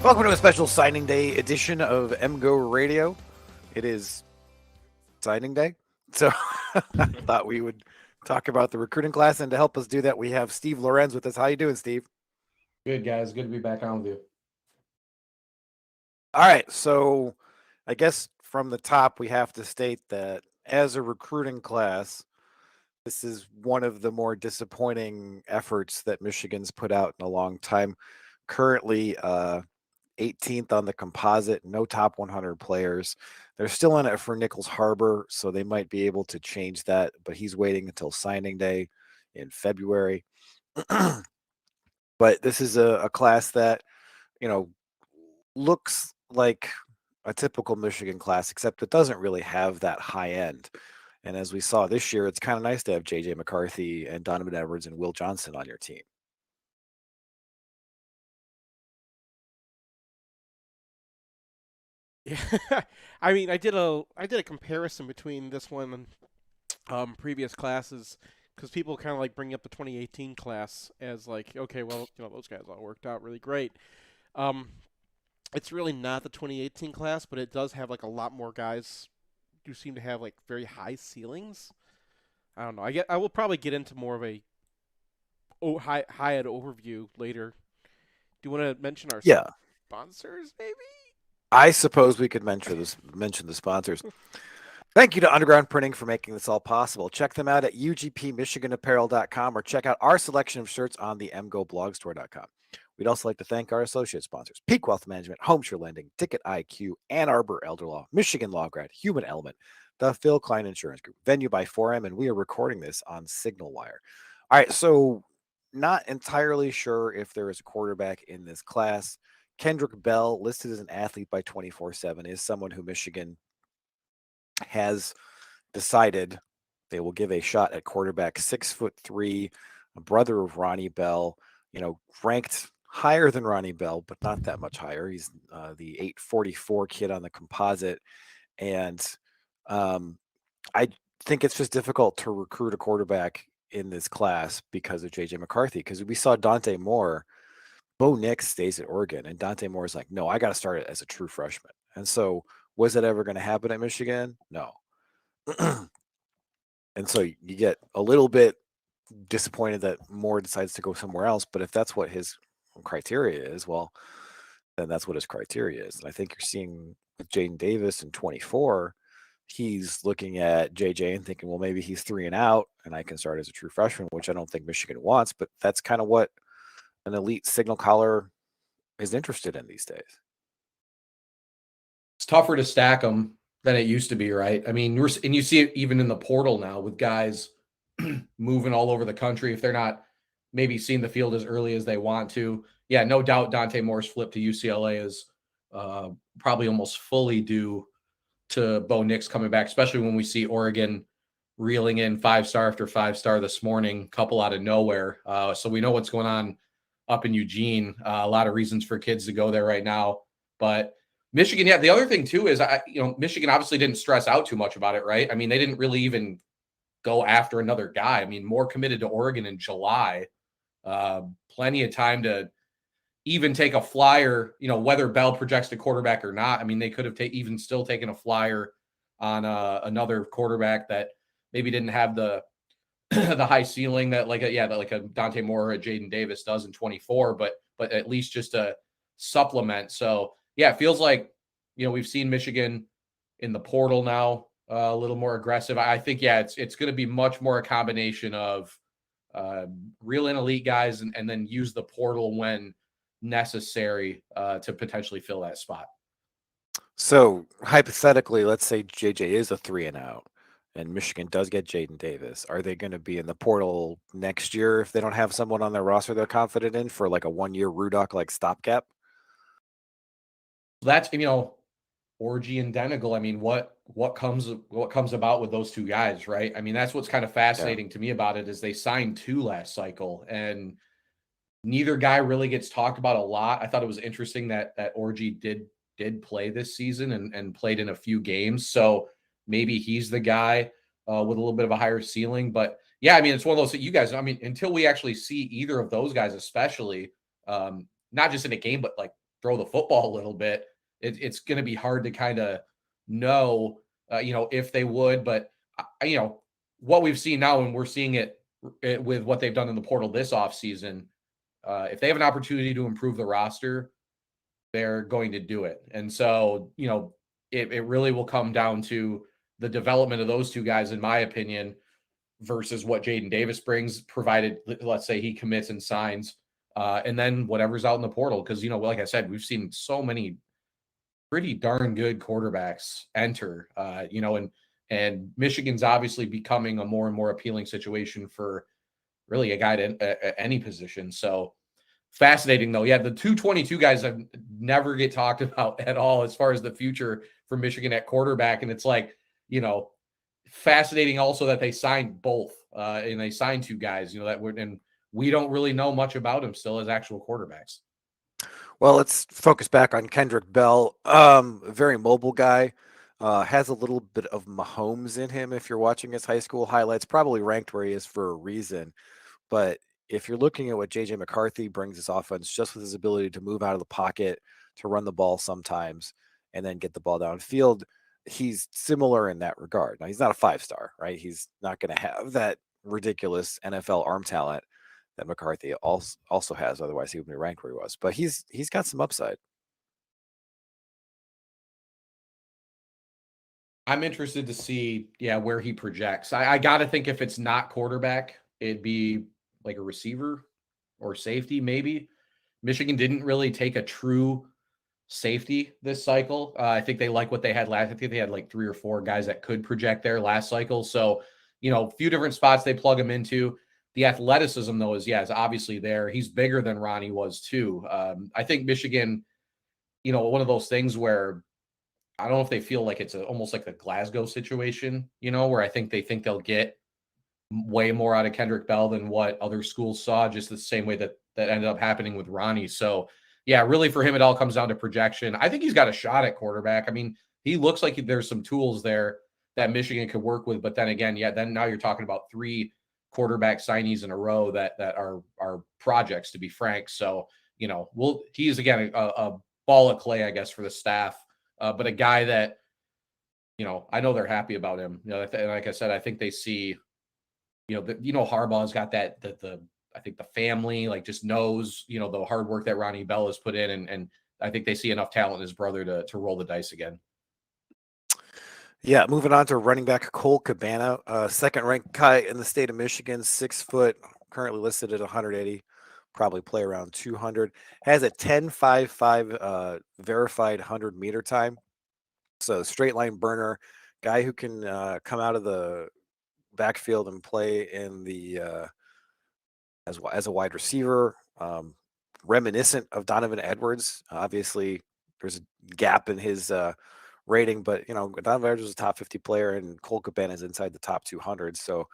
Welcome to a special signing day edition of MGoRadio. It is signing day, so I thought we would talk about the recruiting class, and to help us do that, we have Steve Lorenz with us. How you doing, Steve? Good, guys. Good to be back on with you. All right, so I guess from the top, we have to state that as a recruiting class, this is one of the more disappointing efforts that Michigan's put out in a long time. Currently, 18th on the composite, no top 100 players. They're still in it for Nichols Harbor, so they might be able to change that, but he's waiting until signing day in February. But this is a class that, looks like a typical Michigan class, except it doesn't really have that high end. And as we saw this year, it's kind of nice to have J.J. McCarthy and Donovan Edwards and Will Johnson on your team. Yeah, I mean, I did a comparison between this one and previous classes because people kind of like bring up the 2018 class as like, okay, well, those guys all worked out really great. It's really not the 2018 class, but it does have like a lot more guys who seem to have like very high ceilings. I don't know. I will probably get into more of a high ed overview later. Do you want to mention our sponsors, maybe? I suppose we could mention the sponsors. Thank you to Underground Printing for making this all possible. Check them out at ugpmichiganapparel.com or check out our selection of shirts on the mgoblogstore.com. We'd also like to thank our associate sponsors: Peak Wealth Management, Homeshare Lending, Ticket IQ, Ann Arbor Elder Law, Michigan Law Grad, Human Element, the Phil Klein Insurance Group, Venue by 4M, and we are recording this on Signal Wire. All right, so not entirely sure if there is a quarterback in this class. Kendrick Bell, listed as an athlete by 247, is someone who Michigan has decided they will give a shot at quarterback. 6'3", a brother of Ronnie Bell, ranked higher than Ronnie Bell, but not that much higher. He's the 844 kid on the composite. And I think it's just difficult to recruit a quarterback in this class because of J.J. McCarthy, because we saw Dante Moore. Bo Nix stays at Oregon, and Dante Moore is like, no, I got to start it as a true freshman. And so was that ever going to happen at Michigan? No. And so you get a little bit disappointed that Moore decides to go somewhere else. But if that's what his criteria is, well, then that's what his criteria is. And I think you're seeing with Jaden Davis in 24, he's looking at JJ and thinking, well, maybe he's 3 and out and I can start as a true freshman, which I don't think Michigan wants, but that's kind of what an elite signal caller is interested in these days. It's tougher to stack them than it used to be, right? I mean, and you see it even in the portal now with guys moving all over the country if they're not maybe seeing the field as early as they want to. Yeah, no doubt Dante Moore's flip to UCLA is probably almost fully due to Bo Nix coming back, especially when we see Oregon reeling in 5-star after 5-star this morning, couple out of nowhere. So we know what's going on up in Eugene. A lot of reasons for kids to go there right now. But Michigan, yeah, the other thing too is, Michigan obviously didn't stress out too much about it, right? I mean, they didn't really even go after another guy. I mean, Moore committed to Oregon in July. Plenty of time to even take a flyer, whether Bell projects to quarterback or not. I mean, they could have even still taken a flyer on another quarterback that maybe didn't have the the high ceiling that like a Dante Moore or a Jaden Davis does in 24, but at least just a supplement. So yeah, it feels like, we've seen Michigan in the portal now a little more aggressive. I think, it's going to be much more a combination of reel in elite guys and then use the portal when necessary to potentially fill that spot. So hypothetically, let's say JJ is a 3 and out and Michigan does get Jaden Davis. Are they going to be in the portal next year if they don't have someone on their roster they're confident in for like a 1-year Rudock like stopgap? That's, Orgy and Denigal. I mean, what comes about with those two guys, right? I mean, that's what's kind of fascinating to me about it is they signed 2 last cycle and neither guy really gets talked about a lot. I thought it was interesting that Orgy did play this season and played in a few games. So maybe he's the guy with a little bit of a higher ceiling. But yeah, I mean, it's one of those that you guys, I mean, until we actually see either of those guys, especially not just in a game, but like throw the football a little bit, it's going to be hard to kind of know, if they would. But, what we've seen now, and we're seeing it with what they've done in the portal this offseason, if they have an opportunity to improve the roster, they're going to do it. And so, it really will come down to the development of those two guys, in my opinion, versus what Jaden Davis brings, provided, let's say, he commits and signs, and then whatever's out in the portal. Because, like I said, we've seen so many pretty darn good quarterbacks enter, and Michigan's obviously becoming a more and more appealing situation for really a guy at any position. So fascinating, though. Yeah, the 222 guys have never get talked about at all as far as the future for Michigan at quarterback. And it's like, fascinating also that they signed both, and they signed two guys, and we don't really know much about them still as actual quarterbacks. Well, let's focus back on Kendrick Bell. A very mobile guy, has a little bit of Mahomes in him. If you're watching his high school highlights, probably ranked where he is for a reason. But if you're looking at what JJ McCarthy brings his offense, just with his ability to move out of the pocket, to run the ball sometimes, and then get the ball downfield, he's similar in that regard. Now, he's not a 5-star, right? He's not going to have that ridiculous NFL arm talent that McCarthy also has. Otherwise, he would be ranked where he was. But he's got some upside. I'm interested to see, where he projects. I got to think if it's not quarterback, it'd be like a receiver or safety, maybe. Michigan didn't really take a true safety this cycle. I think they like what they had last. I think they had like 3 or 4 guys that could project there last cycle. So, a few different spots they plug him into. The athleticism, though, is obviously there. He's bigger than Ronnie was, too. I think Michigan, one of those things where I don't know if they feel like it's almost like the Glasgow situation, where I think they think they'll get way more out of Kendrick Bell than what other schools saw, just the same way that ended up happening with Ronnie. So, really for him, it all comes down to projection. I think he's got a shot at quarterback. I mean, he looks like there's some tools there that Michigan could work with. But then again, then now you're talking about 3 quarterback signees in a row that are projects, to be frank. So, he's again a ball of clay, I guess, for the staff, but a guy that, I know they're happy about him. And like I said, I think they see, Harbaugh's got that I think the family just knows, the hard work that Ronnie Bell has put in, and I think they see enough talent in his brother to roll the dice again. Yeah, moving on to running back Cole Cabana, second-ranked guy in the state of Michigan, 6 foot, currently listed at 180, probably play around 200. Has a 10.55 verified 100-meter time. So straight line burner, guy who can come out of the backfield and play in the as a wide receiver, reminiscent of Donovan Edwards. Obviously, there's a gap in his rating, but Donovan Edwards was a top 50 player, and Cole Cabana is inside the top 200. So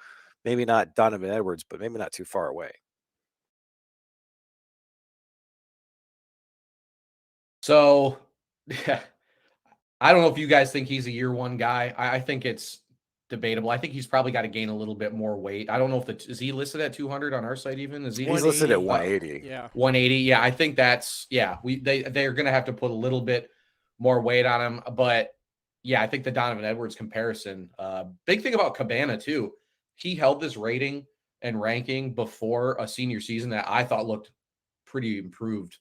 maybe not Donovan Edwards, but maybe not too far away. So, I don't know if you guys think he's a year 1 guy. I think it's debatable. I think he's probably got to gain a little bit more weight. I don't know if is he listed at 200 on our site even? Is he? He's listed at 180. Yeah. 180. Yeah, I think that's they're going to have to put a little bit more weight on him, but I think the Donovan Edwards comparison, big thing about Cabana too, he held this rating and ranking before a senior season that I thought looked pretty improved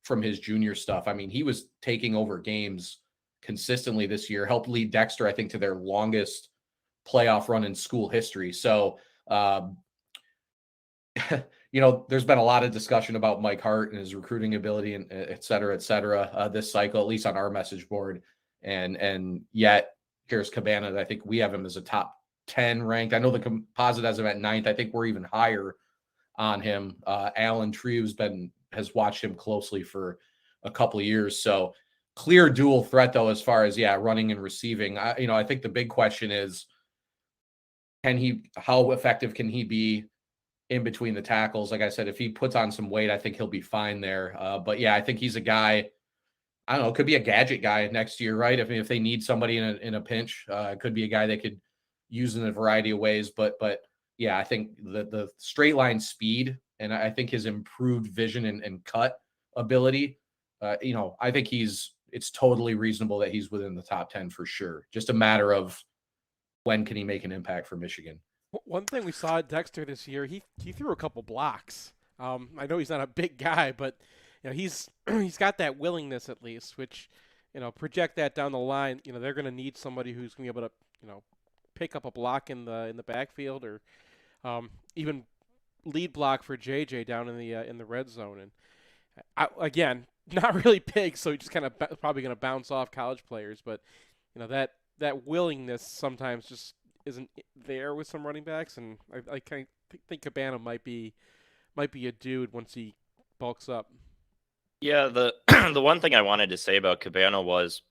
from his junior stuff. I mean, he was taking over games consistently this year, helped lead Dexter, I think, to their longest playoff run in school history. So, there's been a lot of discussion about Mike Hart and his recruiting ability and et cetera, this cycle, at least on our message board. And yet here's Cabana. I think we have him as a top 10 ranked. I know the composite has him at 9th. I think we're even higher on him. Alan Treves has watched him closely for a couple of years. So clear dual threat though, as far as running and receiving. I think the big question is, how effective can he be in between the tackles? Like I said, if he puts on some weight, I think he'll be fine there. But I think he's a guy, I don't know, it could be a gadget guy next year, right? If they need somebody in a pinch, it could be a guy they could use in a variety of ways. But I think the straight line speed, and I think his improved vision and cut ability I think it's totally reasonable that he's within the top 10 for sure. Just a matter of when can he make an impact for Michigan. One thing we saw at Dexter this year, he threw a couple blocks. I know he's not a big guy, but he's he's got that willingness at least, which project that down the line. They're going to need somebody who's going to be able to pick up a block in the backfield, or even lead block for JJ down in the red zone. And again, not really big, so he's just kind of probably going to bounce off college players. But that willingness sometimes just isn't there with some running backs, and I kind of think Cabana might be a dude once he bulks up. Yeah, the the one thing I wanted to say about Cabana was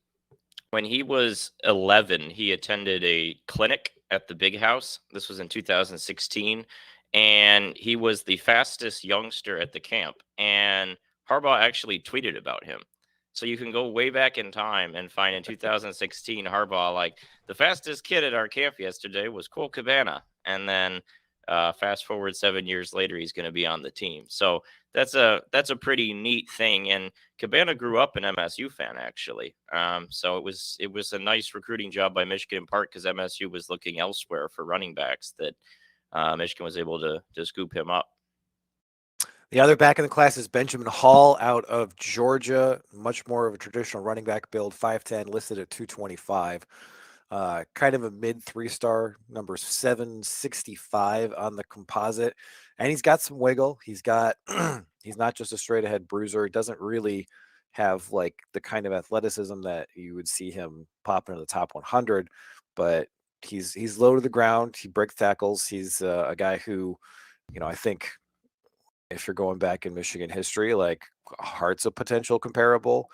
when he was 11, he attended a clinic at the Big House. This was in 2016, and he was the fastest youngster at the camp. And Harbaugh actually tweeted about him. So you can go way back in time and find in 2016 Harbaugh, like, the fastest kid at our camp yesterday was Cole Cabana. And then fast forward 7 years later, he's going to be on the team. So that's a pretty neat thing. And Cabana grew up an MSU fan, actually. So it was a nice recruiting job by Michigan, in part because MSU was looking elsewhere for running backs, that Michigan was able to scoop him up. The other back in the class is Benjamin Hall out of Georgia, much more of a traditional running back build, 5'10", listed at 225. Kind of a mid 3-star, number 765 on the composite. And he's got some wiggle. He's not just a straight ahead bruiser. He doesn't really have like the kind of athleticism that you would see him pop into the top 100, but he's low to the ground. He breaks tackles. He's a guy who, I think, if you're going back in Michigan history, like Hart's a potential comparable.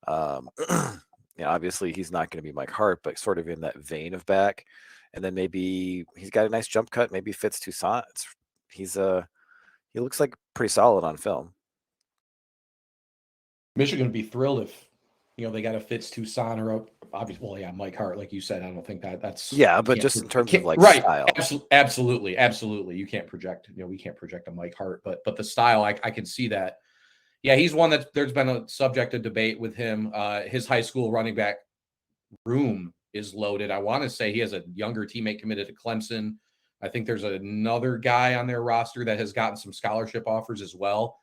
Obviously he's not going to be Mike Hart, but sort of in that vein of back. And then maybe he's got a nice jump cut, maybe fits Toussaint. He looks like pretty solid on film. Michigan would be thrilled if they got a Fitz Toussaint or obviously, well, yeah, Mike Hart, like you said. I don't think that's but just in terms of like right, style. Absolutely. You can't project. We can't project a Mike Hart, but the style, I can see that. Yeah, he's one that there's been a subject of debate with him. His high school running back room is loaded. I want to say he has a younger teammate committed to Clemson. I think there's another guy on their roster that has gotten some scholarship offers as well.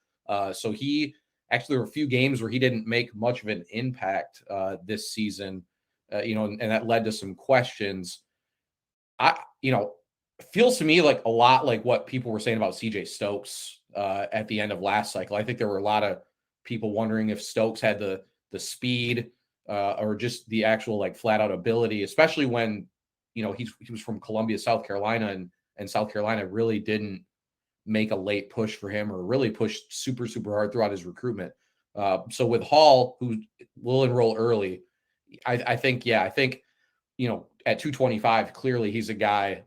So there were a few games where he didn't make much of an impact this season, and that led to some questions. It feels to me like a lot like what people were saying about CJ Stokes at the end of last cycle. I think there were a lot of people wondering if Stokes had the speed or just the actual like flat out ability, especially when he was from Columbia, South Carolina, and South Carolina really didn't make a late push for him or really pushed super, super hard throughout his recruitment. So with Hall, who will enroll early, I think at 225, clearly he's a guy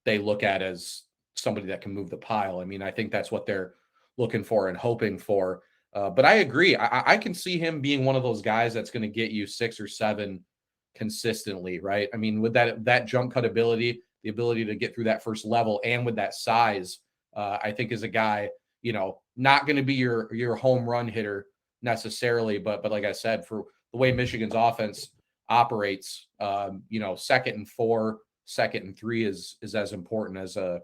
they look at as somebody that can move the pile. I mean, I think that's what they're looking for and hoping for. But I agree. I can see him being one of those guys that's going to get you 6 or 7 consistently, right? I mean, with that jump cut ability, the ability to get through that first level, and with that size, I think is a guy, not going to be your home run hitter necessarily, but like I said, for the way Michigan's offense operates, 2nd and 4, 2nd and 3 is as important as a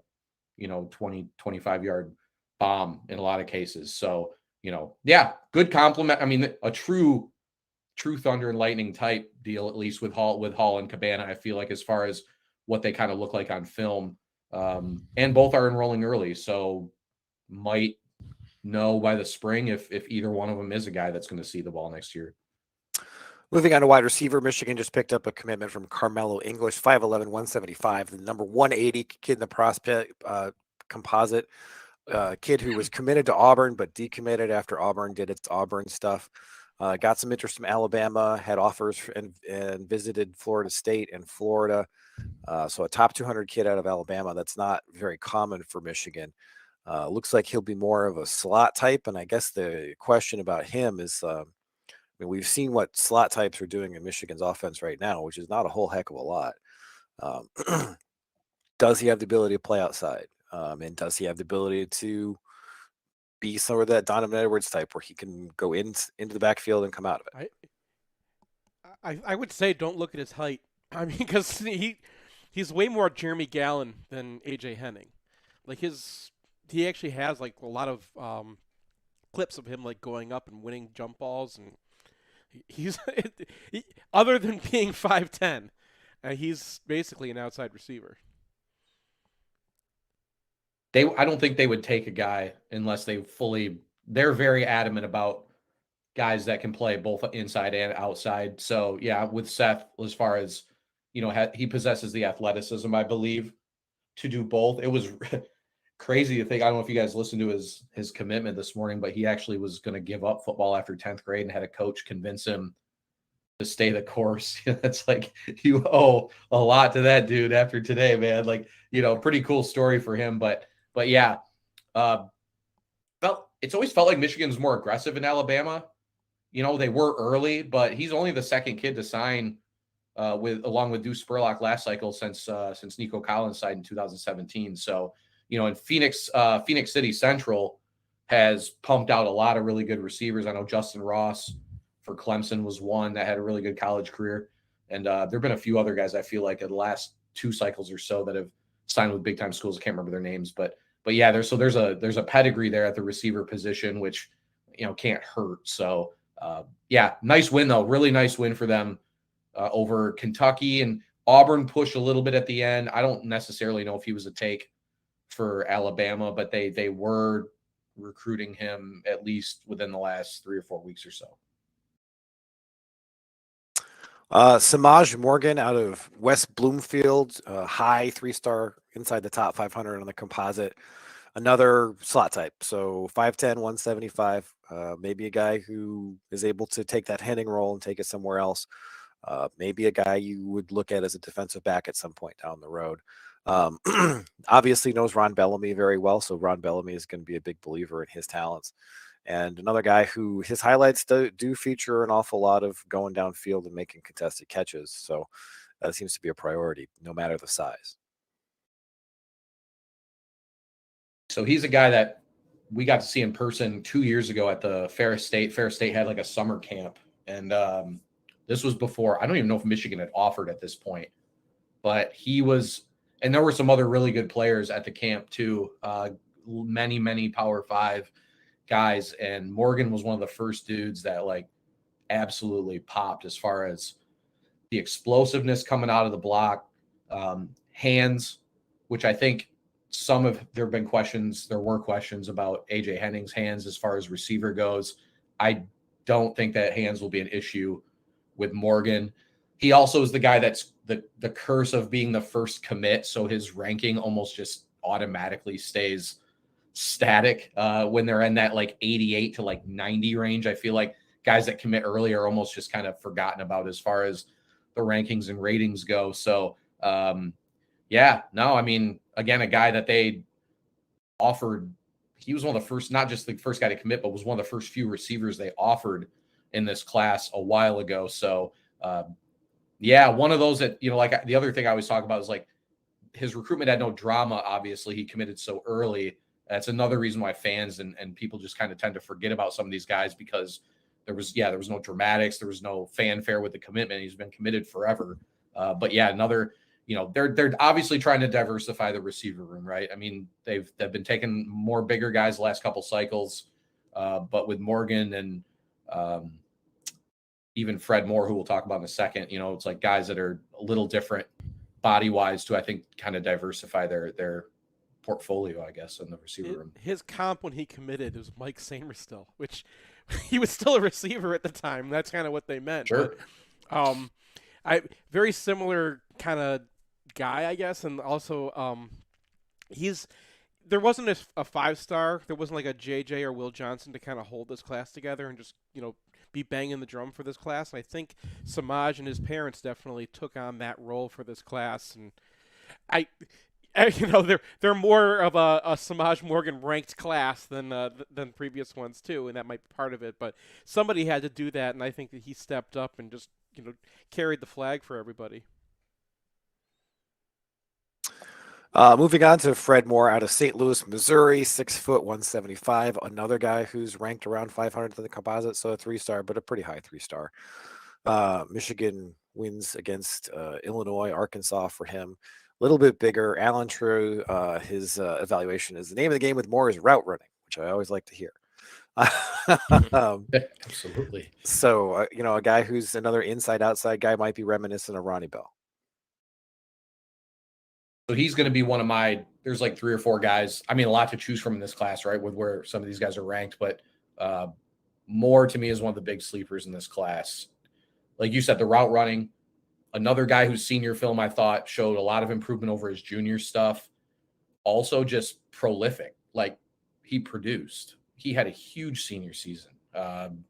20, 25 yard bomb in a lot of cases. So, good compliment. I mean, a true thunder and lightning type deal, at least with Hall and Cabana, I feel like, as far as what they kind of look like on film. And both are enrolling early, so might know by the spring if either one of them is a guy that's going to see the ball next year. Moving on to wide receiver, Michigan just picked up a commitment from Carmelo English, 5'11", 175, the number 180 kid in the prospect composite. Kid who was committed to Auburn but decommitted after Auburn did its Auburn stuff. Got some interest from Alabama, had offers and visited Florida State and Florida. So a top 200 kid out of Alabama. That's not very common for Michigan. Looks like he'll be more of a slot type. And I guess the question about him is, we've seen what slot types are doing in Michigan's offense right now, which is not a whole heck of a lot. Does he have the ability to play outside? And does he have the ability to be sort of that Donovan Edwards type where he can go into the backfield and come out of it. I would say don't look at his height. I mean, because he's way more Jeremy Gallon than AJ Henning. Like he actually has like a lot of clips of him like going up and winning jump balls, and he's other than being 5'10", he's basically an outside receiver. I don't think they would take a guy unless they're very adamant about guys that can play both inside and outside. So yeah, with Seth, as far as, he possesses the athleticism, I believe, to do both. It was crazy to think. I don't know if you guys listened to his commitment this morning, but he actually was going to give up football after 10th grade and had a coach convince him to stay the course. It's like, you owe a lot to that dude after today, man. Like, pretty cool story for him. But yeah, it's always felt like Michigan's more aggressive in Alabama. They were early, but he's only the second kid to sign along with Deuce Spurlock last cycle since Nico Collins signed in 2017. So, in Phoenix City Central has pumped out a lot of really good receivers. I know Justin Ross for Clemson was one that had a really good college career. And there've been a few other guys I feel like in the last 2 cycles or so that have signed with big time schools. I can't remember their names, but yeah, there's a pedigree there at the receiver position, which, can't hurt. So yeah, nice win though. Really nice win for them over Kentucky, and Auburn pushed a little bit at the end. I don't necessarily know if he was a take for Alabama, but they were recruiting him at least within the last 3 or 4 weeks or so. Samaj Morgan out of West Bloomfield, high 3-star inside the top 500 on the composite. Another slot type. So 5'10", 175, maybe a guy who is able to take that Henning role and take it somewhere else. Maybe a guy you would look at as a defensive back at some point down the road. Obviously knows Ron Bellamy very well. So Ron Bellamy is going to be a big believer in his talents. And another guy who his highlights do feature an awful lot of going downfield and making contested catches. So that seems to be a priority, no matter the size. So he's a guy that we got to see in person 2 years ago at the Ferris State. Ferris State had like a summer camp. And this was before, I don't even know if Michigan had offered at this point. But he was, and there were some other really good players at the camp too. Many Power 5 guys, and Morgan was one of the first dudes that like absolutely popped as far as the explosiveness coming out of the block, hands, which I think there were questions about AJ Henning's hands as far as receiver goes. I don't think that hands will be an issue with Morgan. He also is the guy that's the curse of being the first commit, so his ranking almost just automatically stays static when they're in that like 88 to like 90 range. I feel like guys that commit early are almost just kind of forgotten about as far as the rankings and ratings go. So yeah, no, I mean, again, a guy that they offered, he was one of the first, not just the first guy to commit, but was one of the first few receivers they offered in this class a while ago. So yeah, one of those that, like the other thing I always talk about is like his recruitment had no drama. Obviously he committed so early. That's another reason why fans and people just kind of tend to forget about some of these guys, because there was no dramatics. There was no fanfare with the commitment. He's been committed forever. But yeah, another, they're obviously trying to diversify the receiver room, right? I mean, they've been taking more bigger guys the last couple cycles. But with Morgan and even Fred Moore, who we'll talk about in a second, it's like guys that are a little different body wise to, I think, kind of diversify their portfolio, I guess, in the receiver room. His comp when he committed was Mike Samerstill, which he was still a receiver at the time. That's kind of what they meant. Sure. But, very similar kind of guy, I guess, and also there wasn't a 5-star. There wasn't like a JJ or Will Johnson to kind of hold this class together and just be banging the drum for this class. And I think Samaj and his parents definitely took on that role for this class, and they're more of a Samaj Morgan ranked class than previous ones too, and that might be part of it. But somebody had to do that, and I think that he stepped up and just carried the flag for everybody. Moving on to Fred Moore out of St. Louis, Missouri, 6 foot 175. Another guy who's ranked around 500 in the composite, so a 3-star, but a pretty high 3-star. Michigan wins against Illinois, Arkansas for him. A little bit bigger. Alan True, his evaluation is the name of the game with Moore is route running, which I always like to hear. Absolutely. So, a guy who's another inside-outside guy might be reminiscent of Ronnie Bell. So he's going to be one of my, there's like 3 or 4 guys. I mean, a lot to choose from in this class, right? With where some of these guys are ranked, but Moore to me is one of the big sleepers in this class. Like you said, the route running, another guy whose senior film, I thought, showed a lot of improvement over his junior stuff. Also just prolific. Like he produced. He had a huge senior season. And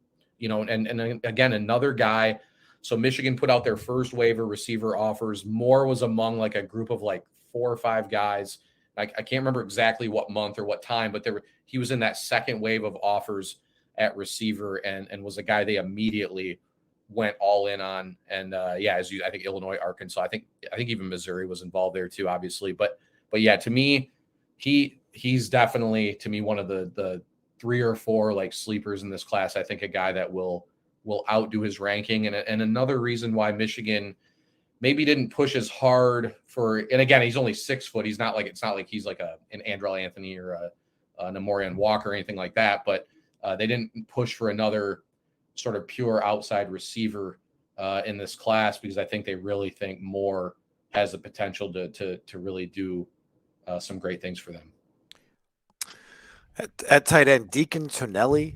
again, another guy. So Michigan put out their first wave of receiver offers. Moore was among like a group of like 4 or 5 guys. I can't remember exactly what month or what time, but he was in that second wave of offers at receiver and was a guy they immediately went all in on. And I think Illinois, Arkansas, I think even Missouri was involved there too, obviously. But yeah, to me, he's definitely to me one of the 3 or 4 like sleepers in this class. I think a guy that will outdo his ranking. And another reason why Michigan maybe didn't push as hard and again, he's only 6 foot. It's not like he's like an Andrell Anthony or an Amorian Walker or anything like that, but they didn't push for another sort of pure outside receiver in this class because I think they really think Moore has the potential to really do some great things for them. At tight end, Deacon Tonielli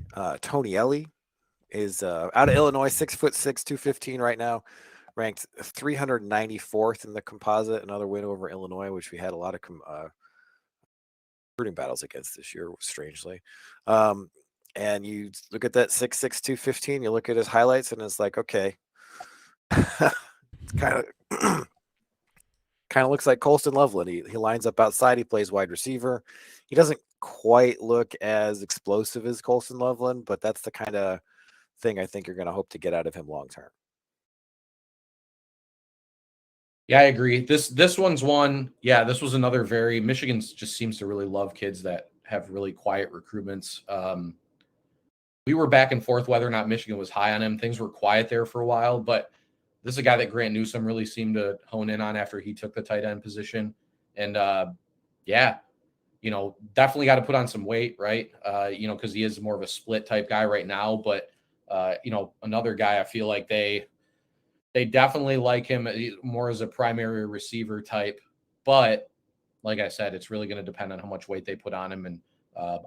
is out of Illinois, 6'6", 215 right now, ranked 394th in the composite. Another win over Illinois, which we had a lot of recruiting battles against this year, strangely. And you look at that 6'6", 215, you look at his highlights, and it's like, okay, it's kind of looks like Colston Loveland. He lines up outside. He plays wide receiver. He doesn't quite look as explosive as Colston Loveland, but that's the kind of thing I think you're going to hope to get out of him long term. Yeah, I agree. This one's one. Yeah, this was another very Michigan just seems to really love kids that have really quiet recruitments. We were back and forth whether or not Michigan was high on him. Things were quiet there for a while, but this is a guy that Grant Newsome really seemed to hone in on after he took the tight end position. And definitely got to put on some weight, right? Because he is more of a split type guy right now. But another guy I feel like they definitely like him more as a primary receiver type. But like I said, it's really going to depend on how much weight they put on him. And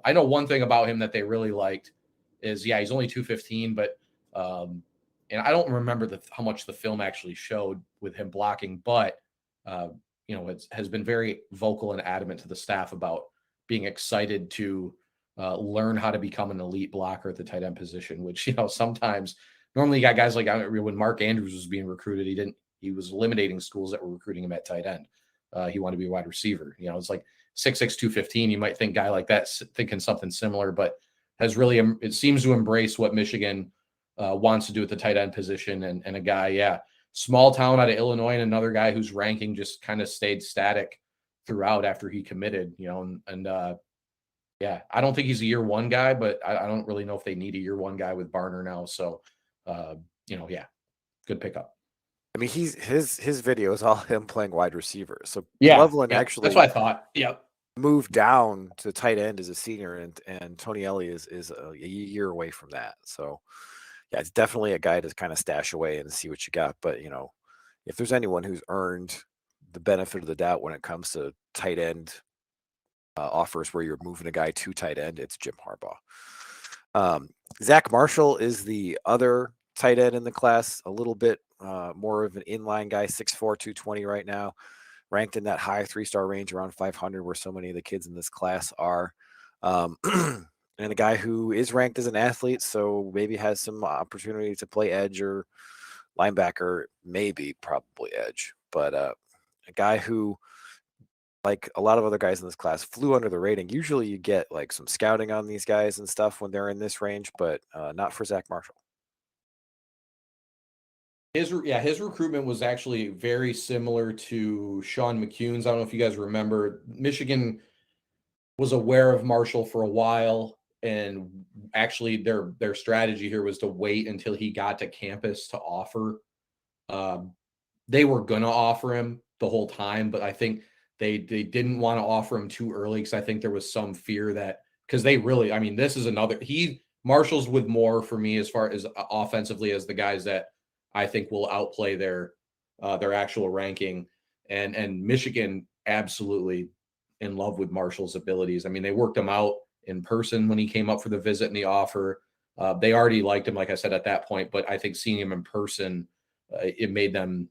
I know one thing about him that they really liked is, he's only 215, but and I don't remember how much the film actually showed with him blocking, but it has been very vocal and adamant to the staff about being excited to learn how to become an elite blocker at the tight end position, which, sometimes normally you got guys like when Mark Andrews was being recruited, he was eliminating schools that were recruiting him at tight end. He wanted to be a wide receiver. It's like 6'6", 215. You might think guy like that thinking something similar, but has really, it seems to embrace what Michigan wants to do at the tight end position. And a guy, small town out of Illinois, and another guy whose ranking just kind of stayed static throughout after he committed, I don't think he's a year 1 guy, but I don't really know if they need a year 1 guy with Barner now. So, good pickup. I mean, his video is all him playing wide receiver. So Loveland actually, that's what I thought. Yep. Moved down to tight end as a senior, and Tonielli is a year away from that. So yeah, it's definitely a guy to kind of stash away and see what you got. But if there's anyone who's earned the benefit of the doubt when it comes to tight end offers where you're moving a guy to tight end, it's Jim Harbaugh. Zach Marshall is the other tight end in the class, a little bit more of an inline guy, 6'4", 220 right now, ranked in that high 3-star range around 500, where so many of the kids in this class are. And a guy who is ranked as an athlete, so maybe has some opportunity to play edge or linebacker, probably edge. But a guy who, like a lot of other guys in this class, flew under the rating. Usually you get like some scouting on these guys and stuff when they're in this range, but not for Zach Marshall. His recruitment was actually very similar to Sean McCune's. I don't know if you guys remember. Michigan was aware of Marshall for a while, and actually their strategy here was to wait until he got to campus to offer. They were going to offer him the whole time, but I think they didn't want to offer him too early because I think there was some fear that because they really, I mean, this is another Marshall's with more for me as far as offensively as the guys that I think will outplay their actual ranking, and Michigan absolutely in love with Marshall's abilities. I mean, they worked him out in person when he came up for the visit and the offer. They already liked him, like I said, at that point, but I think seeing him in person, it made them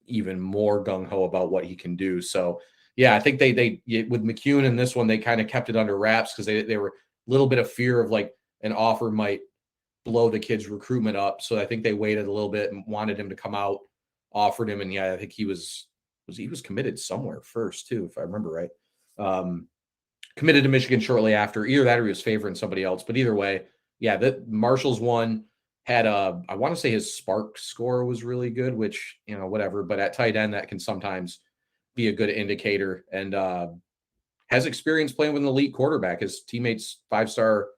even more gung-ho about what he can do. So yeah, I think they with McCune in this one, they kind of kept it under wraps because they were a little bit of fear of like an offer might blow the kid's recruitment up. So I think they waited a little bit and wanted him to come out, offered him. And yeah, I think he was committed somewhere first too, if I remember right. Committed to Michigan shortly after. Either that or he was favoring somebody else. But either way, yeah, that Marshall's one had I want to say his spark score was really good, which, you know, whatever. But at tight end, that can sometimes be a good indicator, and has experience playing with an elite quarterback. His teammates, 5-star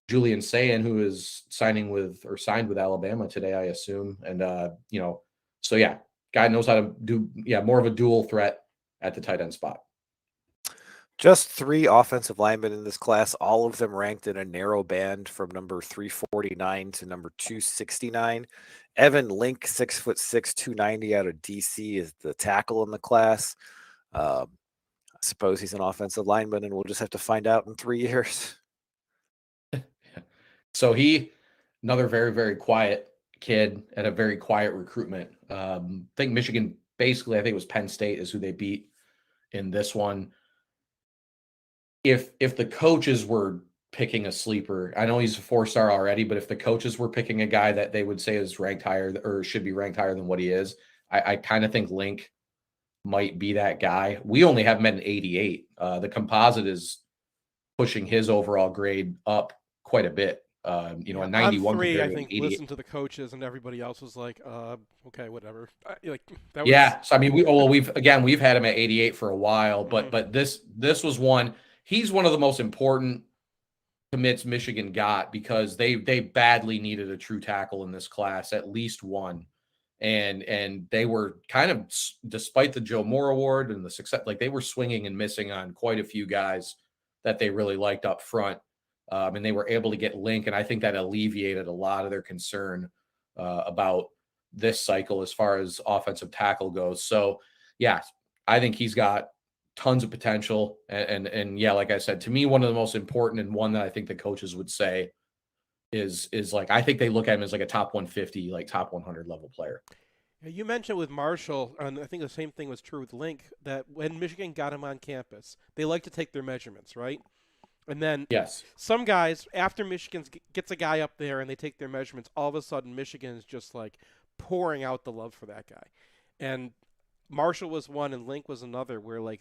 Julian Sayin, who is signed with Alabama today, I assume. And, you know, so yeah, guy knows how to do, more of a dual threat at the tight end spot. Just 3 offensive linemen in this class, all of them ranked in a narrow band from number 349 to number 269. Evan Link, 6'6", 290 out of DC, is the tackle in the class. I suppose he's an offensive lineman, and we'll just have to find out in 3 years. So another very, very quiet kid at a very quiet recruitment. I think Michigan, basically, I think it was Penn State is who they beat in this one. If the coaches were picking a sleeper, I know he's a 4-star already, but if the coaches were picking a guy that they would say is ranked higher or should be ranked higher than what he is, I kind of think Link might be that guy. We only have him at an 88. The composite is pushing his overall grade up quite a bit. A 91 on 3, I compared to think, 88. listen to the coaches, and everybody else was like, okay, whatever. So I mean, we've had him at 88 for a while, but this was one. He's one of the most important commits Michigan got because they badly needed a true tackle in this class, at least one. And they were kind of, despite the Joe Moore Award and the success, like they were swinging and missing on quite a few guys that they really liked up front. And they were able to get Link, and I think that alleviated a lot of their concern about this cycle as far as offensive tackle goes. So, yeah, I think he's got tons of potential. And yeah, like I said, to me, one of the most important and one that I think the coaches would say is like, I think they look at him as like a top 150, like top 100 level player. You mentioned with Marshall, and I think the same thing was true with Link, that when Michigan got him on campus, they like to take their measurements, right? And then yes, some guys, after Michigan gets a guy up there and they take their measurements, all of a sudden Michigan is just like pouring out the love for that guy. And Marshall was one and Link was another where like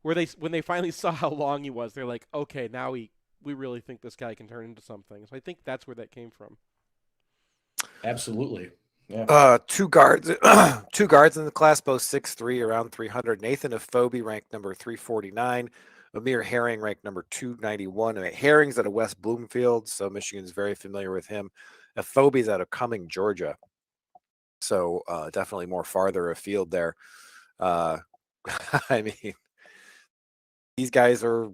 when they finally saw how long he was, they're like, okay, now we really think this guy can turn into something. So I think that's where that came from. Absolutely. Yeah. 2 guards, 2 guards in the class, both 6'3", around 300. Nathan Afobe ranked number 349. Amir Herring ranked number 291. And Herring's out of West Bloomfield, so Michigan's very familiar with him. Afobe's out of Cumming, Georgia. So definitely more farther afield there. I mean, these guys are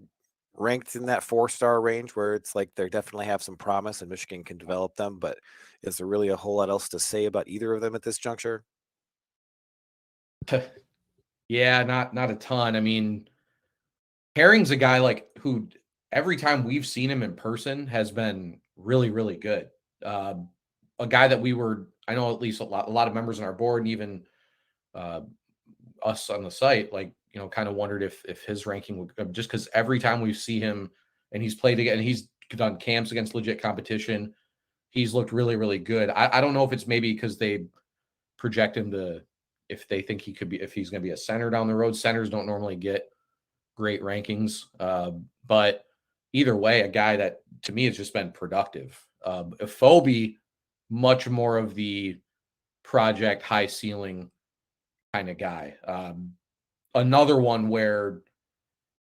ranked in that 4-star range where it's like they definitely have some promise and Michigan can develop them. But is there really a whole lot else to say about either of them at this juncture? Yeah, not a ton. I mean, Herring's a guy like who every time we've seen him in person has been really, really good. A guy that I know at least a lot of members on our board and even us on the site, like, you know, kind of wondered if his ranking would, just because every time we see him and he's played again, and he's done camps against legit competition, he's looked really, really good. I don't know if it's maybe because they project him if they think if he's going to be a center down the road. Centers don't normally get great rankings. But either way, a guy that to me has just been productive. Afobe, much more of the project, high ceiling kind of guy. Another one where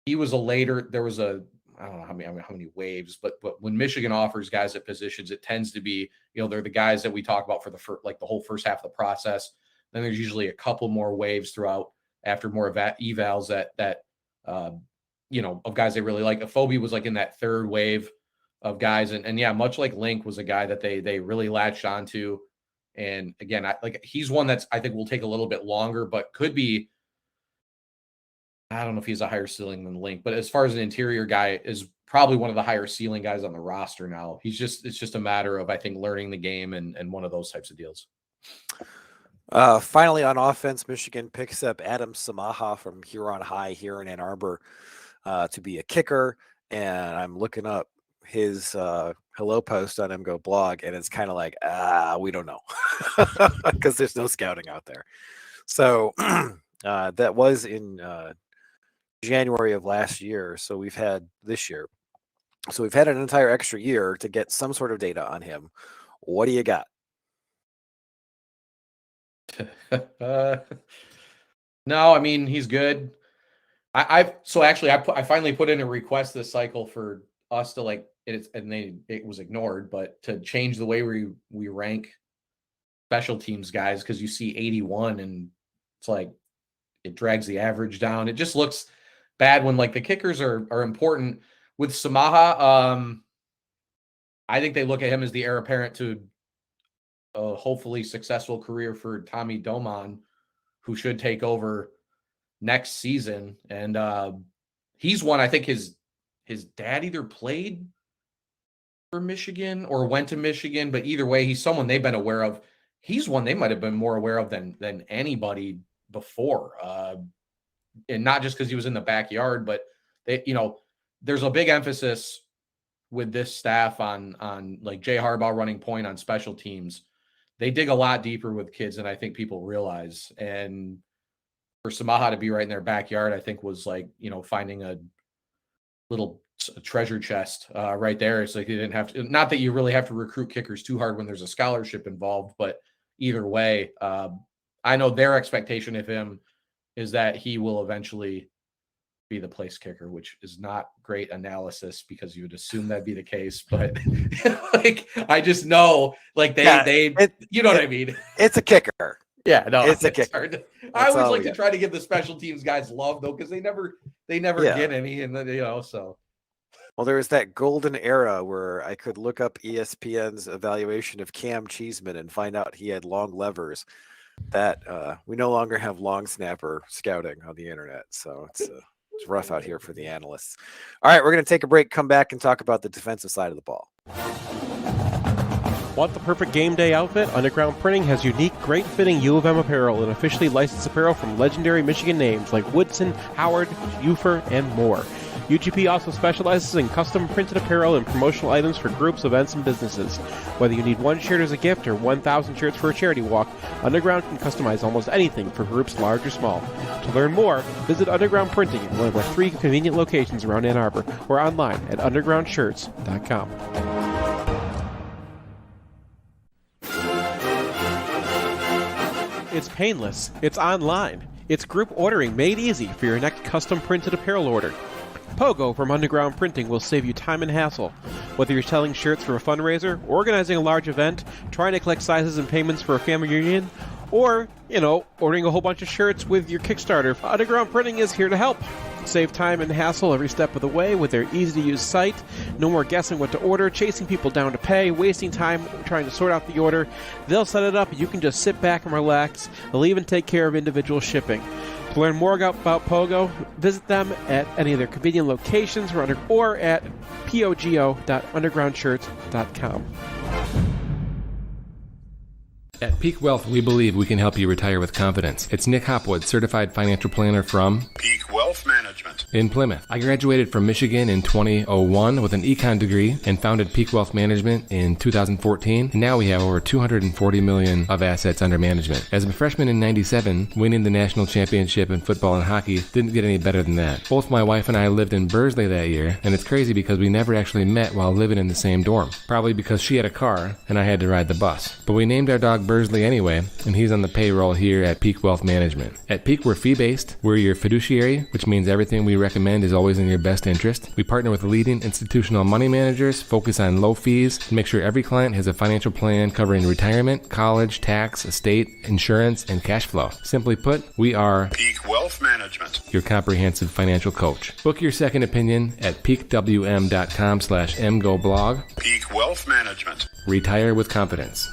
he was there was I don't know how many waves, but when Michigan offers guys at positions, it tends to be, they're the guys that we talk about for the whole first half of the process. Then there's usually a couple more waves throughout after more evals that of guys they really like. Afobe was like in that third wave of guys. And yeah, much like Link was a guy that they really latched onto. And again, he's one that's, I think will take a little bit longer, but could be, I don't know if he's a higher ceiling than Link, but as far as an interior guy, is probably one of the higher ceiling guys on the roster now. It's just a matter of, I think, learning the game and one of those types of deals. Finally on offense, Michigan picks up Adam Samaha from Huron High here in Ann Arbor to be a kicker. And I'm looking up his hello post on MGO blog, and it's kind of like, we don't know, because there's no scouting out there. So that was in January of last year. So we've had this year. So we've had an entire extra year to get some sort of data on him. What do you got? No, I mean, he's good. I finally put in a request this cycle for us to it was ignored, but to change the way we rank special teams guys, because you see 81 and it's like it drags the average down. It just looks bad when the kickers are important. With Samaha, I think they look at him as the heir apparent to a hopefully successful career for Tommy Doman, who should take over next season. And he's one, I think his dad either played for Michigan or went to Michigan, but either way, he's someone they've been aware of. He's one they might have been more aware of than anybody before. And not just because he was in the backyard, but there's a big emphasis with this staff on Jay Harbaugh running point on special teams. They dig a lot deeper with kids than I think people realize. And for Samaha to be right in their backyard, I think was finding a little treasure chest right there. It's like you didn't have to, not that you really have to recruit kickers too hard when there's a scholarship involved, but either way, I know their expectation of him is that he will eventually be the place kicker, which is not great analysis because you would assume that'd be the case. But I just know they you know what I mean? It's a kicker. Yeah, no, it's a kicker. I always like to try to give the special teams guys love though, because they never get any, and so. Well, there was that golden era where I could look up ESPN's evaluation of Cam Cheeseman and find out he had long levers. That we no longer have long snapper scouting on the internet, so it's rough out here for the analysts. All right, we're going to take a break, come back, and talk about the defensive side of the ball. Want the perfect game day outfit? Underground Printing has unique, great-fitting U of M apparel and officially licensed apparel from legendary Michigan names like Woodson, Howard, Ufer, and more. UGP also specializes in custom printed apparel and promotional items for groups, events, and businesses. Whether you need one shirt as a gift or 1,000 shirts for a charity walk, Underground can customize almost anything for groups large or small. To learn more, visit Underground Printing at one of our 3 convenient locations around Ann Arbor or online at undergroundshirts.com. It's painless. It's online. It's group ordering made easy for your next custom printed apparel order. Pogo from Underground Printing will save you time and hassle. Whether you're selling shirts for a fundraiser, organizing a large event, trying to collect sizes and payments for a family reunion, or, ordering a whole bunch of shirts with your Kickstarter, Underground Printing is here to help. Save time and hassle every step of the way with their easy-to-use site. No more guessing what to order, chasing people down to pay, wasting time trying to sort out the order. They'll set it up, and you can just sit back and relax. They'll even take care of individual shipping. To learn more about Pogo, visit them at any of their convenient locations or at pogo.undergroundshirts.com. At Peak Wealth, we believe we can help you retire with confidence. It's Nick Hopwood, certified financial planner from Peak Wealth Management. in Plymouth. I graduated from Michigan in 2001 with an econ degree and founded Peak Wealth Management in 2014. And now we have over $240 million of assets under management. As a freshman in 97, winning the national championship in football and hockey didn't get any better than that. Both my wife and I lived in Bursley that year, and it's crazy because we never actually met while living in the same dorm. Probably because she had a car and I had to ride the bus. But we named our dog Bursley anyway, and he's on the payroll here at Peak Wealth Management. At Peak, we're fee-based. We're your fiduciary, which means everything we recommend is always in your best interest. We partner with leading institutional money managers, focus on low fees, and make sure every client has a financial plan covering retirement, college, tax, estate, insurance, and cash flow. Simply put, we are Peak Wealth Management, your comprehensive financial coach. Book your second opinion at peakwm.com/mgoblog. Peak Wealth Management. Retire with confidence.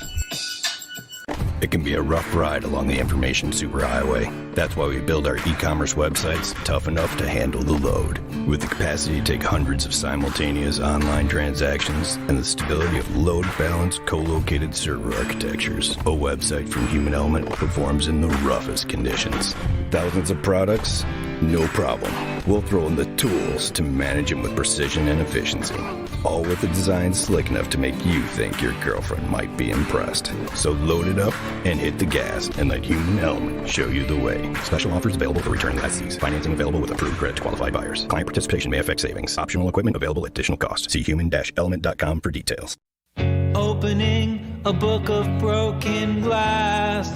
It can be a rough ride along the information superhighway. That's why we build our e-commerce websites tough enough to handle the load. With the capacity to take hundreds of simultaneous online transactions and the stability of load-balanced, co-located server architectures, a website from Human Element performs in the roughest conditions. Thousands of products? No problem. We'll throw in the tools to manage them with precision and efficiency. All with a design slick enough to make you think your girlfriend might be impressed. So load it up and hit the gas and let Human Element show you the way. Special offers available for returning lessees. Financing available with approved credit to qualified buyers. Client participation may affect savings. Optional equipment available at additional cost. See human-element.com for details. Opening a book of broken glass.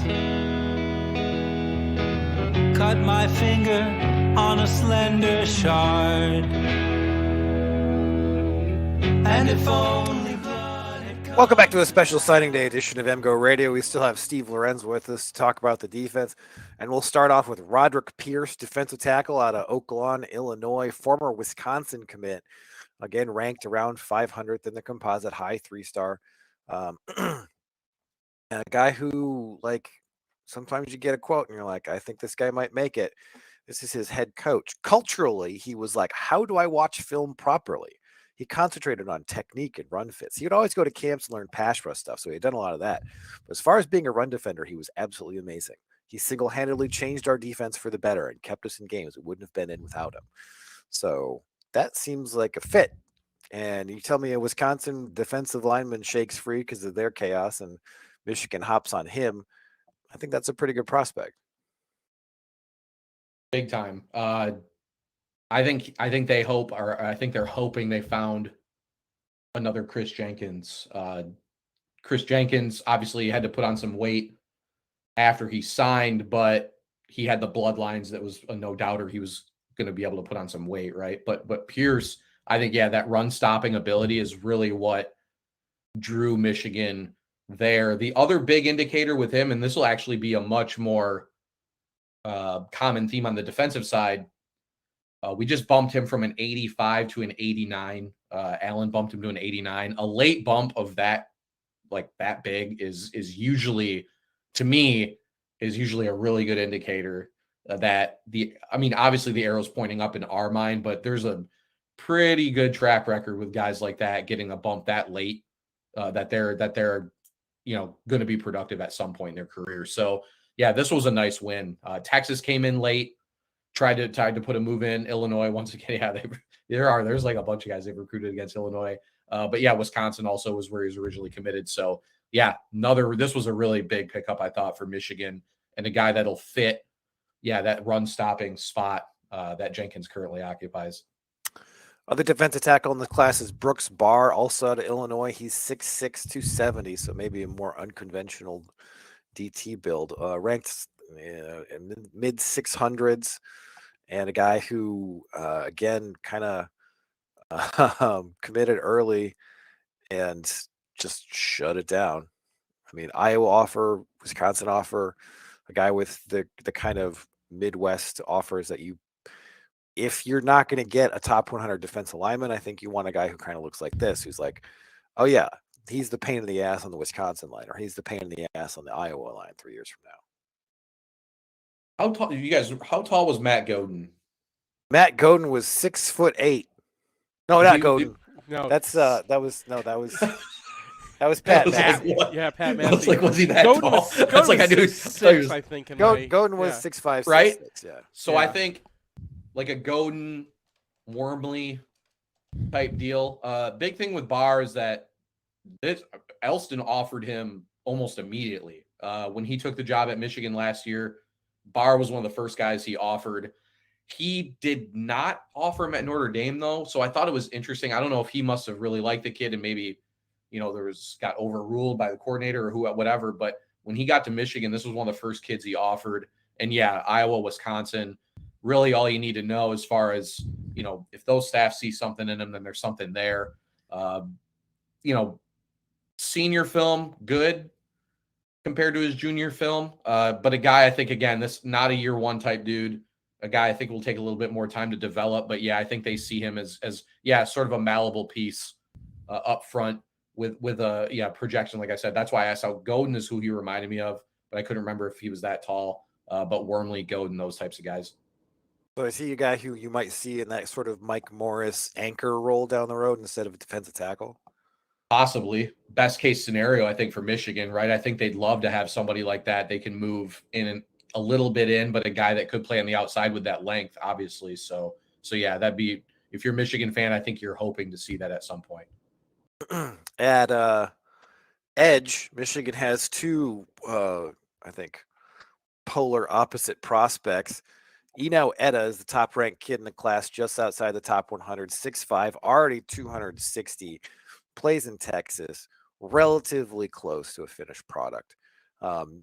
Cut my finger on a slender shard. And if only blood had come. Welcome back to a special signing day edition of MGoRadio. We still have Steve Lorenz with us to talk about the defense. And we'll start off with Roderick Pierce, defensive tackle out of Oak Lawn, Illinois, former Wisconsin commit. Again, ranked around 500th in the composite, high 3-star. And a guy who, like, sometimes you get a quote and you're like, I think this guy might make it. This is his head coach. Culturally, he was like, how do I watch film properly? He concentrated on technique and run fits. He would always go to camps and learn pass rush stuff, so he had done a lot of that. But as far as being a run defender, he was absolutely amazing. He single-handedly changed our defense for the better and kept us in games we wouldn't have been in without him. So that seems like a fit. And you tell me a Wisconsin defensive lineman shakes free because of their chaos and Michigan hops on him, I think that's a pretty good prospect. Big time. I think they hope, or I think they're hoping they found another Chris Jenkins. Chris Jenkins obviously had to put on some weight after he signed, but he had the bloodlines that was a no doubter he was going to be able to put on some weight, right? But Pierce, I think, yeah, that run stopping ability is really what drew Michigan there. The other big indicator with him, and this will actually be a much more common theme on the defensive side, we just bumped him from an 85 to an 89. Allen bumped him to an 89. A late bump of that, like that big, is usually, to me, is usually a really good indicator that obviously the arrow's pointing up in our mind, but there's a pretty good track record with guys like that getting a bump that late, that they're going to be productive at some point in their career. So yeah, this was a nice win. Texas came in late. Tried to put a move in. Illinois, once again, yeah, there's like a bunch of guys they've recruited against Illinois. But yeah, Wisconsin also was where he was originally committed. So yeah, this was a really big pickup, I thought, for Michigan, and a guy that'll fit, that run stopping spot that Jenkins currently occupies. Other defensive tackle in the class is Brooks Bahr, also out of Illinois. He's 6'6", 270, so maybe a more unconventional DT build. Ranked in mid 600s. And a guy who, again, kind of committed early and just shut it down. I mean, Iowa offer, Wisconsin offer, a guy with the kind of Midwest offers that if you're not going to get a top 100 defensive lineman, I think you want a guy who kind of looks like this, who's like, oh yeah, he's the pain in the ass on the Wisconsin line, or he's the pain in the ass on the Iowa line 3 years from now. How tall was Matt Godin? Matt Godin was 6'8". No, not Godin. No, that was Pat Massey. Yeah, Pat I was Massey. like, was he that Godin tall? was, That's Godin like I was knew. 6'6", I think. Godin was 6'5", right? 6'6", yeah. So Yeah. I think like a Godin Wormley type deal. Big thing with Bahr is that Elston offered him almost immediately. When he took the job at Michigan last year, Bahr was one of the first guys he offered. He did not offer him at Notre Dame, though, so I thought it was interesting. I don't know if he must have really liked the kid and maybe, got overruled by the coordinator or whatever, but when he got to Michigan, this was one of the first kids he offered. And yeah, Iowa, Wisconsin, really all you need to know as far as, if those staff see something in him, then there's something there. Senior film, good compared to his junior film. But a guy, I think, again, this not a year one type dude. A guy I think will take a little bit more time to develop. But yeah, I think they see him as sort of a malleable piece up front with a projection. Like I said, that's why I asked how Godin is who he reminded me of, but I couldn't remember if he was that tall. But Wormley, Godin, those types of guys. So is he a guy who you might see in that sort of Mike Morris anchor role down the road instead of a defensive tackle? Possibly. Best case scenario, I think, for Michigan, right? I think they'd love to have somebody like that. They can move in a little bit in, but a guy that could play on the outside with that length, obviously. So yeah, that'd be, if you're a Michigan fan, I think you're hoping to see that at some point. At edge, Michigan has two, I think, polar opposite prospects. Eno Etta is the top-ranked kid in the class, just outside the top 100, 6'5", already 260, plays in Texas, relatively close to a finished product.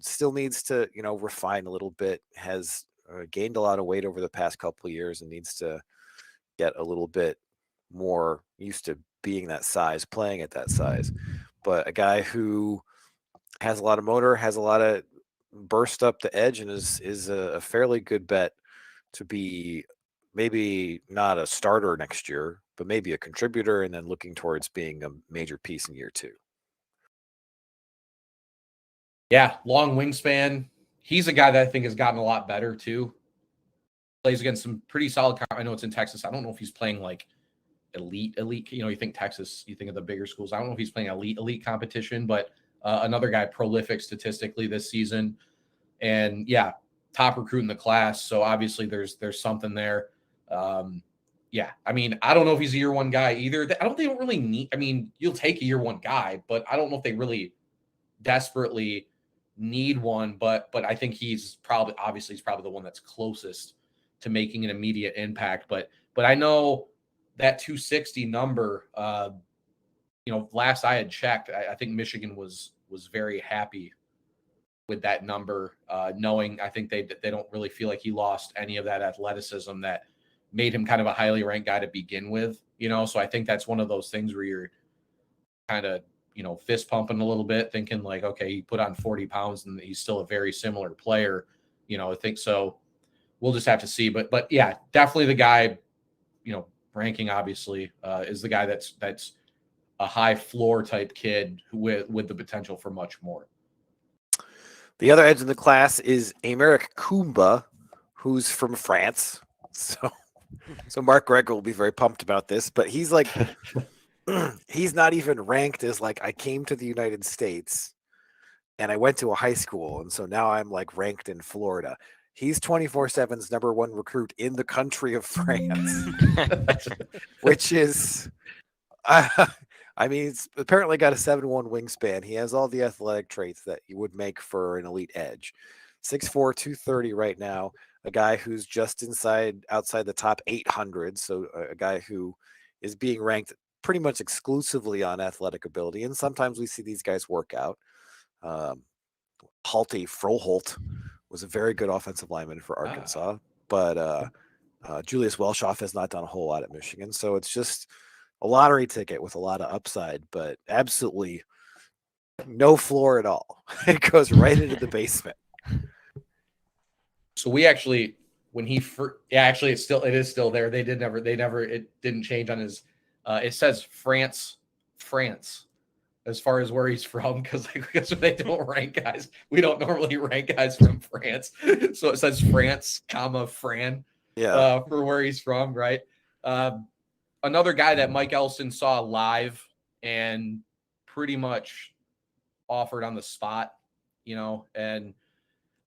Still needs to, refine a little bit, has gained a lot of weight over the past couple of years and needs to get a little bit more used to being that size, playing at that size. But a guy who has a lot of motor, has a lot of burst up the edge, and is a fairly good bet to be maybe not a starter next year, but maybe a contributor, and then looking towards being a major piece in year two. Yeah, long wingspan. He's a guy that I think has gotten a lot better too. Plays against some pretty solid. I know it's in Texas. I don't know if he's playing like elite. You think Texas, you think of the bigger schools. I don't know if he's playing elite competition, but another guy prolific statistically this season. And yeah, top recruit in the class. So obviously there's something there. Yeah, I mean, I don't know if he's a year one guy either. I don't think they don't really need. I mean, you'll take a year one guy, but I don't know if they really desperately need one. But I think he's probably the one that's closest to making an immediate impact. But I know that 260 number. Last I had checked, I think Michigan was very happy with that number, knowing I think they don't really feel like he lost any of that athleticism that made him kind of a highly ranked guy to begin with, so I think that's one of those things where you're kind of, fist pumping a little bit, thinking like, okay, he put on 40 pounds and he's still a very similar player, I think so. We'll just have to see, but yeah, definitely the guy, ranking obviously is the guy that's a high floor type kid with the potential for much more. The other edge in the class is Aymeric Kumba, who's from France. So Mark Gregor will be very pumped about this, but he's like, he's not even ranked as like, I came to the United States and I went to a high school. And so now I'm like ranked in Florida. He's 24/7's number one recruit in the country of France, which is, he's apparently got a 7'1" wingspan. He has all the athletic traits that you would make for an elite edge. 6'4", 230 right now. A guy who's just outside the top 800. So a guy who is being ranked pretty much exclusively on athletic ability. And sometimes we see these guys work out. Halti Froholt was a very good offensive lineman for Arkansas, but Julius Welshoff has not done a whole lot at Michigan. So it's just a lottery ticket with a lot of upside, but absolutely no floor at all. It goes right into the basement. So we actually, when he it is still there. It didn't change on his, it says France, as far as where he's from. Cause they don't rank guys. We don't normally rank guys from France. So it says France, Fran, for where he's from. Right. Another guy that Mike Elston saw live and pretty much offered on the spot, and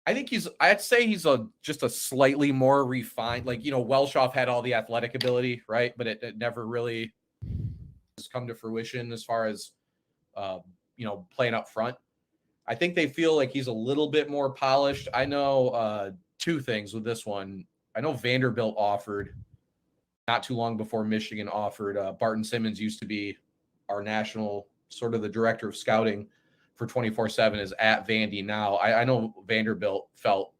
I'd say he's just a slightly more refined, like, Welshoff had all the athletic ability, right? But it never really has come to fruition as far as, playing up front. I think they feel like he's a little bit more polished. I know two things with this one. I know Vanderbilt offered not too long before Michigan offered. Barton Simmons used to be our national sort of the director of scouting for 247 is at Vandy now. I know Vanderbilt felt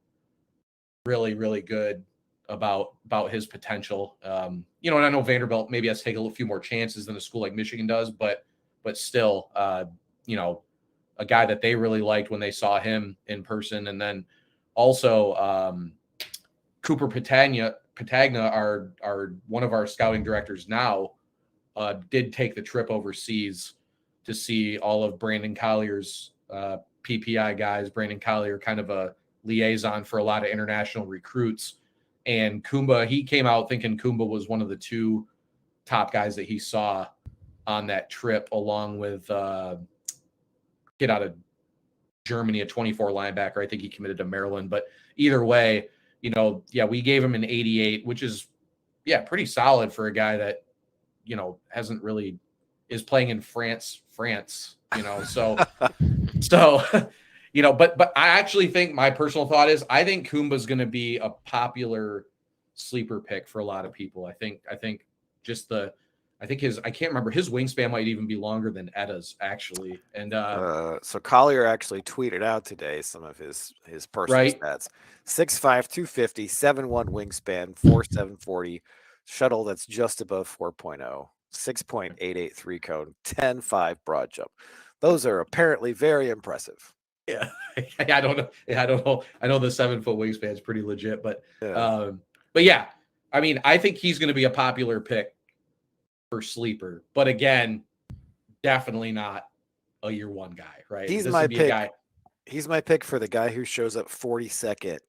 really, really good about his potential. And I know Vanderbilt maybe has to take a few more chances than a school like Michigan does, but still, a guy that they really liked when they saw him in person. And then also Cooper Patagna, our one of our scouting directors now, did take the trip overseas to see all of Brandon Collier's PPI guys. Brandon Collier, kind of a liaison for a lot of international recruits. And Kumba, he came out thinking Kumba was one of the two top guys that he saw on that trip, along with kid out of Germany, a 24 linebacker. I think he committed to Maryland. But either way, we gave him an 88, which is, pretty solid for a guy that, hasn't really is playing in France, so, but I actually think my personal thought is I think Kumba's going to be a popular sleeper pick for a lot of people. I think I can't remember, his wingspan might even be longer than Etta's actually. And so Collier actually tweeted out today some of his personal stats: 6'5", 250, 7'1" wingspan, 4'7", 40, shuttle that's just above 4.0, 6.883 cone, 10.5 broad jump. Those are apparently very impressive. Yeah, I don't know. I know the 7-foot wingspan is pretty legit, but yeah, I mean, I think he's going to be a popular pick for sleeper, but again, definitely not a year one guy, right? He's my pick. He's my pick for the guy who shows up 42nd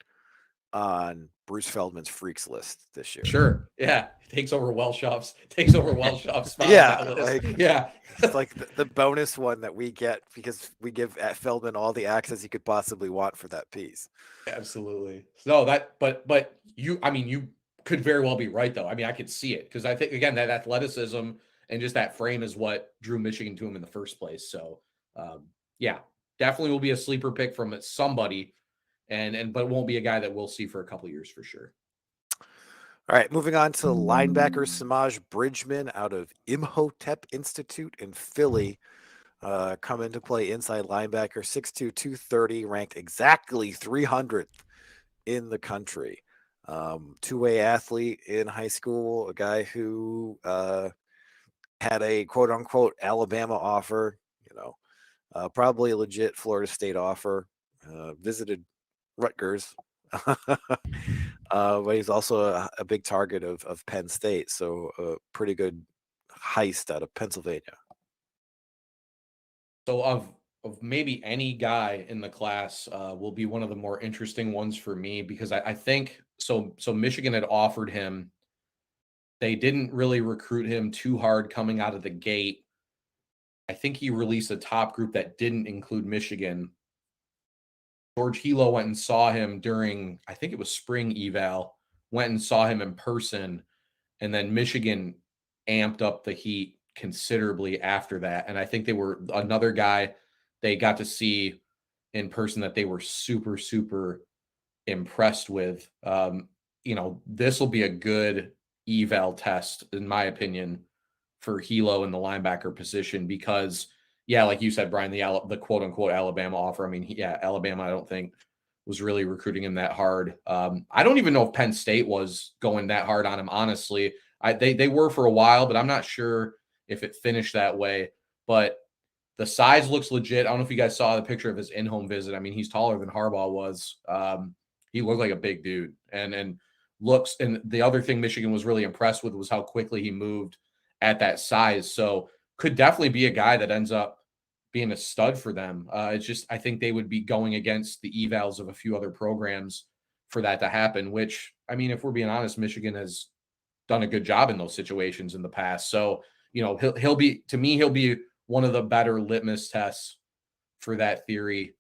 on Bruce Feldman's freaks list this year. Sure. Yeah. Takes over Welshoff's spot. Yeah. It's like the bonus one that we get because we give Feldman all the access he could possibly want for that piece. Absolutely. So but you could very well be right though. I mean, I could see it because I think again that athleticism and just that frame is what drew Michigan to him in the first place. So definitely will be a sleeper pick from somebody. But it won't be a guy that we'll see for a couple of years for sure. All right, moving on to linebacker Samaj Bridgman out of Imhotep Institute in Philly. Come into play inside linebacker, 6'2", 230, ranked exactly 300th in the country. Two-way athlete in high school, a guy who had a quote-unquote Alabama offer, probably a legit Florida State offer, visited Rutgers, but he's also a big target of Penn State, so a pretty good heist out of Pennsylvania. So of maybe any guy in the class will be one of the more interesting ones for me because I think so Michigan had offered him. They didn't really recruit him too hard coming out of the gate. I think he released a top group that didn't include Michigan. George Hilo went and saw him during, I think it was spring eval, went and saw him in person, and then Michigan amped up the heat considerably after that. And I think they were another guy they got to see in person that they were super, super impressed with. This will be a good eval test, in my opinion, for Hilo in the linebacker position because like you said, Brian, the quote unquote Alabama offer. I mean, Alabama, I don't think was really recruiting him that hard. I don't even know if Penn State was going that hard on him. Honestly, they were for a while, but I'm not sure if it finished that way. But the size looks legit. I don't know if you guys saw the picture of his in-home visit. I mean, he's taller than Harbaugh was. He looked like a big dude, and looks. And the other thing Michigan was really impressed with was how quickly he moved at that size. So could definitely be a guy that ends up being a stud for them. It's just, I think they would be going against the evals of a few other programs for that to happen, which, I mean, if we're being honest, Michigan has done a good job in those situations in the past. So, he'll be one of the better litmus tests for that theory,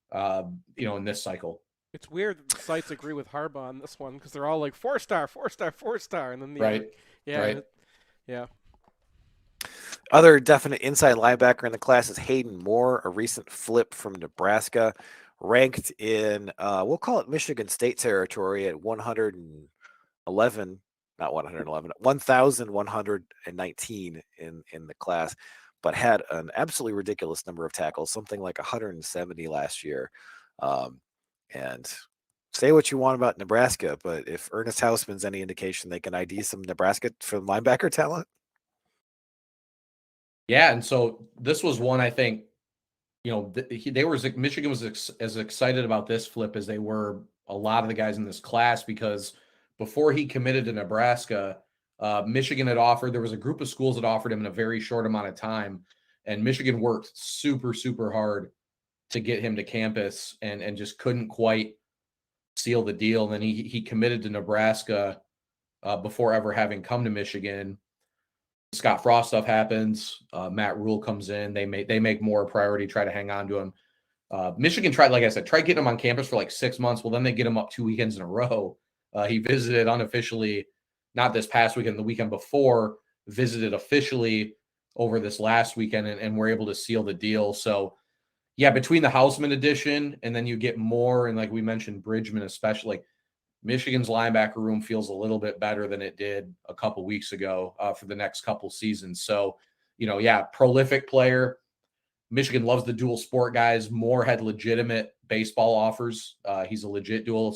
in this cycle. It's weird that the sites agree with Harbaugh on this one because they're all like 4-star, 4-star, 4-star, and then the Right. yeah, Right. yeah. Other definite inside linebacker in the class is Hayden Moore, a recent flip from Nebraska, ranked in, we'll call it Michigan State territory at 111, not 111, 1,119 in the class, but had an absolutely ridiculous number of tackles, something like 170 last year. And say what you want about Nebraska, but if Ernest Hausman's any indication, they can ID some Nebraska from linebacker talent. Yeah, and so this was one I think, Michigan was as excited about this flip as they were a lot of the guys in this class, because before he committed to Nebraska, Michigan had offered, there was a group of schools that offered him in a very short amount of time, and Michigan worked super, super hard to get him to campus and just couldn't quite seal the deal. And then he committed to Nebraska before ever having come to Michigan. Scott Frost stuff happens. Matt Rule comes in. They make more a priority, try to hang on to him. Michigan tried getting him on campus for like 6 months. Well, then they get him up 2 weekends in a row. He visited unofficially, not this past weekend, the weekend before, visited officially over this last weekend, and were able to seal the deal. So, yeah, between the Hausman edition and then you get more, and like we mentioned, Bridgman especially, Michigan's linebacker room feels a little bit better than it did a couple weeks ago for the next couple seasons. So, prolific player. Michigan loves the dual sport guys. Moore had legitimate baseball offers. He's a legit dual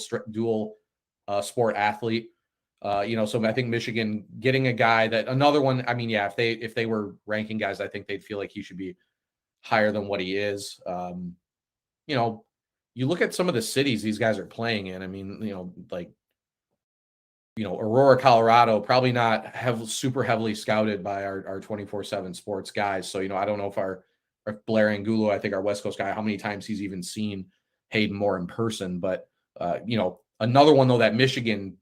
sport athlete. So I think Michigan getting a guy that, another one, if they were ranking guys, I think they'd feel like he should be higher than what he is. You look at some of the cities these guys are playing in. Aurora, Colorado, probably not super heavily scouted by our 247 Sports guys. So, I don't know if our Blair Angulo, I think our West Coast guy, how many times he's even seen Hayden Moore in person. But, another one, though, that Michigan,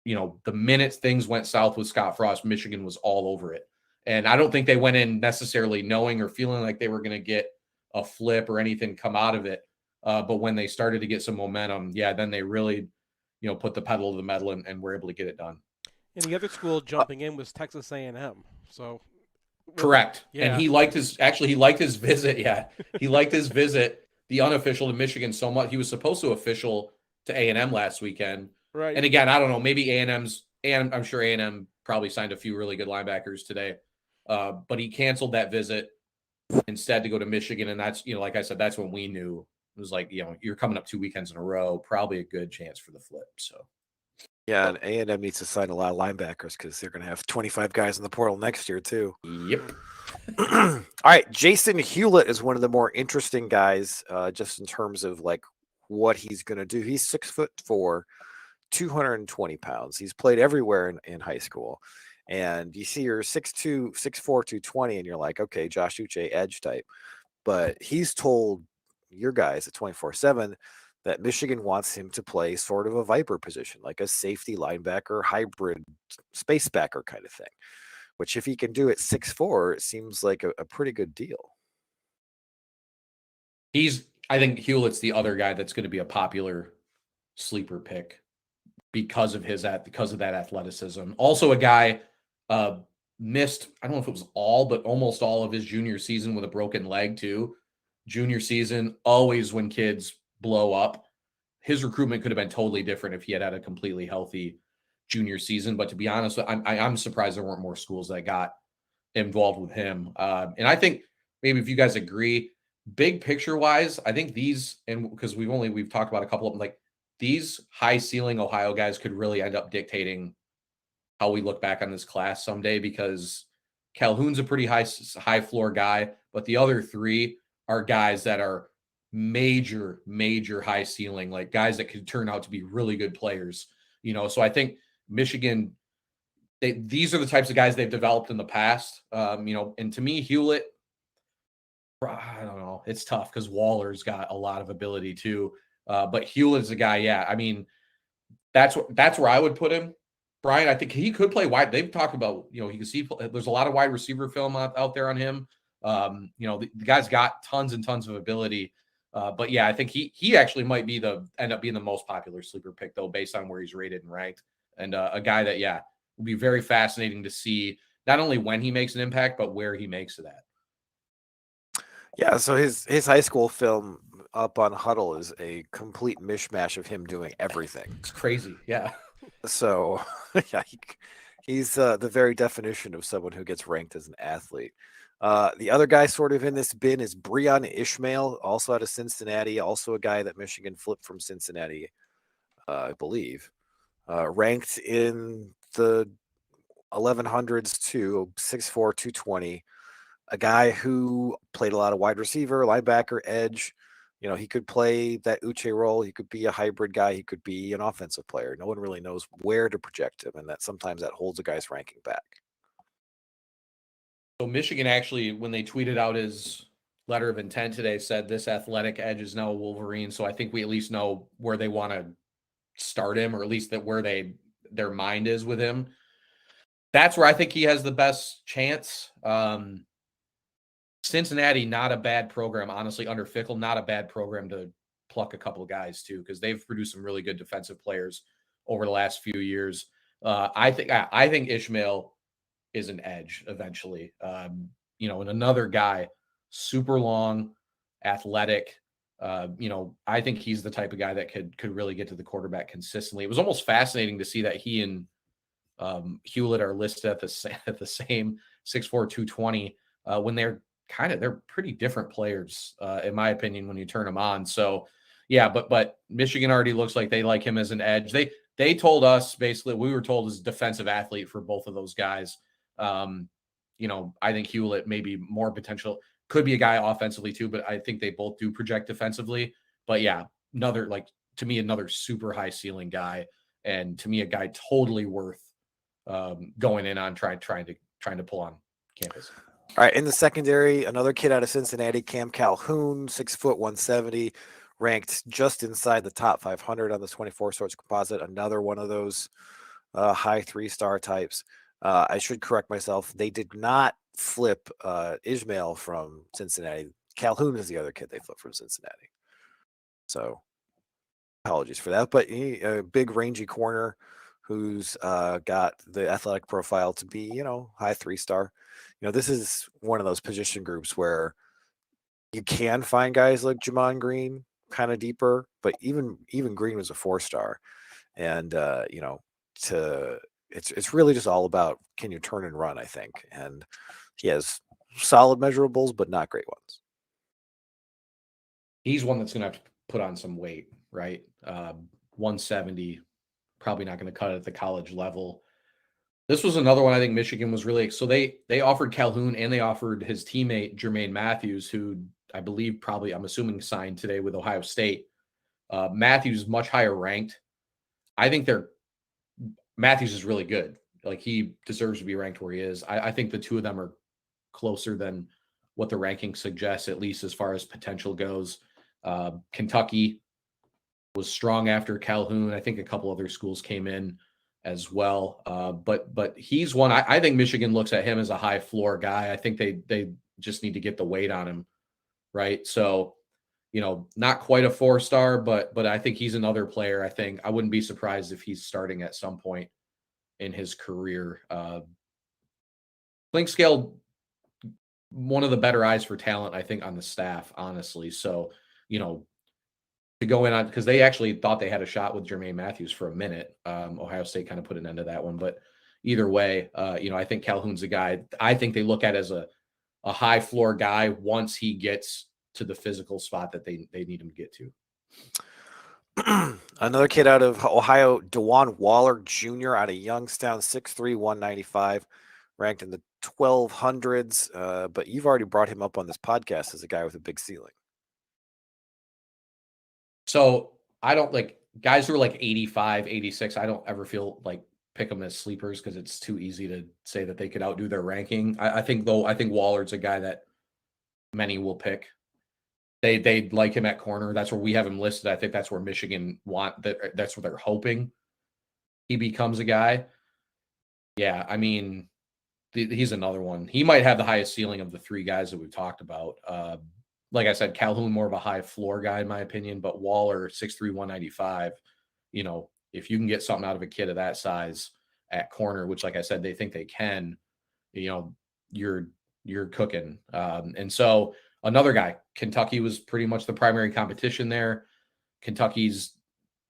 the minute things went south with Scott Frost, Michigan was all over it. And I don't think they went in necessarily knowing or feeling like they were going to get a flip or anything come out of it. But when they started to get some momentum, then they really, put the pedal to the metal and were able to get it done. And the other school jumping in was Texas A&M. So correct. Yeah. And he liked his visit. Yeah. He liked his visit, the unofficial, to Michigan so much. He was supposed to official to A&M last weekend. Right. And again, I don't know, maybe I'm sure A&M probably signed a few really good linebackers today. But he canceled that visit instead to go to Michigan. And that's, like I said, that's when we knew it was like, you're coming up 2 weekends in a row, probably a good chance for the flip. So, yeah, and A&M needs to sign a lot of linebackers because they're going to have 25 guys in the portal next year too. Yep. All right, Jason Hewlett is one of the more interesting guys, just in terms of like what he's going to do. He's 6'4", 220 pounds. He's played everywhere in high school. And you see you're 6'2", 6'4", 220, and you're like, okay, Josh Uche, edge type. But he's told your guys at 24/7 that Michigan wants him to play sort of a Viper position, like a safety linebacker, hybrid space backer kind of thing, which if he can do at 6'4", it seems like a pretty good deal. I think Hewlett's the other guy that's going to be a popular sleeper pick because of that athleticism. Also a guy missed, I don't know if it was all, but almost all of his junior season with a broken leg too. Junior season, always when kids blow up, his recruitment could have been totally different if he had a completely healthy junior season. But to be honest, I'm surprised there weren't more schools that got involved with him. And I think maybe if you guys agree, big picture wise, I think these, and because we've talked about a couple of them, like these high ceiling Ohio guys could really end up dictating how we look back on this class someday, because Calhoun's a pretty high floor guy, but the other three are guys that are major high ceiling, like guys that could turn out to be really good players, So I think Michigan, these are the types of guys they've developed in the past, and to me, Hewlett, I don't know, it's tough because Waller's got a lot of ability too, but Hewlett's a guy. Yeah, I mean, that's where I would put him. Brian, I think he could play wide. They've talked about, you can see there's a lot of wide receiver film out there on him. The guy's got tons and tons of ability. But yeah, I think he actually might be end up being the most popular sleeper pick though, based on where he's rated and ranked, and a guy that will be very fascinating to see not only when he makes an impact but where he makes it at. Yeah, so his high school film up on Huddle is a complete mishmash of him doing everything. It's crazy, yeah. So yeah, he's the very definition of someone who gets ranked as an athlete. The other guy sort of in this bin is Breon Ishmael, also out of Cincinnati, also a guy that Michigan flipped from Cincinnati, I believe. Ranked in the 1100s too, 6'4", 220. A guy who played a lot of wide receiver, linebacker, edge. He could play that Uche role. He could be a hybrid guy. He could be an offensive player. No one really knows where to project him, and that sometimes that holds a guy's ranking back. So Michigan actually, when they tweeted out his letter of intent today, said this athletic edge is now a Wolverine. So I think we at least know where they want to start him, or at least that where their mind is with him. That's where I think he has the best chance. Cincinnati, not a bad program, honestly, under Fickle, not a bad program to pluck a couple of guys too, because they've produced some really good defensive players over the last few years. I think Ishmael is an edge eventually. And another guy, super long, athletic. I think he's the type of guy that could really get to the quarterback consistently. It was almost fascinating to see that he and Hewlett are listed at the same 6'4", 220 when they're pretty different players, in my opinion, when you turn them on. So yeah, but Michigan already looks like they like him as an edge. They told us, basically, we were told as a defensive athlete for both of those guys. I think Hewlett maybe more potential, could be a guy offensively too, but I think they both do project defensively. But yeah, to me, another super high ceiling guy. And to me, a guy totally worth going in on trying to pull on campus. All right, in the secondary, another kid out of Cincinnati, Cam Calhoun, 6 foot 170, ranked just inside the top 500 on the 247Sports composite. Another one of those high 3-star types. I should correct myself. They did not flip Ishmael from Cincinnati. Calhoun is the other kid they flipped from Cincinnati. So apologies for that. But a big rangy corner who's got the athletic profile to be, high 3-star. This is one of those position groups where you can find guys like Jamon Green kind of deeper, but even Green was a 4-star. And, it's really just all about, can you turn and run, I think. And he has solid measurables, but not great ones. He's one that's going to have to put on some weight, right? 170, probably not going to cut it at the college level. This was another one I think Michigan was really, so they offered Calhoun and they offered his teammate Jermaine Matthews, who I believe I'm assuming signed today with Ohio State. Matthews much higher ranked. I think Matthews is really good. Like, he deserves to be ranked where he is. I think the two of them are closer than what the ranking suggests, at least as far as potential goes. Kentucky was strong after Calhoun. I think a couple other schools came in as well. But he's one, I think Michigan looks at him as a high floor guy. I think they just need to get the weight on him. Right. So, not quite a 4-star, but I think he's another player. I wouldn't be surprised if he's starting at some point in his career. Link scale, one of the better eyes for talent, I think, on the staff, honestly. So, to go in on, because they actually thought they had a shot with Jermaine Matthews for a minute. Ohio State kind of put an end to that one, but either way, I think Calhoun's a guy I think they look at as a high floor guy once he gets to the physical spot that they need him to get to. Another kid out of Ohio, DeJuan Waller Jr. out of Youngstown, 6'3", 195, ranked in the 1200s. But you've already brought him up on this podcast as a guy with a big ceiling. So I don't like guys who are like 85, 86. I don't ever feel like pick them as sleepers because it's too easy to say that they could outdo their ranking. I think Waller's a guy that many will pick. They like him at corner. That's where we have him listed. I think that's where Michigan that's what they're hoping he becomes a guy. Yeah, I mean, he's another one. He might have the highest ceiling of the three guys that we've talked about. like I said, Calhoun more of a high floor guy in my opinion, but Waller 6'3", 195. You know, if you can get something out of a kid of that size at corner, which like I said, they think they can, you know, you're cooking. And so another guy, Kentucky was pretty much the primary competition there. Kentucky's,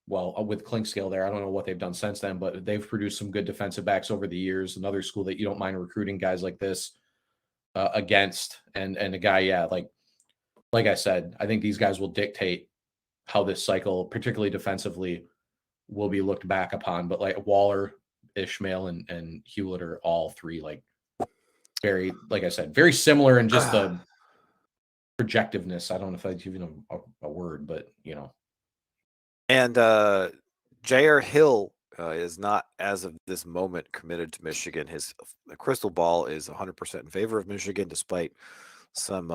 well, with Clinkscale there, I don't know what they've done since then, but they've produced some good defensive backs over the years. Another school that you don't mind recruiting guys like this against, and a guy, yeah, like I said, I think these guys will dictate how this cycle, particularly defensively, will be looked back upon. But like Waller, Ishmael, and Hewlett are all three like very, like I said, very similar in just the projectiveness. I don't know if that's even a word, but you know. And Jyaire Hill is not, as of this moment, committed to Michigan. His crystal ball is 100% in favor of Michigan, despite some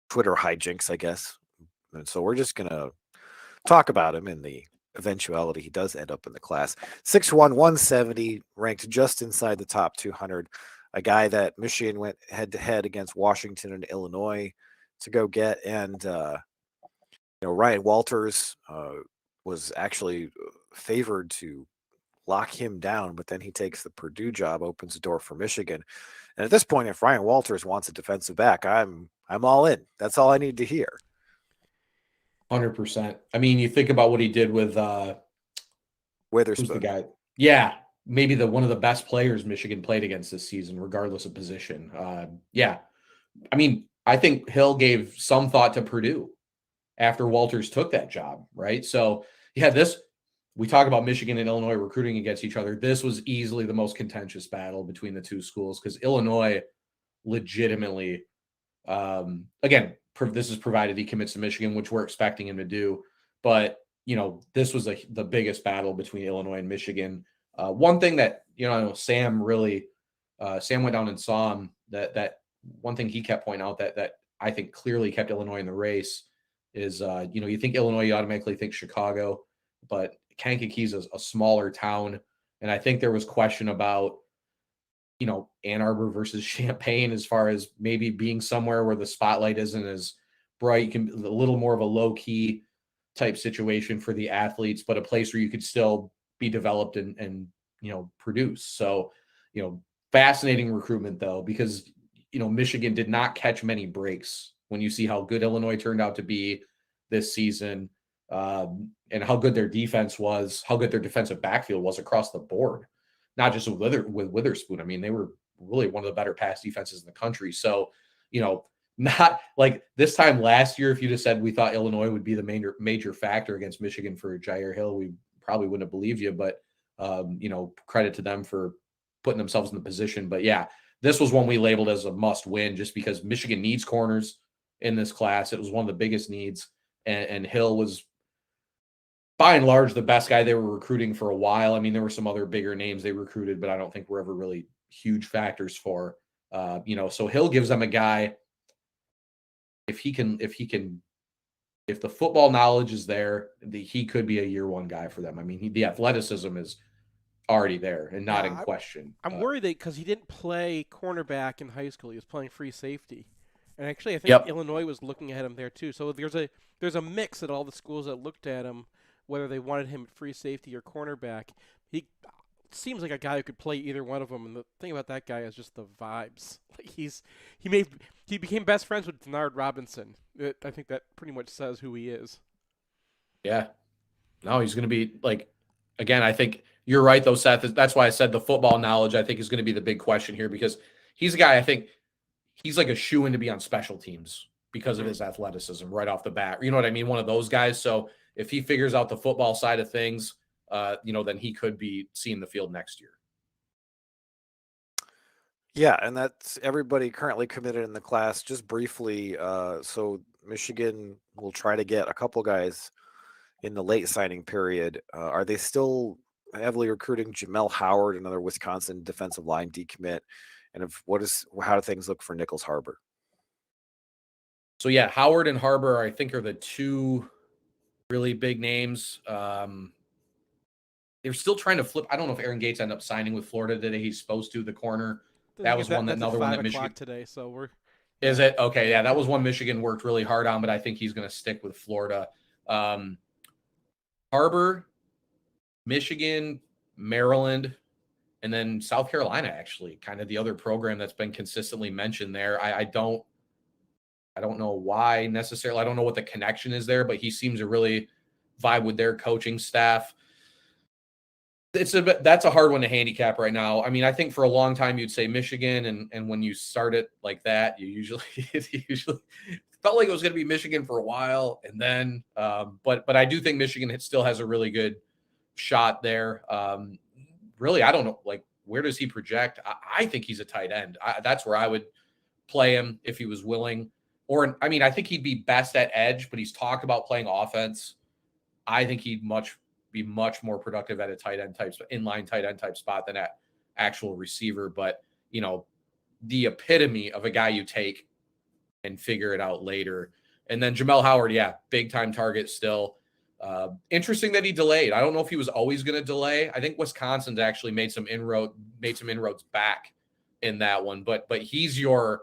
Twitter hijinks, I guess. And so we're just going to talk about him in the eventuality he does end up in the class. 6'1", 170, ranked just inside the top 200. A guy that Michigan went head-to-head against Washington and Illinois to go get. And, Ryan Walters was actually favored to lock him down, but then he takes the Purdue job, opens the door for Michigan. And at this point, if Ryan Walters wants a defensive back, I'm all in. That's all I need to hear. 100%. I mean, you think about what he did with Witherspoon. Who's the guy? Yeah, maybe one of the best players Michigan played against this season, regardless of position. Yeah, I mean, I think Hill gave some thought to Purdue after Walters took that job, right? So, yeah, we talk about Michigan and Illinois recruiting against each other. This was easily the most contentious battle between the two schools because Illinois legitimately, again, this is provided he commits to Michigan, which we're expecting him to do. But, this was the biggest battle between Illinois and Michigan. One thing that, Sam went down and saw him, that one thing he kept pointing out that I think clearly kept Illinois in the race is, you think Illinois, you automatically think Chicago, but Kankakee's a smaller town. And I think there was question about, Ann Arbor versus Champaign as far as maybe being somewhere where the spotlight isn't as bright, a little more of a low key type situation for the athletes, but a place where you could still be developed and produce. So, fascinating recruitment though, because, Michigan did not catch many breaks when you see how good Illinois turned out to be this season, and how good their defense was, how good their defensive backfield was across the board, not just with Witherspoon. I mean, they were really one of the better pass defenses in the country. So, not like this time last year, if you just said we thought Illinois would be the major factor against Michigan for Jyaire Hill, we probably wouldn't have believed you, but, credit to them for putting themselves in the position. But yeah, this was one we labeled as a must win just because Michigan needs corners in this class. It was one of the biggest needs. And Hill was by and large the best guy they were recruiting for a while. I mean, there were some other bigger names they recruited, but I don't think were ever really huge factors for, so Hill gives them a guy. If the football knowledge is there, he could be a year one guy for them. I mean, the athleticism is already there and not in question. I'm worried because he didn't play cornerback in high school. He was playing free safety. And actually, I think Illinois was looking at him there too. So there's a mix at all the schools that looked at him, whether they wanted him at free safety or cornerback. He seems like a guy who could play either one of them. And the thing about that guy is just the vibes. Like he became best friends with Denard Robinson. I think that pretty much says who he is. Yeah. No, he's going to be like, again, I think you're right though, Seth. That's why I said the football knowledge I think is going to be the big question here because he's a guy I think he's like a shoo-in to be on special teams because of his athleticism right off the bat. You know what I mean? One of those guys. So if he figures out the football side of things, then he could be seeing the field next year. Yeah, and that's everybody currently committed in the class. Just briefly, so Michigan will try to get a couple guys in the late signing period. Are they still heavily recruiting Jamel Howard, another Wisconsin defensive line decommit? And how do things look for Nichols Harbor? So yeah, Howard and Harbor, I think, are the two really big names. They're still trying to flip. I don't know if Aaron Gates ended up signing with Florida today. He's supposed to, the corner. That was another one that Michigan today. So Is it? Okay, yeah, that was one Michigan worked really hard on, but I think he's going to stick with Florida. Harbor, Michigan, Maryland, and then South Carolina, actually, kind of the other program that's been consistently mentioned there. I don't know why necessarily. I don't know what the connection is there, but he seems to really vibe with their coaching staff. That's a hard one to handicap right now. I mean, I think for a long time you'd say Michigan, and when you start it like that, you usually felt like it was going to be Michigan for a while, and then but I do think Michigan still has a really good shot there. Really, I don't know, like, where does he project? I think he's a tight end. That's where I would play him if he was willing. Or, I mean, I think he'd be best at edge, but he's talked about playing offense. I think he'd be much more productive at a tight end type, inline tight end type spot than at actual receiver. But, you know, the epitome of a guy you take and figure it out later. And then Jamel Howard, yeah, big time target still. Interesting that he delayed. I don't know if he was always going to delay. I think Wisconsin's actually made some inroads back in that one, but he's your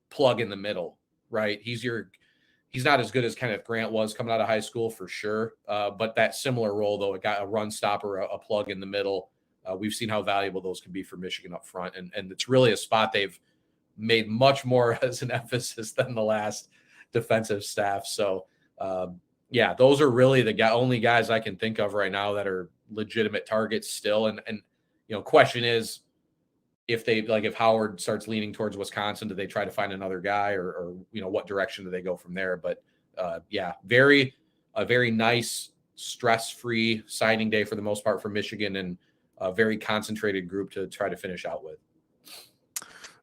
plug in the middle, right? He's not as good as Kenneth Grant was coming out of high school for sure. But that similar role, though, it got a run stopper, a plug in the middle. We've seen how valuable those can be for Michigan up front. And it's really a spot they've made much more as an emphasis than the last defensive staff. So, yeah, those are really the only guys I can think of right now that are legitimate targets still. And you know, question is, if Howard starts leaning towards Wisconsin, do they try to find another guy, or you know, what direction do they go from there? But yeah, a very nice, stress-free signing day for the most part for Michigan, and a very concentrated group to try to finish out with.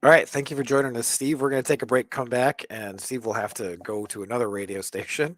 All right. Thank you for joining us, Steve. We're going to take a break, come back, and Steve will have to go to another radio station,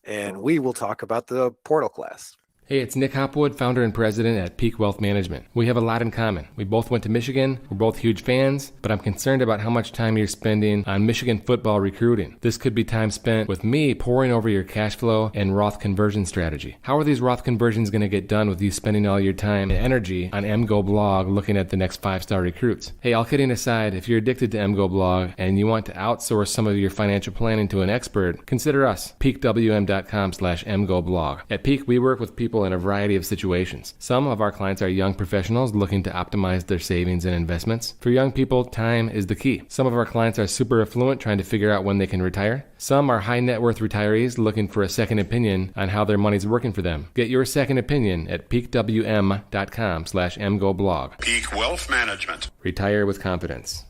and we will talk about the portal class. Hey, it's Nick Hopwood, founder and president at Peak Wealth Management. We have a lot in common. We both went to Michigan. We're both huge fans, but I'm concerned about how much time you're spending on Michigan football recruiting. This could be time spent with me poring over your cash flow and Roth conversion strategy. How are these Roth conversions going to get done with you spending all your time and energy on MGoBlog looking at the next 5-star recruits? Hey, all kidding aside, if you're addicted to MGoBlog and you want to outsource some of your financial planning to an expert, consider us. peakwm.com/MGoBlog. At Peak, we work with people in a variety of situations. Some of our clients are young professionals looking to optimize their savings and investments. For young people, time is the key. Some of our clients are super affluent trying to figure out when they can retire. Some are high net worth retirees looking for a second opinion on how their money's working for them. Get your second opinion at peakwm.com/MGoBlog. Peak Wealth Management. Retire with confidence.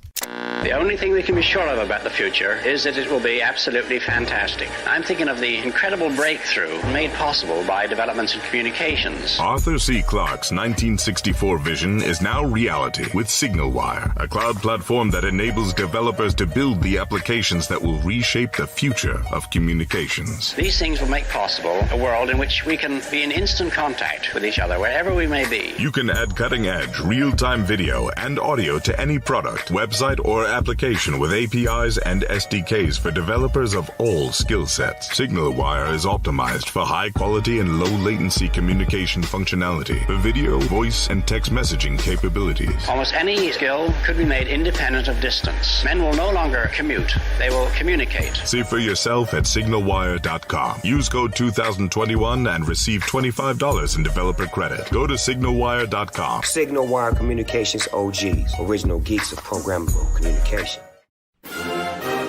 The only thing we can be sure of about the future is that it will be absolutely fantastic. I'm thinking of the incredible breakthrough made possible by developments in communications. Arthur C. Clarke's 1964 vision is now reality with SignalWire, a cloud platform that enables developers to build the applications that will reshape the future of communications. These things will make possible a world in which we can be in instant contact with each other wherever we may be. You can add cutting-edge, real-time video and audio to any product, website, or application with APIs and SDKs for developers of all skill sets. SignalWire is optimized for high-quality and low-latency communication functionality for video, voice, and text messaging capabilities. Almost any skill could be made independent of distance. Men will no longer commute. They will communicate. See for yourself at signalwire.com. Use code 2021 and receive $25 in developer credit. Go to signalwire.com. SignalWire Communications OGs, original geeks of programmable communication.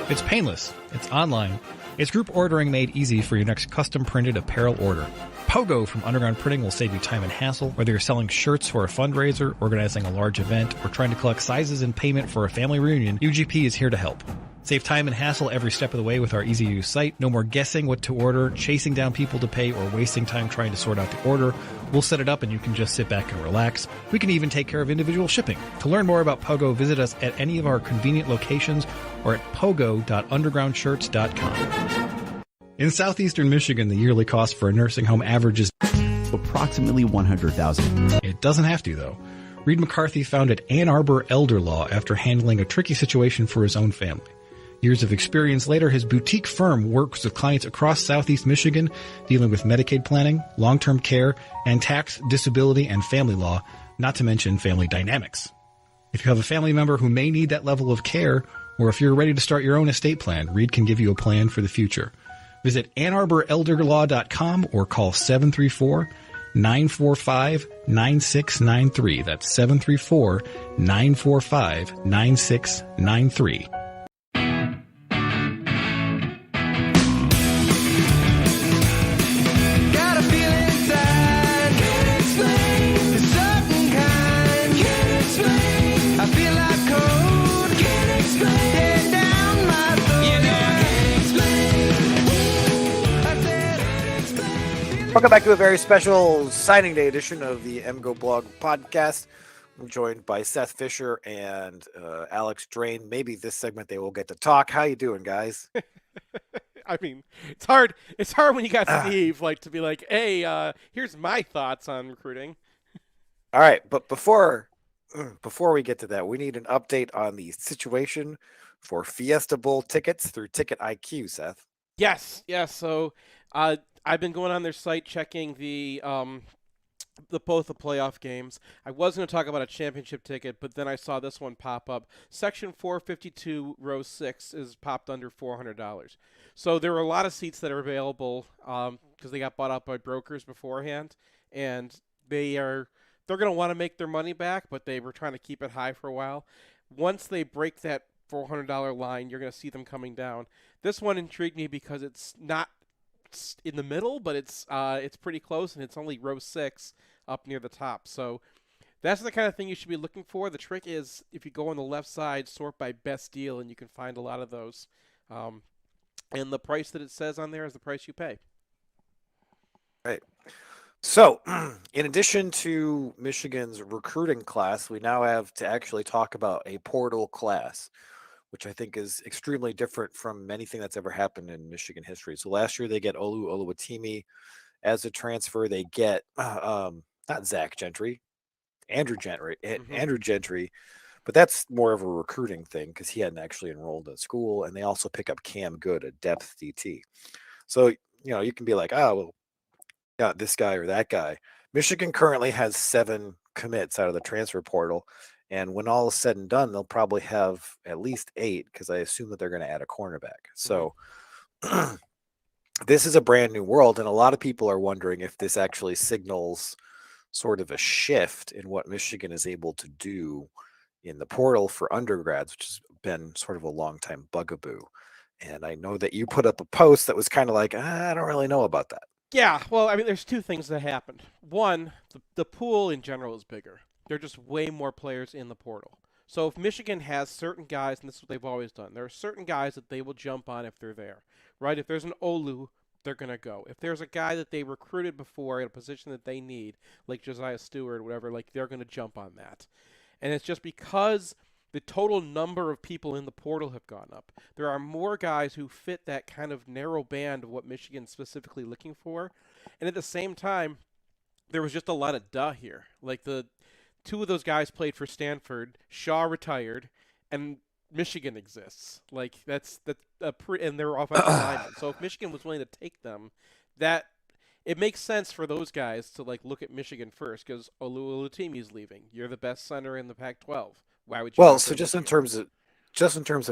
It's painless. It's online. It's group ordering made easy for your next custom printed apparel order. Pogo from Underground Printing will save you time and hassle, whether you're selling shirts for a fundraiser, organizing a large event, or trying to collect sizes and payment for a family reunion. UGP is here to help. Save time and hassle every step of the way with our easy-to-use site. No more guessing what to order, chasing down people to pay, or wasting time trying to sort out the order. We'll set it up and you can just sit back and relax. We can even take care of individual shipping. To learn more about Pogo, visit us at any of our convenient locations or at pogo.undergroundshirts.com. In southeastern Michigan, the yearly cost for a nursing home averages approximately $100,000. It doesn't have to, though. Reed McCarthy founded Ann Arbor Elder Law after handling a tricky situation for his own family. Years of experience later, his boutique firm works with clients across southeast Michigan, dealing with Medicaid planning, long-term care, and tax, disability, and family law, not to mention family dynamics. If you have a family member who may need that level of care, Or if you're ready to start your own estate plan, Reed can give you a plan for the future. Visit AnnArborElderLaw.com or call 734-945-9693. That's 734-945-9693. Welcome back to a very special signing day edition of the MGO Blog podcast. I'm joined by Seth Fisher and Alex Drain. Maybe this segment they will get to talk. How you doing, guys? I mean, it's hard. It's hard when you got Steve, like, to be like, "Hey, here's my thoughts on recruiting." All right, but before we get to that, we need an update on the situation for Fiesta Bowl tickets through Ticket IQ, Seth. Yes. So, I've been going on their site checking the both the playoff games. I was going to talk about a championship ticket, but then I saw this one pop up. Section 452, row 6 is popped under $400. So there were a lot of seats that are available because they got bought out by brokers beforehand, and they're going to want to make their money back, but they were trying to keep it high for a while. Once they break that $400 line, you're going to see them coming down. This one intrigued me because it's not in the middle, but it's pretty close, and it's only row 6 up near the top. So that's the kind of thing you should be looking for. The trick is if you go on the left side, sort by best deal, and you can find a lot of those. And the price that it says on there is the price you pay. Right. So, in addition to Michigan's recruiting class, we now have to actually talk about a portal class, which I think is extremely different from anything that's ever happened in Michigan history. So last year they get Olu Oluwatimi as a transfer. They get not Zach Gentry, Andrew Gentry, Andrew Gentry, but that's more of a recruiting thing because he hadn't actually enrolled at school. And they also pick up Cam Good, a depth DT. So you can be like, got this guy or that guy. Michigan currently has 7 commits out of the transfer portal. And when all is said and done, they'll probably have at least 8 because I assume that they're going to add a cornerback. So this is a brand new world. And a lot of people are wondering if this actually signals sort of a shift in what Michigan is able to do in the portal for undergrads, which has been sort of a long time bugaboo. And I know that you put up a post that was kind of like, I don't really know about that. Yeah, well, I mean, there's 2 things that happened. One, the pool in general is bigger. There are just way more players in the portal. So if Michigan has certain guys, and this is what they've always done, there are certain guys that they will jump on if they're there, right? If there's an Olu, they're going to go. If there's a guy that they recruited before in a position that they need, like Josiah Stewart or whatever, like they're going to jump on that. And it's just because the total number of people in the portal have gone up. There are more guys who fit that kind of narrow band of what Michigan's specifically looking for. And at the same time, there was just a lot of here. Like the 2 of those guys played for Stanford. Shaw retired, and Michigan exists. Like that's and they're offensive linemen. So if Michigan was willing to take them, that it makes sense for those guys to like look at Michigan first because Oluwatimi's leaving. You're the best center in the Pac-12. Why would you? Well, so just in terms of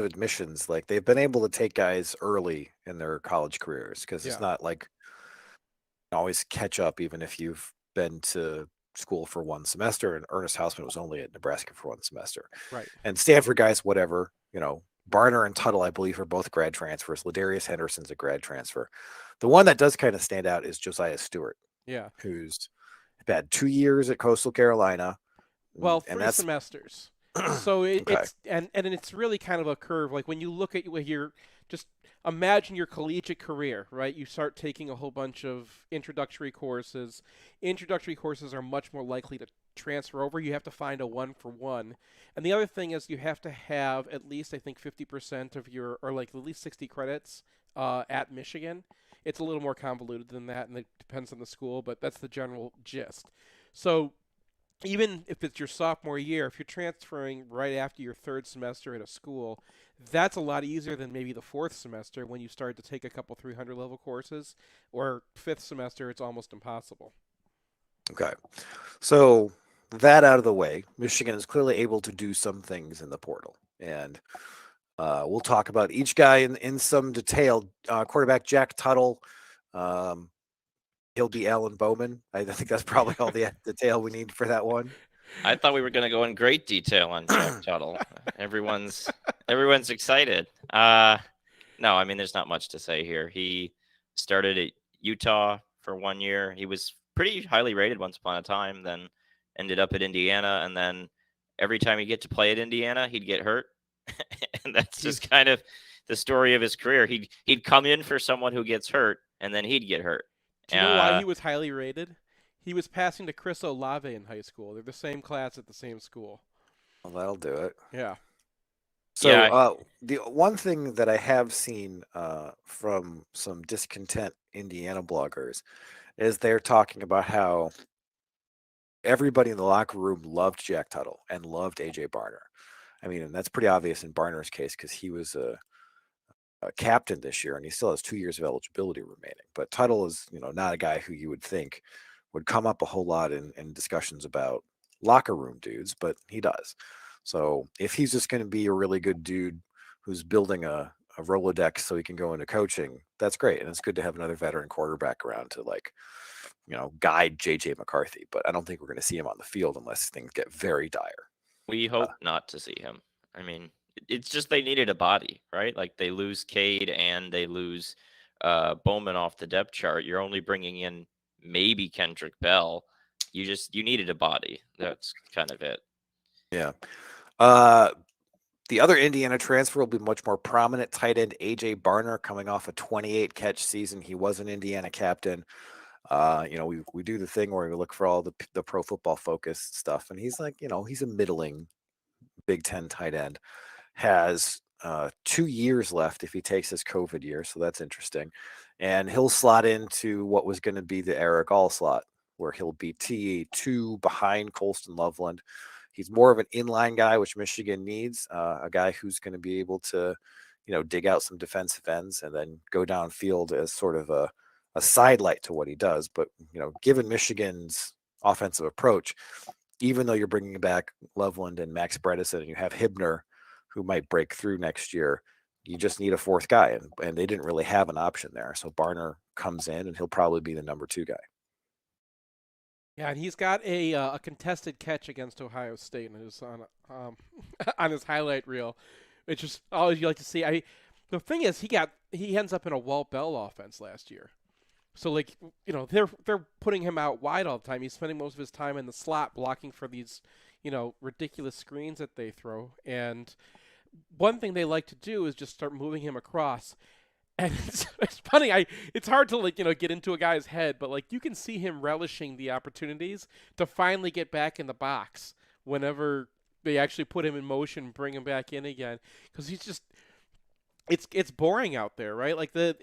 admissions, like they've been able to take guys early in their college careers because it's not like you always catch up even if you've been to school for 1 semester, and Ernest Hausman was only at Nebraska for 1 semester. Right. And Stanford guys, whatever, Barner and Tuttle, I believe, are both grad transfers. Ladarius Henderson's a grad transfer. The one that does kind of stand out is Josiah Stewart. Yeah. Who's had 2 years at Coastal Carolina. Well, 3 semesters. So it's really kind of a curve. Like when you look at your just imagine your collegiate career, right? You start taking a whole bunch of introductory courses. Introductory courses are much more likely to transfer over. You have to find a 1-for-1. And the other thing is you have to have at least, I think, 50% of or like at least 60 credits at Michigan. It's a little more convoluted than that, and it depends on the school, but that's the general gist. So even if it's your sophomore year, if you're transferring right after your 3rd semester at a school, that's a lot easier than maybe the 4th semester when you start to take a couple 300-level courses, or 5th semester, it's almost impossible. Okay. So that out of the way, Michigan is clearly able to do some things in the portal. And We'll talk about each guy in some detail. Quarterback Jack Tuttle. He'll be Alan Bowman. I think that's probably all the detail we need for that one. I thought we were going to go in great detail on Jack Tuttle. Everyone's excited. No, I mean, there's not much to say here. He started at Utah for 1 year. He was pretty highly rated once upon a time, then ended up at Indiana. And then every time he'd get to play at Indiana, he'd get hurt. And that's just kind of the story of his career. He'd come in for someone who gets hurt, and then he'd get hurt. Do you know why he was highly rated? He was passing to Chris Olave in high school. They're the same class at the same school. Well, that'll do it. Yeah. So the one thing that I have seen from some discontent Indiana bloggers is they're talking about how everybody in the locker room loved Jack Tuttle and loved AJ Barner. I mean, and that's pretty obvious in Barner's case because he was a captain this year and he still has 2 years of eligibility remaining. But Tuttle is, not a guy who you would think would come up a whole lot in discussions about locker room dudes, but he does. So if he's just going to be a really good dude who's building a Rolodex so he can go into coaching, that's great. And it's good to have another veteran quarterback around to guide JJ McCarthy. But I don't think we're going to see him on the field unless things get very dire. We hope not to see him. I mean, it's just they needed a body, right? Like they lose Cade and they lose Bowman off the depth chart. You're only bringing in maybe Kendrick Bell. You needed a body. That's kind of it. Yeah. The other Indiana transfer will be much more prominent. Tight end AJ Barner coming off a 28 catch season. He was an Indiana captain. We do the thing where we look for all the Pro Football Focus stuff, and he's he's a middling Big Ten tight end. Has 2 years left if he takes his COVID year, so that's interesting. And he'll slot into what was going to be the Eric All slot, where he'll be TA2 behind Colston Loveland. He's more of an inline guy, which Michigan needs, a guy who's going to be able to, dig out some defensive ends and then go downfield as sort of a sidelight to what he does. But, given Michigan's offensive approach, even though you're bringing back Loveland and Max Bredesen and you have Hibner, who might break through next year, you just need a fourth guy. And they didn't really have an option there. So Barner comes in and he'll probably be the number 2 guy. Yeah, and he's got a contested catch against Ohio State on his highlight reel, which is always you like to see. The thing is, he ends up in a Walt Bell offense last year, so they're putting him out wide all the time. He's spending most of his time in the slot blocking for these ridiculous screens that they throw. And one thing they like to do is just start moving him across. And it's funny. It's hard to get into a guy's head, but you can see him relishing the opportunities to finally get back in the box whenever they actually put him in motion, bring him back in again, because he's just it's boring out there, right? Like the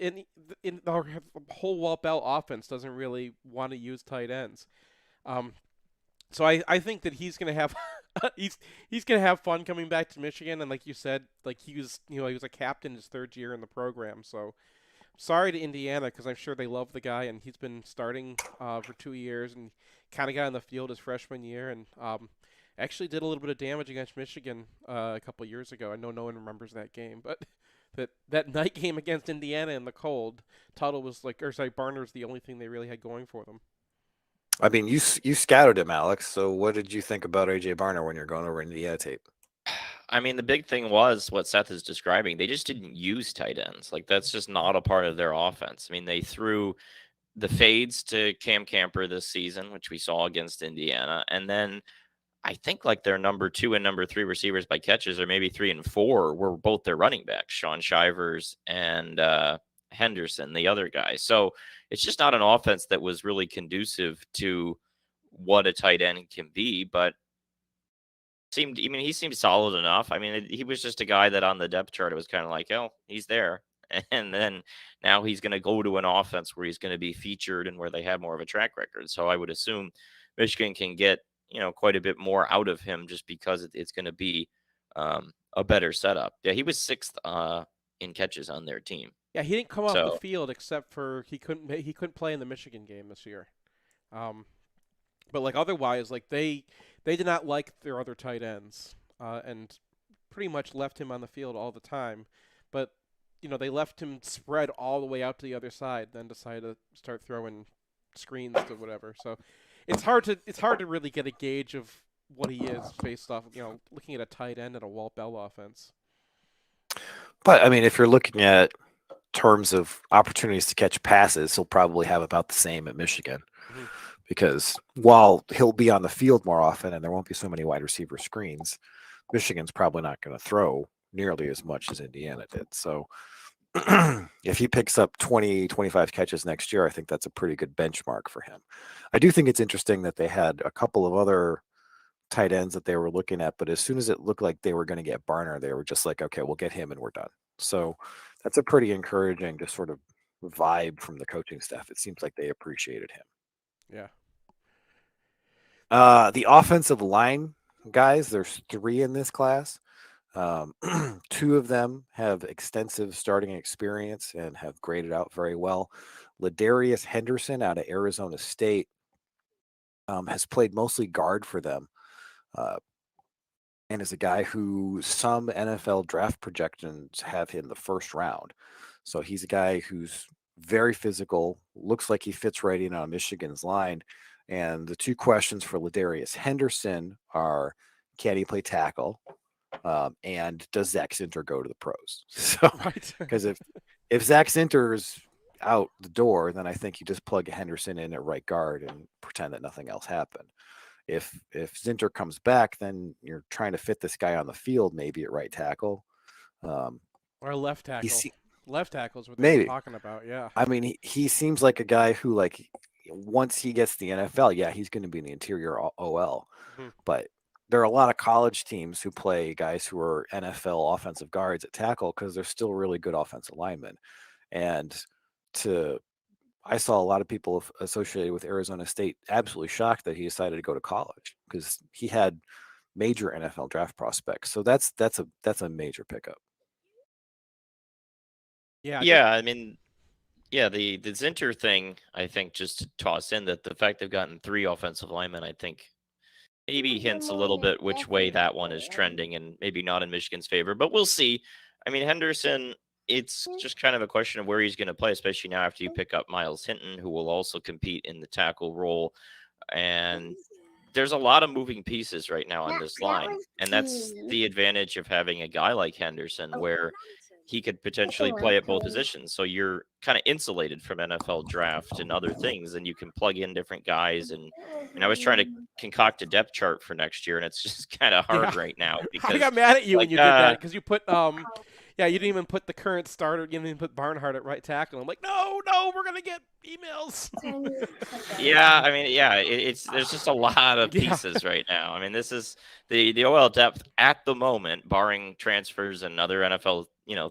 whole Walt Bell offense doesn't really want to use tight ends. So I think that he's gonna have he's gonna have fun coming back to Michigan, and like you said, he was a captain his 3rd year in the program. So sorry to Indiana, because I'm sure they love the guy, and he's been starting for 2 years and kind of got in the field his freshman year, and actually did a little bit of damage against Michigan a couple years ago. I know no one remembers that game, but that night game against Indiana in the cold, Tuttle was Barner was the only thing they really had going for them. I mean, you scouted him, Alex. So what did you think about AJ Barner when you're going over Indiana tape? I mean, the big thing was what Seth is describing. They just didn't use tight ends. That's just not a part of their offense. I mean, they threw the fades to Cam Camper this season, which we saw against Indiana. And then I think their number 2 and number 3 receivers by catches, or maybe 3 and 4, were both their running backs, Sean Shivers and Henderson, the other guy. So it's just not an offense that was really conducive to what a tight end can be, but he seemed solid enough. I mean, he was just a guy that on the depth chart, it was kind of he's there. And then now he's going to go to an offense where he's going to be featured and where they have more of a track record. So I would assume Michigan can get, quite a bit more out of him just because it's going to be a better setup. Yeah, he was 6th in catches on their team. Yeah, he didn't come off the field except for he couldn't play in the Michigan game this year. But otherwise, they did not like their other tight ends, and pretty much left him on the field all the time, but they left him spread all the way out to the other side, then decided to start throwing screens to whatever. So it's hard to really get a gauge of what he is based off of, looking at a tight end and a Walt Bell offense. But I mean, if you're looking at terms of opportunities to catch passes, he'll probably have about the same at Michigan. Mm-hmm. Because while he'll be on the field more often and there won't be so many wide receiver screens, Michigan's probably not going to throw nearly as much as Indiana did. So if he picks up 20, 25 catches next year, I think that's a pretty good benchmark for him. I do think it's interesting that they had a couple of other tight ends that they were looking at, but as soon as it looked like they were going to get Bahr, they were just like, okay, we'll get him and we're done. So that's a pretty encouraging just sort of vibe from the coaching staff. It seems like they appreciated him. Yeah. The offensive line guys, there's 3 in this class. 2 of them have extensive starting experience and have graded out very well. Ladarius Henderson out of Arizona State has played mostly guard for them, and is a guy who some NFL draft projections have in the first round. So he's a guy who's very physical, looks like he fits right in on Michigan's line. And the 2 questions for Ladarius Henderson are, can he play tackle? And does Zach Sinter go to the pros? So, because if Zach Sinter's out the door, then I think you just plug Henderson in at right guard and pretend that nothing else happened. If Sinter comes back, then you're trying to fit this guy on the field, maybe at right tackle. Or left tackle. Left tackle is what maybe they're talking about, yeah. I mean, he seems like a guy who, like, once he gets the NFL, yeah, he's going to be in the interior OL. Mm-hmm. But there are a lot of college teams who play guys who are NFL offensive guards at tackle because they're still really good offensive linemen. And I saw a lot of people associated with Arizona State absolutely shocked that he decided to go to college because he had major NFL draft prospects. So that's a major pickup. Yeah. I mean, yeah, the Zinter thing, I think, just to toss in that the fact they've gotten 3 offensive linemen, I think maybe hints a little bit which way that one is trending, and maybe not in Michigan's favor, but we'll see. I mean, Henderson, it's just kind of a question of where he's going to play, especially now after you pick up Miles Hinton, who will also compete in the tackle role. And there's a lot of moving pieces right now on this line, and that's the advantage of having a guy like Henderson, where he could potentially play at both positions. So you're kind of insulated from NFL draft and other things, and you can plug in different guys. And I was trying to concoct a depth chart for next year, and it's just kind of hard right now. Because I got mad at you when you did that because you put you didn't even put the current starter. You didn't even put Barnhart at right tackle. I'm like, no, we're gonna get emails. Yeah, I mean, yeah, there's just a lot of pieces right now. I mean, this is the OL depth at the moment, barring transfers and other NFL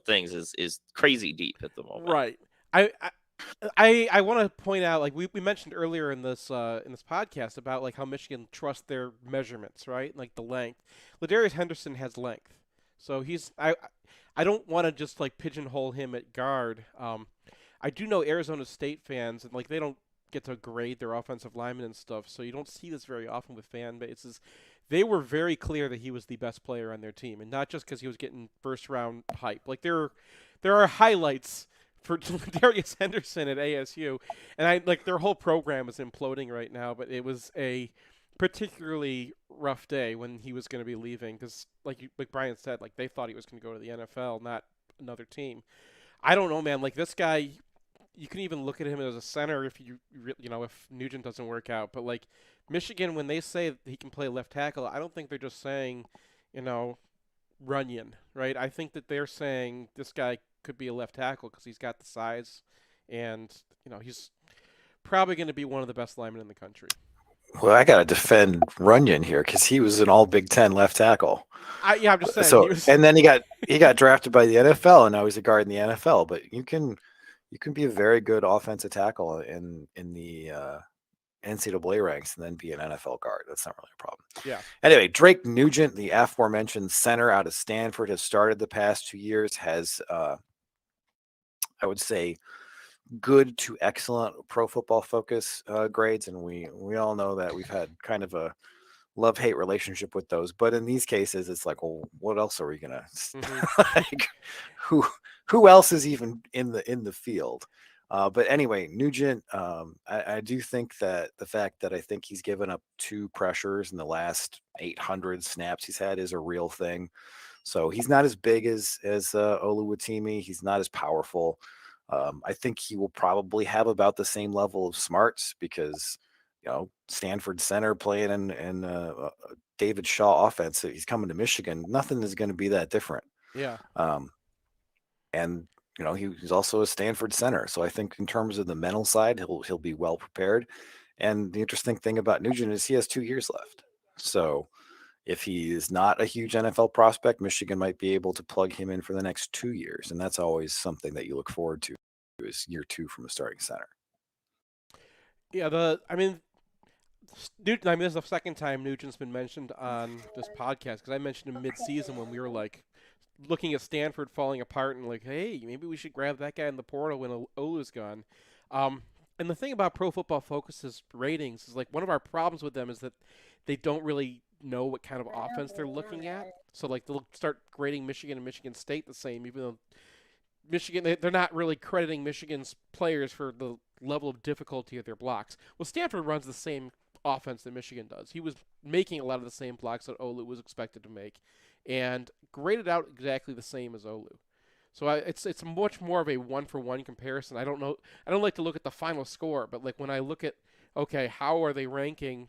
things, is crazy deep at the moment. Right. I want to point out, like we mentioned earlier in this podcast about like how Michigan trusts their measurements, right? Like the length. Ladarius Henderson has length, so I don't want to just like pigeonhole him at guard. I do know Arizona State fans, and like they don't get to grade their offensive linemen and stuff, so you don't see this very often with fan bases. They were very clear that he was the best player on their team, and not just because he was getting first round hype. Like there are highlights for Darius Henderson at ASU, and their whole program is imploding right now. But it was a particularly rough day when he was going to be leaving because, like Brian said, like they thought he was going to go to the NFL, not another team. I don't know, man. Like this guy, you can even look at him as a center if if Nugent doesn't work out. But like Michigan, when they say he can play left tackle, I don't think they're just saying, Runyon, right? I think that they're saying this guy could be a left tackle because he's got the size, and he's probably going to be one of the best linemen in the country. Well, I got to defend Runyon here because he was an all Big Ten left tackle. I'm just saying. So, and then he got drafted by the NFL, and now he's a guard in the NFL. But you can be a very good offensive tackle in the NCAA ranks and then be an NFL guard. That's not really a problem. Yeah. Anyway, Drake Nugent, the aforementioned center out of Stanford, has started the past 2 years, has I would say good to excellent Pro Football Focus grades, and we all know that we've had kind of a love-hate relationship with those. But in these cases, it's like, well, what else are we gonna like? Who else is even in the field? But anyway, Nugent, I do think that the fact that I think he's given up 2 pressures in the last 800 snaps he's had is a real thing. So he's not as big as Oluwatimi. He's not as powerful. I think he will probably have about the same level of smarts because, Stanford center playing in David Shaw offense. He's coming to Michigan. Nothing is going to be that different. Yeah. And he's also a Stanford center. So I think in terms of the mental side, he'll be well prepared. And the interesting thing about Nugent is he has 2 years left. So if he is not a huge NFL prospect, Michigan might be able to plug him in for the next 2 years. And that's always something that you look forward to, is year 2 from a starting center. Yeah, this is the second time Nugent's been mentioned on this podcast, because I mentioned him mid-season when we were like looking at Stanford falling apart and like, hey, maybe we should grab that guy in the portal when Olu's gone. And the thing about Pro Football Focus's ratings is, like, one of our problems with them is that they don't really know what kind of offense they're looking at. So, like, they'll start grading Michigan and Michigan State the same, even though they're not really crediting Michigan's players for the level of difficulty of their blocks. Well, Stanford runs the same offense that Michigan does. He was making a lot of the same blocks that Olu was expected to make, and graded out exactly the same as Olu. So it's much more of a one-for-one comparison. I don't like to look at the final score, but like when I look at, okay, how are they ranking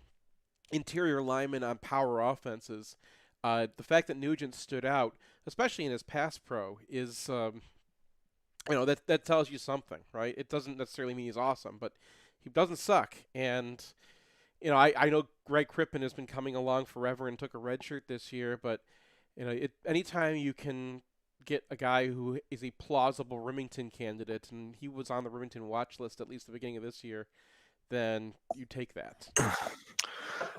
interior linemen on power offenses, the fact that Nugent stood out, especially in his pass pro, is that tells you something, right? It doesn't necessarily mean he's awesome, but he doesn't suck. And I know Greg Crippen has been coming along forever and took a red shirt this year, but anytime you can get a guy who is a plausible Remington candidate, and he was on the Remington watch list at least the beginning of this year, then you take that.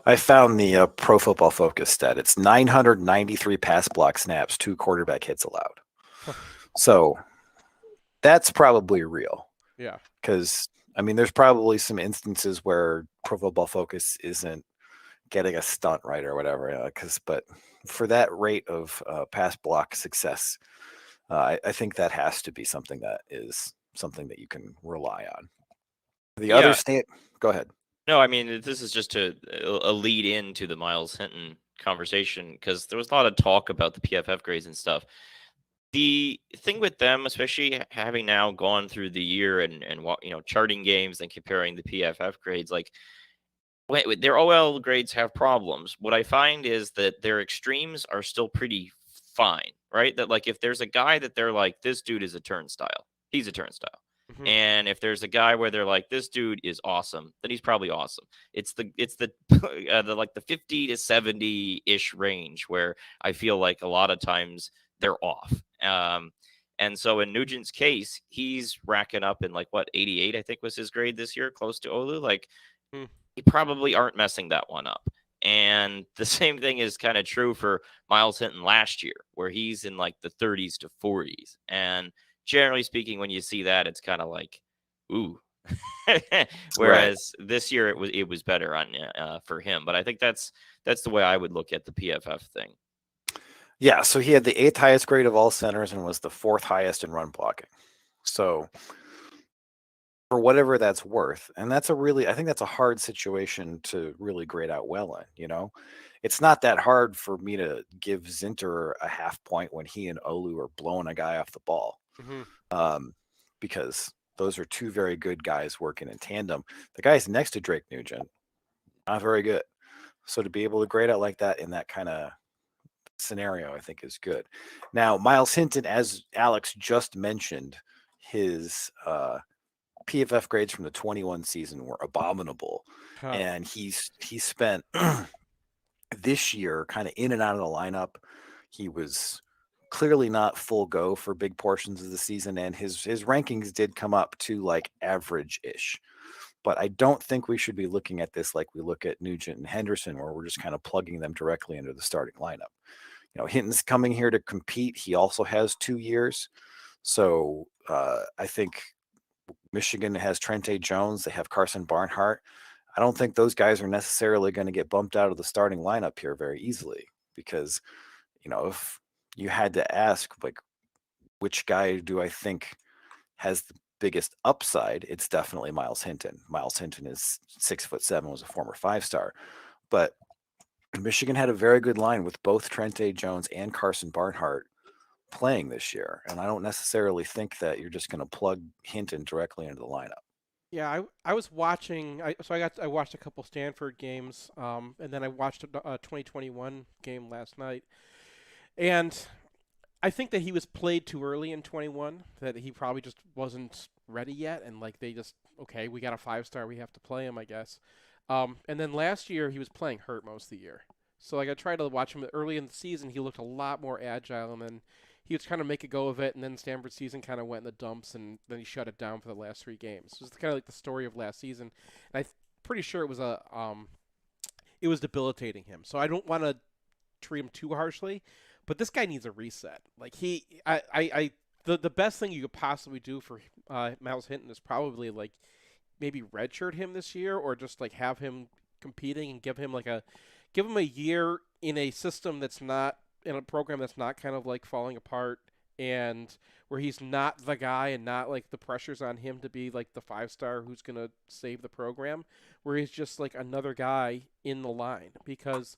I found the Pro Football Focus stat. It's 993 pass block snaps, 2 quarterback hits allowed. So that's probably real. Yeah. Because, there's probably some instances where Pro Football Focus isn't getting a stunt right or whatever. But for that rate of pass block success, I think that has to be something that you can rely on. The other go ahead. No, this is just a lead into the Miles Hinton conversation, because there was a lot of talk about the PFF grades and stuff. The thing with them, especially having now gone through the year and charting games and comparing the PFF grades, like their OL grades have problems. What I find is that their extremes are still pretty fine, right? That, like, if there's a guy that they're like, this dude is a turnstile, he's a turnstile. Mm-hmm. And if there's a guy where they're like, this dude is awesome, then he's probably awesome. It's the like the 50 to 70-ish range where I feel like a lot of times they're off. And so in Nugent's case, he's racking up in 88, I think was his grade this year, close to Olu. He probably aren't messing that one up. And the same thing is kind of true for Miles Hinton last year, where he's in the 30s to 40s. And generally speaking, when you see that, it's kind of like, ooh. Whereas this year it was better for him. But I think that's the way I would look at the PFF thing. Yeah, so he had the 8th highest grade of all centers and was the 4th highest in run blocking. So for whatever that's worth, and I think that's a hard situation to really grade out well in, It's not that hard for me to give Zinter a half point when he and Olu are blowing a guy off the ball. Mm-hmm. Because those are 2 very good guys working in tandem. The guys next to Drake Nugent, not very good. So to be able to grade out like that in that kind of scenario, I think is good. Now, Miles Hinton, as Alex just mentioned, his PFF grades from the 21 season were abominable. And he's spent this year kind of in and out of the lineup. He was clearly not full go for big portions of the season, and his rankings did come up to average-ish. But I don't think we should be looking at this like we look at Nugent and Henderson, where we're just kind of plugging them directly into the starting lineup. Hinton's coming here to compete. He also has 2 years. So I think Michigan has Trente Jones. They have Carson Barnhart. I don't think those guys are necessarily going to get bumped out of the starting lineup here very easily because, if you had to ask, like, which guy do I think has the biggest upside, it's definitely Miles Hinton. Miles Hinton is 6'7", was a former 5-star, but Michigan had a very good line with both Trente Jones and Carson Barnhart playing this year, and I don't necessarily think that you're just going to plug Hinton directly into the lineup. Yeah, I was watching. I watched a couple Stanford games, and then I watched a 2021 game last night, and I think that he was played too early in 21. That he probably just wasn't ready yet, and like they just we got a 5-star, we have to play him, I guess. And then last year he was playing hurt most of the year, so like I tried to watch him early in the season. He looked a lot more agile, and then he was trying to make a go of it, and then Stanford's season kind of went in the dumps, and then he shut it down for the last 3 games. So it's kind of like the story of last season. And I'm pretty sure it was debilitating him. So I don't want to treat him too harshly, but this guy needs a reset. Like the best thing you could possibly do for Miles Hinton is probably like maybe redshirt him this year, or just like have him competing and give him a year in a system that's not, in a program that's not kind of like falling apart, and where he's not the guy and not like the pressure's on him to be like the 5-star who's going to save the program, where he's just like another guy in the line. Because,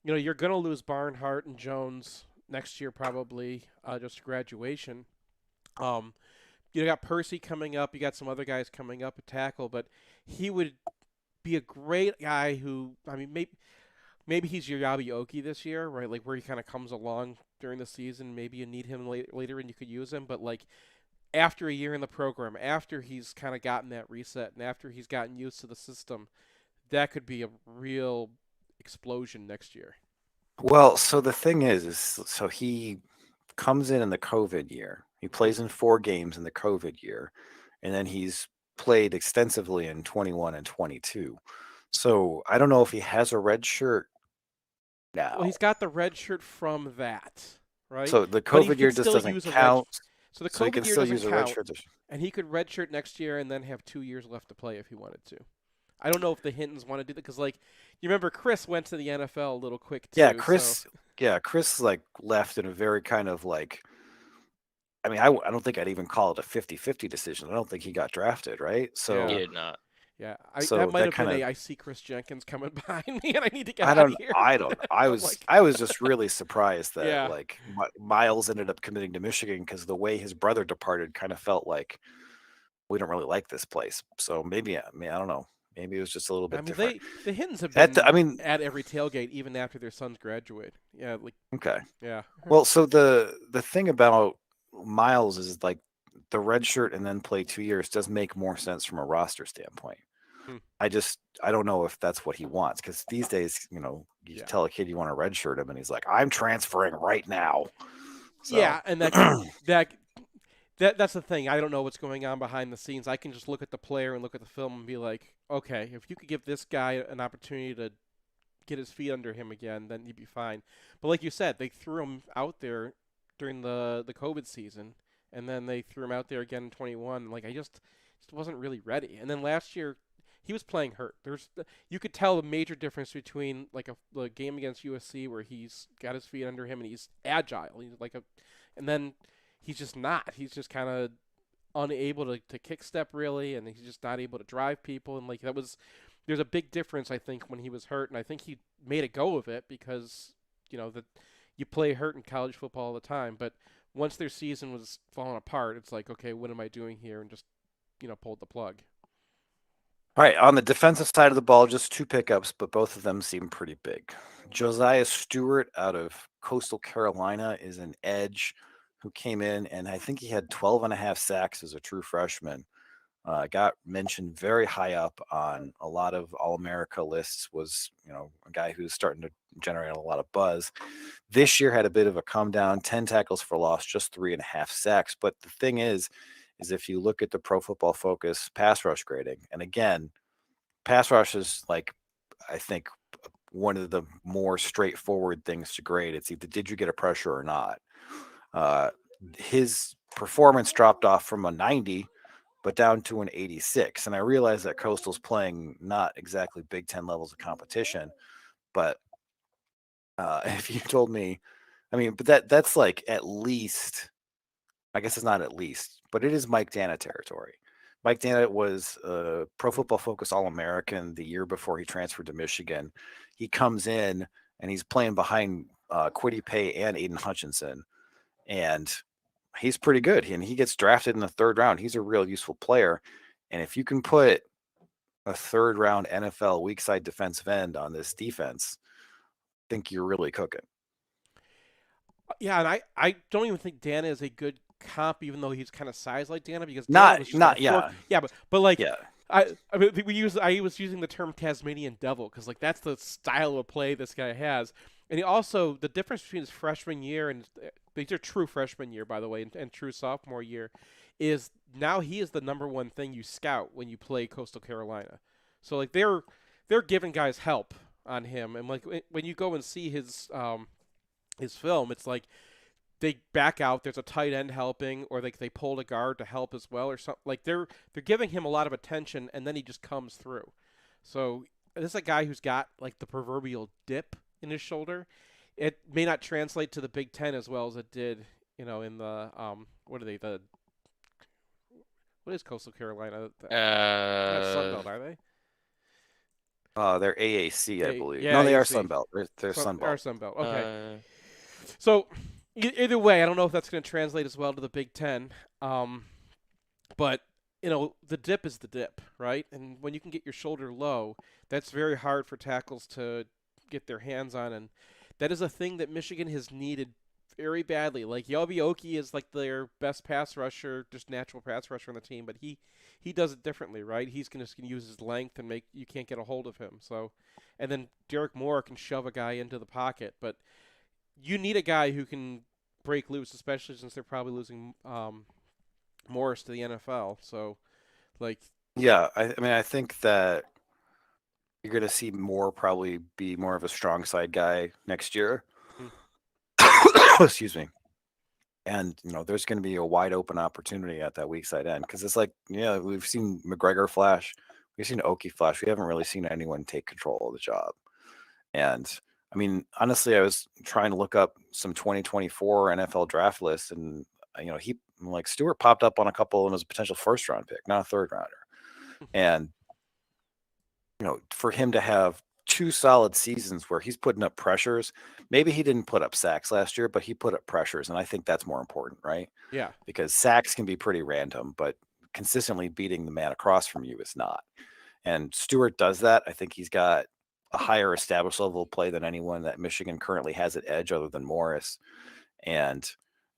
you're going to lose Barnhart and Jones next year probably, just graduation. You got Percy coming up. You got some other guys coming up at tackle, but he would be a great guy who, maybe he's your Yabi Oki this year, right? Like where he kind of comes along during the season. Maybe you need him later and you could use him. But like after a year in the program, after he's kind of gotten that reset and after he's gotten used to the system, that could be a real explosion next year. Well, so the thing is so he comes in the COVID year. He plays in 4 games in the COVID year, and then he's played extensively in 21 and 22. So I don't know if he has a red shirt now. Well, he's got the red shirt from that, right? So the COVID year just doesn't count. So the So he COVID can year still doesn't use a count, red shirt. and he could redshirt next year and then have 2 years left to play if he wanted to. I don't know if the Hintons want to do that because, like, you remember Chris went to the NFL a little quick too. Yeah, Chris like left in a very kind of like, I don't think I'd even call it a 50-50 decision. I don't think he got drafted, right? So He did not. Yeah, So that might that have been kinda- I see Chris Jenkins coming behind me and I need to get I out don't. of here. I was just really surprised that Yeah. like Miles ended up committing to Michigan because the way his brother departed kind of felt like we don't really like this place. So maybe I don't know. Maybe it was just a little bit different. the Hintons have That- been at every tailgate even after their sons graduate. Yeah, like Okay. yeah. Well, so the thing about Miles is like the red shirt and then play 2 years does make more sense from a roster standpoint. I don't know if that's what he wants because these days, you tell a kid you want to redshirt him and he's like, I'm transferring right now. So, Yeah, and that's the thing. I don't know what's going on behind the scenes. I can just look at the player and look at the film and be like, okay, if you could give this guy an opportunity to get his feet under him again, then he'd be fine. But like you said, they threw him out there during the COVID season, and then they threw him out there again in 21. Like I just wasn't really ready. And then last year, he was playing hurt. You could tell a major difference between like the game against USC where he's got his feet under him and he's agile. And then he's just not. He's just kind of unable to kick step really, and he's just not able to drive people. And like there's a big difference I think when he was hurt, and I think he made a go of it because that you play hurt in college football all the time. But once their season was falling apart, it's like, okay, what am I doing here? And just pulled the plug. All right, on the defensive side of the ball, just 2 pickups, but both of them seem pretty big. Josiah Stewart out of Coastal Carolina is an edge who came in, and I think he had 12.5 sacks as a true freshman. Got mentioned very high up on a lot of All-America lists, was a guy who's starting to generate a lot of buzz. This year had a bit of a come down, 10 tackles for loss, just 3.5 sacks. But the thing is if you look at the Pro Football Focus pass rush grading, and again, pass rush is like, I think, one of the more straightforward things to grade. It's either did you get a pressure or not. His performance dropped off from a 90 but down to an 86. And I realize that Coastal's playing not exactly Big Ten levels of competition, but if you told me, I mean, but that's like at least, I guess it's not at least, but it is Mike Dana territory. Mike Dana was a Pro Football Focus All-American the year before he transferred to Michigan. He comes in and he's playing behind Kwity Paye and Aiden Hutchinson, and he's pretty good. And he gets drafted in the 3rd round. He's a real useful player. And if you can put a 3rd round NFL weak side defensive end on this defense, I think you're really cooking. Yeah, and I don't even think Dana is a good comp, even though he's kind of sized like Dana, because Not- Dana was just not- a yeah. fork. Yeah, but like Yeah. I was using the term Tasmanian Devil because like that's the style of play this guy has, and he also the difference between his freshman year and these are true freshman year, by the way, and true sophomore year, is now he is the number one thing you scout when you play Coastal Carolina. So like they're giving guys help on him, and like when you go and see his film, it's like they back out, there's a tight end helping, or they pulled a guard to help as well, or something. Like they're giving him a lot of attention, and then he just comes through. So this is a guy who's got like the proverbial dip in his shoulder. It may not translate to the Big Ten as well as it did, in the what is Coastal Carolina? Not Sunbelt, are they? They're AAC, I believe. Yeah, No, they are AAC. Sunbelt. They're Sunbelt. Are Sunbelt. Okay. So either way, I don't know if that's going to translate as well to the Big Ten. But the dip is the dip, right? And when you can get your shoulder low, that's very hard for tackles to get their hands on, and that is a thing that Michigan has needed very badly. Like Yelby Oki is like their best pass rusher, just natural pass rusher on the team, but he does it differently, right? He's going to use his length and you can't get a hold of him. So, and then Derek Moore can shove a guy into the pocket, but you need a guy who can break loose, especially since they're probably losing Morris to the NFL. So, like, yeah, I mean, I think that you're going to see Moore probably be more of a strong side guy next year. Excuse me. And, there's going to be a wide open opportunity at that weak side end because it's like, we've seen McGregor flash. We've seen Oki flash. We haven't really seen anyone take control of the job. And, I mean, honestly, I was trying to look up some 2024 NFL draft lists, and, Stewart popped up on a couple of them as a potential 1st round pick, not a 3rd rounder. And, for him to have 2 solid seasons where he's putting up pressures, maybe he didn't put up sacks last year, but he put up pressures. And I think that's more important, right? Yeah. Because sacks can be pretty random, but consistently beating the man across from you is not. And Stewart does that. I think he's got a higher established level of play than anyone that Michigan currently has at edge other than Morris. And,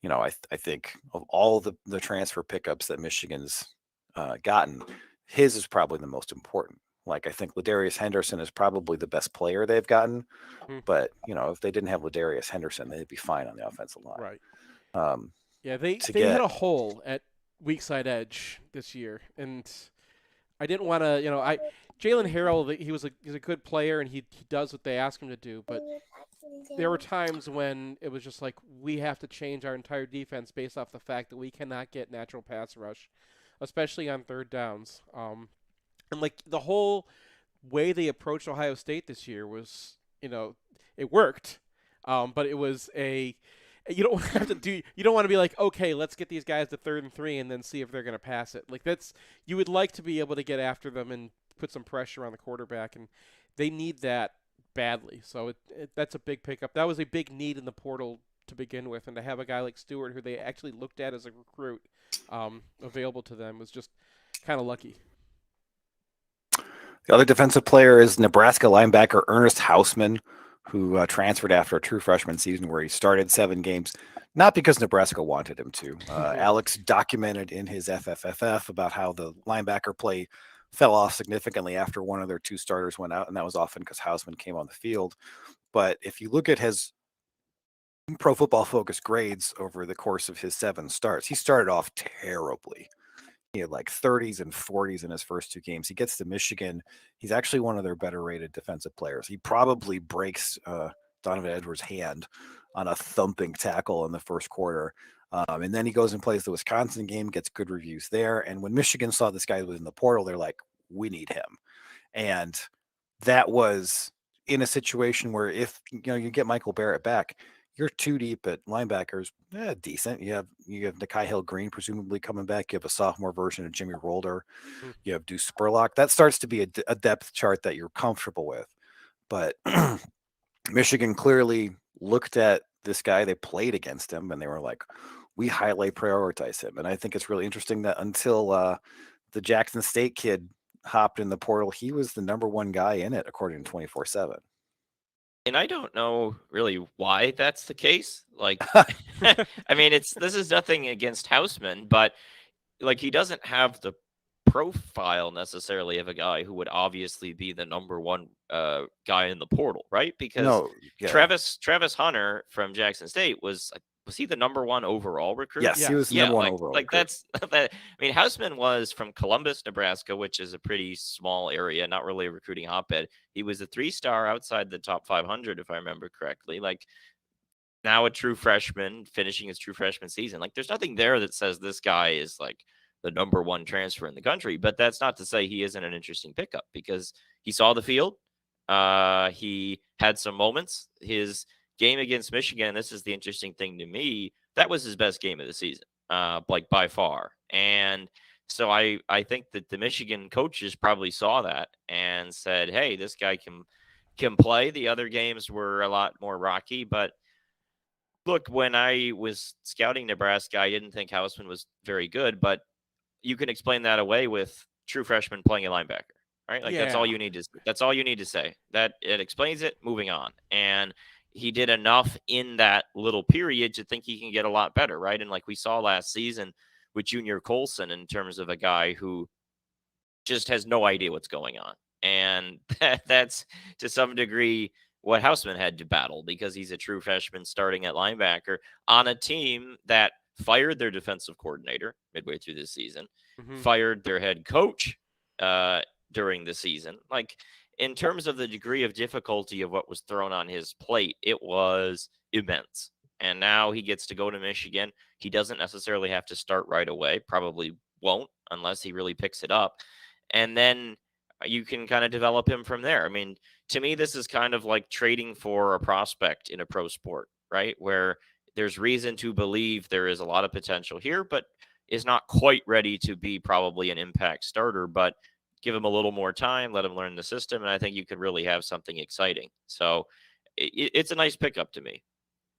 I think of all the transfer pickups that Michigan's gotten, his is probably the most important. Like, I think Ladarius Henderson is probably the best player they've gotten, but if they didn't have Ladarius Henderson, they'd be fine on the offensive line. Right. Yeah, they hit a hole at weak side edge this year, and I didn't want to, Jalen Harrell, he's a good player and he does what they ask him to do, but there were times when it was just like we have to change our entire defense based off the fact that we cannot get natural pass rush, especially on 3rd downs. And like the whole way they approached Ohio State this year was, it worked, but it was you don't want to be like, okay, let's get these guys to 3rd and 3 and then see if they're going to pass it. Like you would like to be able to get after them and put some pressure on the quarterback, and they need that badly. So that's a big pickup. That was a big need in the portal to begin with, and to have a guy like Stewart, who they actually looked at as a recruit, available to them was just kind of lucky. The other defensive player is Nebraska linebacker Ernest Hausman, who transferred after a true freshman season where he started 7 games, not because Nebraska wanted him to. Alex documented in his FFFF about how the linebacker play fell off significantly after one of their 2 starters went out, and that was often because Hausman came on the field. But if you look at his Pro Football Focus grades over the course of his 7 starts, he started off terribly. He had like 30s and 40s in his first 2 games. He gets to Michigan. He's actually one of their better rated defensive players. He probably breaks Donovan Edwards' hand on a thumping tackle in the first quarter. And then he goes and plays the Wisconsin game, gets good reviews there. And when Michigan saw this guy was in the portal, they're like, we need him. And that was in a situation where if you get Michael Barrett back, you're too deep at linebackers. Decent. You have Nikai Hill-Green presumably coming back. You have a sophomore version of Jimmy Rolder. You have Deuce Spurlock. That starts to be a depth chart that you're comfortable with. But Michigan clearly looked at this guy. They played against him, and they were like, we highly prioritize him. And I think it's really interesting that until the Jackson State kid hopped in the portal, he was the number one guy in it, according to 247. And I don't know really why that's the case. Like, I mean, this is nothing against Houseman, but like he doesn't have the profile necessarily of a guy who would obviously be the number one guy in the portal, right? Because Travis Hunter from Jackson State was he the number one overall recruit? Yes, he was the number one overall. Like recruit. I mean, Houseman was from Columbus, Nebraska, which is a pretty small area, not really a recruiting hotbed. He was a 3-star outside the top 500, if I remember correctly. Like now a true freshman, finishing his true freshman season. Like there's nothing there that says this guy is like the number one transfer in the country, but that's not to say he isn't an interesting pickup because he saw the field. He had some moments. His game against Michigan, this is the interesting thing to me, that was his best game of the season, like by far. And so I think that the Michigan coaches probably saw that and said, hey, this guy can play. The other games were a lot more rocky, but look, when I was scouting Nebraska, I didn't think Houseman was very good, but you can explain that away with true freshman playing a linebacker, right? Like that's all you need to say. That it explains it. Moving on. And he did enough in that little period to think he can get a lot better, right? And like we saw last season with Junior Colson in terms of a guy who just has no idea what's going on. And that's to some degree what Houseman had to battle because he's a true freshman starting at linebacker on a team that fired their defensive coordinator midway through the season, fired their head coach during the season. Like in terms of the degree of difficulty of what was thrown on his plate, it was immense. And now he gets to go to Michigan. He doesn't necessarily have to start right away, probably won't unless he really picks it up. And then you can kind of develop him from there. I mean, to me, this is kind of like trading for a prospect in a pro sport, right? Where there's reason to believe there is a lot of potential here, but is not quite ready to be probably an impact starter, but give him a little more time, let him learn the system. And I think you could really have something exciting. So it's a nice pickup to me.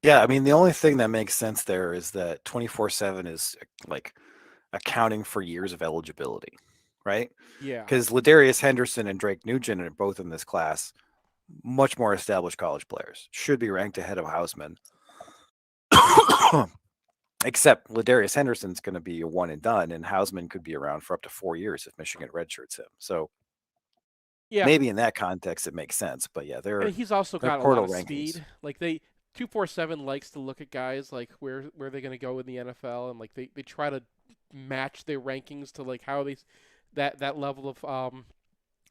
Yeah. I mean, the only thing that makes sense there is that 247 is like accounting for years of eligibility, right? Yeah. Because Ladarius Henderson and Drake Nugent are both in this class, much more established college players, should be ranked ahead of Houseman. Except Ladarius Henderson's going to be a one and done, and Houseman could be around for up to 4 years if Michigan redshirts him. So maybe in that context it makes sense. But yeah, he's also got a lot of speed. Like 247 likes to look at guys like where they're going to go in the NFL, and like they try to match their rankings to like how they that level of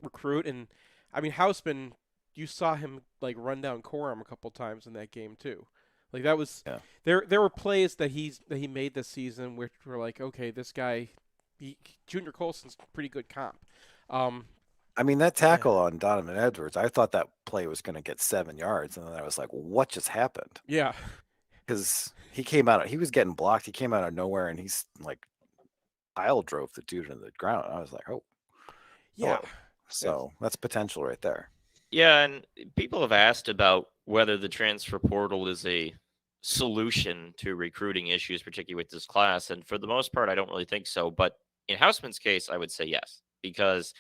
recruit. And I mean Houseman, you saw him like run down Corum a couple times in that game too. Like that was there were plays that he made this season which were like, okay, this guy, Junior Colson's pretty good comp. I mean, that tackle on Donovan Edwards, I thought that play was going to get 7 yards, and then I was like, what just happened? Yeah. Because he was getting blocked. He came out of nowhere, and he's like pile drove the dude into the ground. I was like, oh. Yeah. Oh. So that's potential right there. Yeah, and people have asked about whether the transfer portal is a solution to recruiting issues, particularly with this class. And for the most part, I don't really think so. But in Houseman's case, I would say yes, because,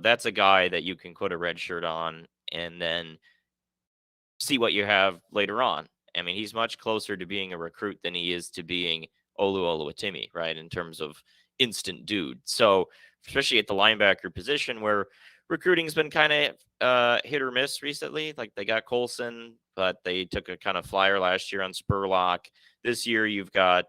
that's a guy that you can put a red shirt on and then see what you have later on. I mean, he's much closer to being a recruit than he is to being Olu Oluwatimi, right, in terms of instant dude. So especially at the linebacker position where recruiting's been kind of hit or miss recently. Like they got Colson, but they took a kind of flyer last year on Spurlock. This year you've got,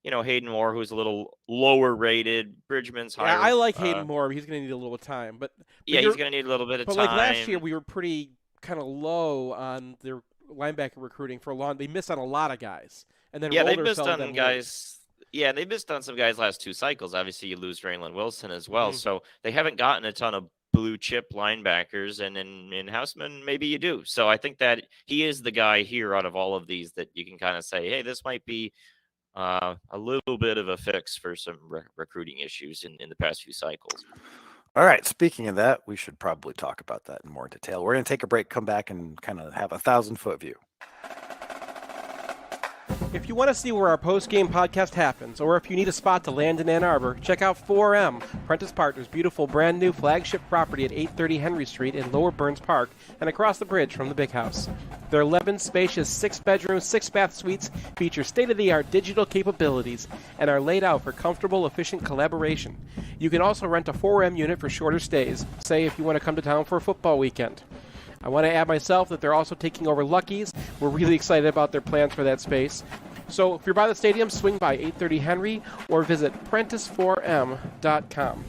Hayden Moore, who's a little lower rated. Bridgman's higher. Yeah, I like Hayden Moore. But he's going to need a little time. But he's going to need a little bit of time. But like last year, we were pretty kind of low on their linebacker recruiting for a long. They missed on a lot of guys. and then Yeah, they rolled missed ourselves on them guys. Yeah, they missed on some guys last 2 cycles. Obviously, you lose Raylan Wilson as well, Mhm. so they haven't gotten a ton of blue chip linebackers. And in Houseman, maybe you do. So I think that he is the guy here out of all of these that you can kind of say, hey, this might be a little bit of a fix for some recruiting issues in the past few cycles. All right. Speaking of that, we should probably talk about that in more detail. We're going to take a break, come back, and kind of have a 1,000-foot view. If you want to see where our post-game podcast happens, or if you need a spot to land in Ann Arbor, check out 4M, Prentice Partners' beautiful brand-new flagship property at 830 Henry Street in Lower Burns Park and across the bridge from the Big House. Their 11 spacious 6-bedroom, 6-bath suites feature state-of-the-art digital capabilities and are laid out for comfortable, efficient collaboration. You can also rent a 4M unit for shorter stays, say if you want to come to town for a football weekend. I want to add myself that they're also taking over Lucky's. We're really excited about their plans for that space. So if you're by the stadium, swing by 830 Henry or visit Prentice4M.com.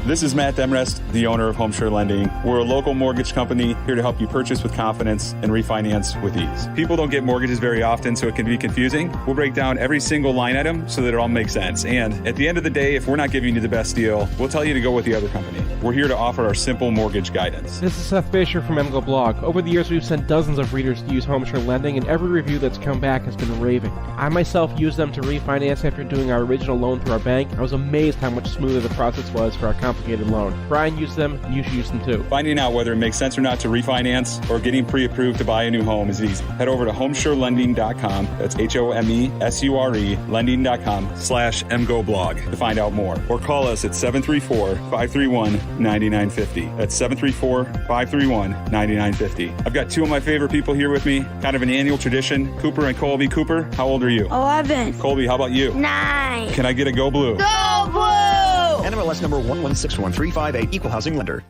This is Matt Demrest, the owner of Homeshore Lending. We're a local mortgage company here to help you purchase with confidence and refinance with ease. People don't get mortgages very often, so it can be confusing. We'll break down every single line item so that it all makes sense. And at the end of the day, if we're not giving you the best deal, we'll tell you to go with the other company. We're here to offer our simple mortgage guidance. This is Seth Fisher from MGoBlog. Over the years, we've sent dozens of readers to use Homeshore Lending, and every review that's come back has been raving. I myself used them to refinance after doing our original loan through our bank. I was amazed how much smoother the process was for our complicated loan. Brian used them, you should use them too. Finding out whether it makes sense or not to refinance or getting pre-approved to buy a new home is easy. Head over to homeshorelending.com. That's HOMESURE lending.com/MGoBlog to find out more. Or call us at 734-531-9950. That's 734-531-9950. I've got two of my favorite people here with me, kind of an annual tradition. Cooper and Colby. Cooper, how old are you? 11. Colby, how about you? 9. Can I get a Go Blue? Go Blue! NMLS number 116135, Equal Housing Lender.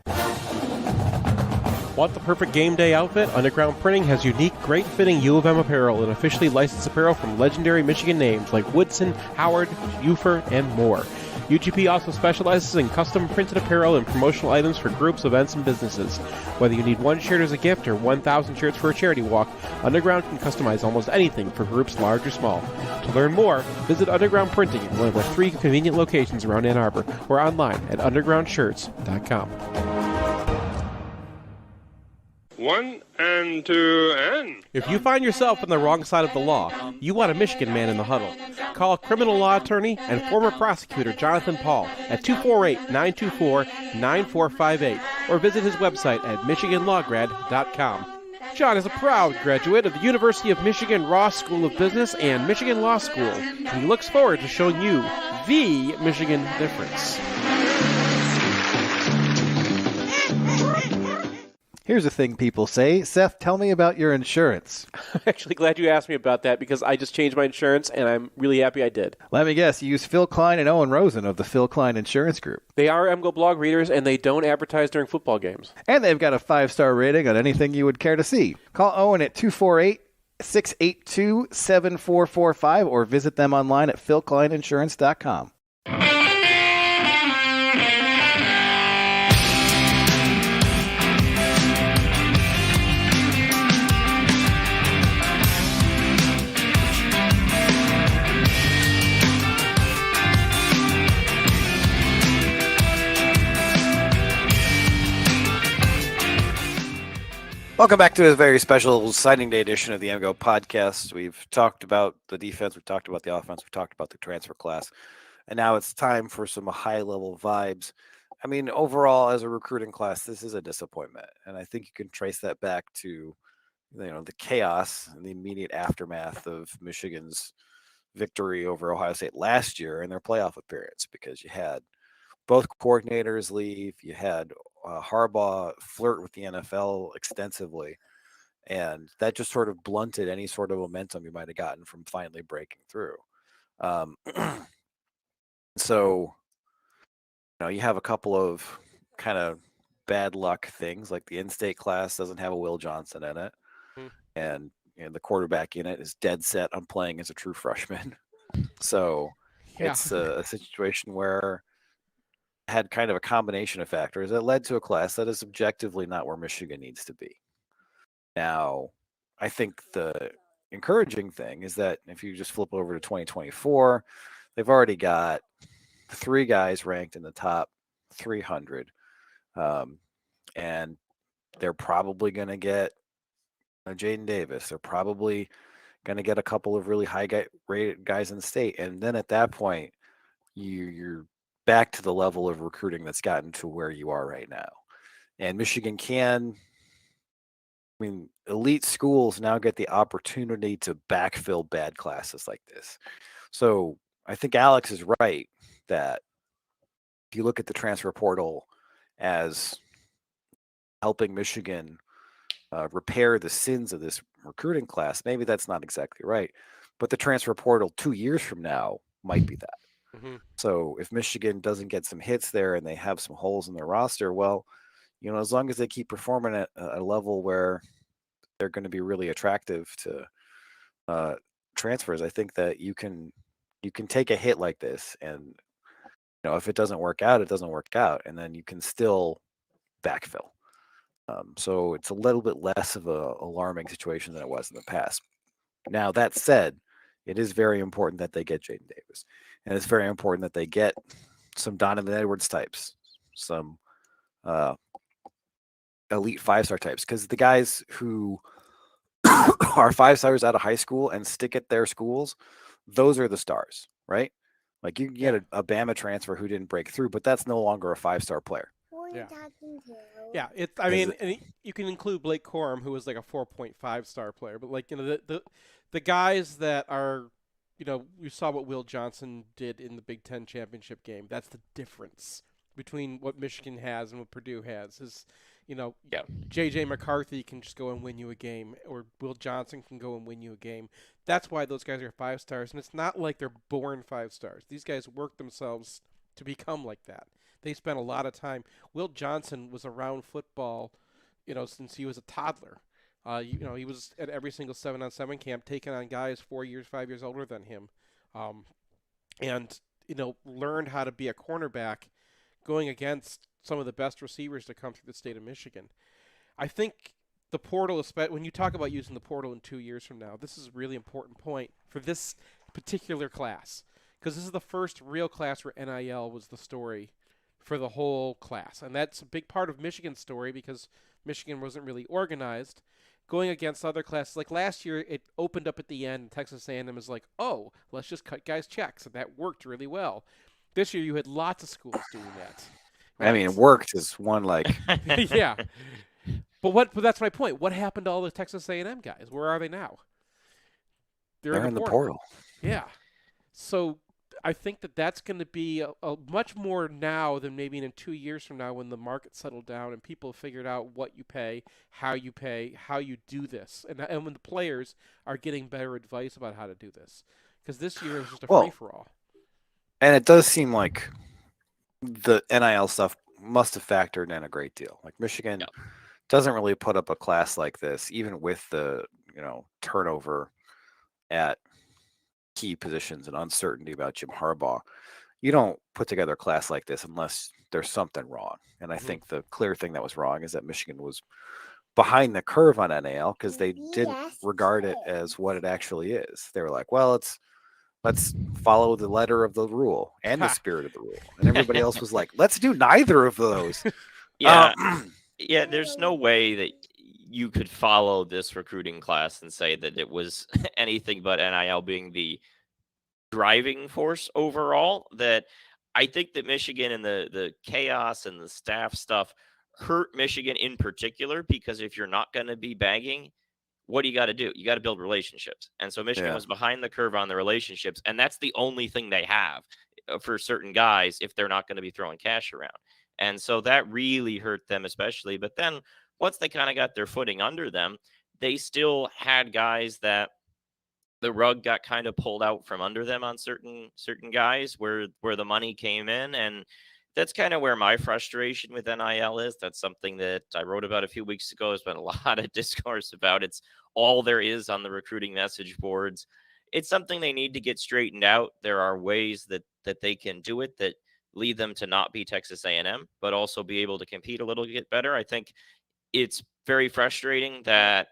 Want the perfect game day outfit? Underground Printing has unique, great-fitting U of M apparel and officially licensed apparel from legendary Michigan names like Woodson, Howard, Ufer, and more. UGP also specializes in custom printed apparel and promotional items for groups, events, and businesses. Whether you need one shirt as a gift or 1,000 shirts for a charity walk, Underground can customize almost anything for groups large or small. To learn more, visit Underground Printing in one of our 3 convenient locations around Ann Arbor or online at undergroundshirts.com. 1 and 2 and... If you find yourself on the wrong side of the law, you want a Michigan man in the huddle. Call criminal law attorney and former prosecutor Jonathan Paul at 248-924-9458 or visit his website at michiganlawgrad.com. John is a proud graduate of the University of Michigan Ross School of Business and Michigan Law School, and he looks forward to showing you the Michigan difference. Here's a thing people say. Seth, tell me about your insurance. I'm actually glad you asked me about that because I just changed my insurance and I'm really happy I did. Let me guess, you use Phil Klein and Owen Rosen of the Phil Klein Insurance Group. They are MGoBlog readers and they don't advertise during football games. And they've got a 5-star rating on anything you would care to see. Call Owen at 248-682-7445 or visit them online at philkleininsurance.com. Welcome back to a very special signing day edition of the MGO podcast. We've talked about the defense, we've talked about the offense, we've talked about the transfer class, and now it's time for some high-level vibes. I mean, overall, as a recruiting class, this is a disappointment, and I think you can trace that back to, the chaos and the immediate aftermath of Michigan's victory over Ohio State last year in their playoff appearance, because you had both coordinators leave, you had Harbaugh flirt with the NFL extensively, and that just sort of blunted any sort of momentum you might have gotten from finally breaking through. So, you have a couple of kind of bad luck things, like the in-state class doesn't have a Will Johnson in it, and the quarterback in it is dead set on playing as a true freshman. So it's a situation where had kind of a combination of factors that led to a class that is objectively not where Michigan needs to be. Now, I think the encouraging thing is that if you just flip over to 2024, they've already got 3 guys ranked in the top 300. And they're probably going to get Jaden Davis. They're probably going to get a couple of really rated guys in the state. And then at that point, you're back to the level of recruiting that's gotten to where you are right now. And Michigan elite schools now get the opportunity to backfill bad classes like this. So I think Alex is right that if you look at the transfer portal as helping Michigan repair the sins of this recruiting class, maybe that's not exactly right. But the transfer portal 2 years from now might be that. Mm-hmm. So if Michigan doesn't get some hits there and they have some holes in their roster, well, as long as they keep performing at a level where they're going to be really attractive to transfers, I think that you can take a hit like this, and if it doesn't work out, it doesn't work out, and then you can still backfill. So it's a little bit less of a alarming situation than it was in the past. Now, that said, it is very important that they get Jaden Davis, and it's very important that they get some Donovan Edwards types, some elite 5-star types, because the guys who are 5-stars out of high school and stick at their schools, those are the stars, right? Like you can get a Bama transfer who didn't break through, but that's no longer a 5-star player. Yeah. And you can include Blake Corum, who was like a 4.5-star player, but like the guys that are, you saw what Will Johnson did in the Big Ten championship game. That's the difference between what Michigan has and what Purdue has. Is J.J. McCarthy can just go and win you a game, or Will Johnson can go and win you a game. That's why those guys are 5-stars, and it's not like they're born 5-stars. These guys work themselves to become like that. They spent a lot of time. Will Johnson was around football, since he was a toddler. He was at every single 7-on-7 camp, taking on guys 4 years, 5 years older than him, and learned how to be a cornerback, going against some of the best receivers to come through the state of Michigan. I think the portal, when you talk about using the portal in 2 years from now, this is a really important point for this particular class, because this is the first real class where NIL was the story for the whole class. And that's a big part of Michigan's story, because Michigan wasn't really organized. Going against other classes, like last year, it opened up at the end, and Texas A&M is like, oh, let's just cut guys' checks, and that worked really well. This year, you had lots of schools doing that. Right? I mean, it worked as one yeah. But that's my point. What happened to all the Texas A&M guys? Where are they now? They're in the portal. Yeah. So I think that that's going to be a much more now than maybe in 2 years from now, when the market settled down and people figured out what you pay, how you do this, and when the players are getting better advice about how to do this. Because this year is just a free-for-all. And it does seem like the NIL stuff must have factored in a great deal. Like Michigan doesn't really put up a class like this, even with the turnover at key positions and uncertainty about Jim Harbaugh. You don't put together a class like this unless there's something wrong. And I think the clear thing that was wrong is that Michigan was behind the curve on NIL, because they didn't regard it as what it actually is. They were like, well, let's follow the letter of the rule and the spirit of the rule. And everybody else was like, let's do neither of those. Yeah. Yeah. There's no way that you could follow this recruiting class and say that it was anything but NIL being the driving force overall. That I think that Michigan and the chaos and the staff stuff hurt Michigan in particular, because if you're not going to be bagging, what do you got to do? You got to build relationships. And so Michigan was behind the curve on the relationships. And that's the only thing they have for certain guys if they're not going to be throwing cash around. And so that really hurt them especially. But then once they kind of got their footing under them, they still had guys that the rug got kind of pulled out from under them on certain guys where the money came in. And that's kind of where my frustration with NIL is. That's something that I wrote about a few weeks ago. There's been a lot of discourse about. It's all there is on the recruiting message boards. It's something they need to get straightened out. There are ways that they can do it that lead them to not be Texas A&M, but also be able to compete a little bit better. I think it's very frustrating that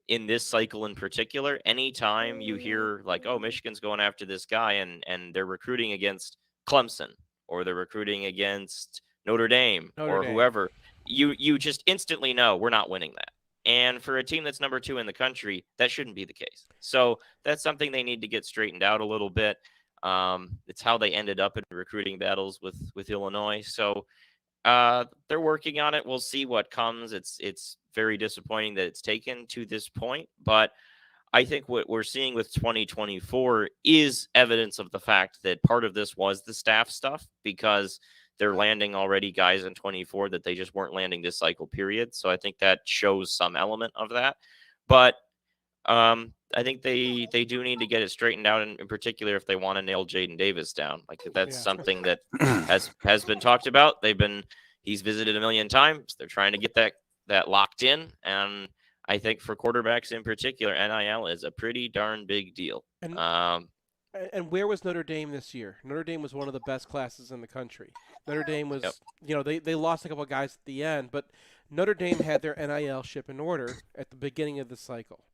in this cycle in particular, anytime you hear like, oh, Michigan's going after this guy and they're recruiting against Clemson or they're recruiting against Notre Dame or whoever, you just instantly know we're not winning that. And for a team that's number 2 in the country, that shouldn't be the case. So that's something they need to get straightened out a little bit. It's how they ended up in recruiting battles with Illinois. So they're working on it. We'll see what comes. It's very disappointing that it's taken to this point, but I think what we're seeing with 2024 is evidence of the fact that part of this was the staff stuff, because they're landing already guys in 24 that they just weren't landing this cycle period. So I think that shows some element of that. But I think they do need to get it straightened out, in particular if they want to nail Jaden Davis down. Like that's something that has been talked about. He's visited a million times. They're trying to get that locked in. And I think for quarterbacks in particular, NIL is a pretty darn big deal. And where was Notre Dame this year? Notre Dame was one of the best classes in the country. Notre Dame was, they lost a couple of guys at the end, but Notre Dame had their NIL ship in order at the beginning of the cycle.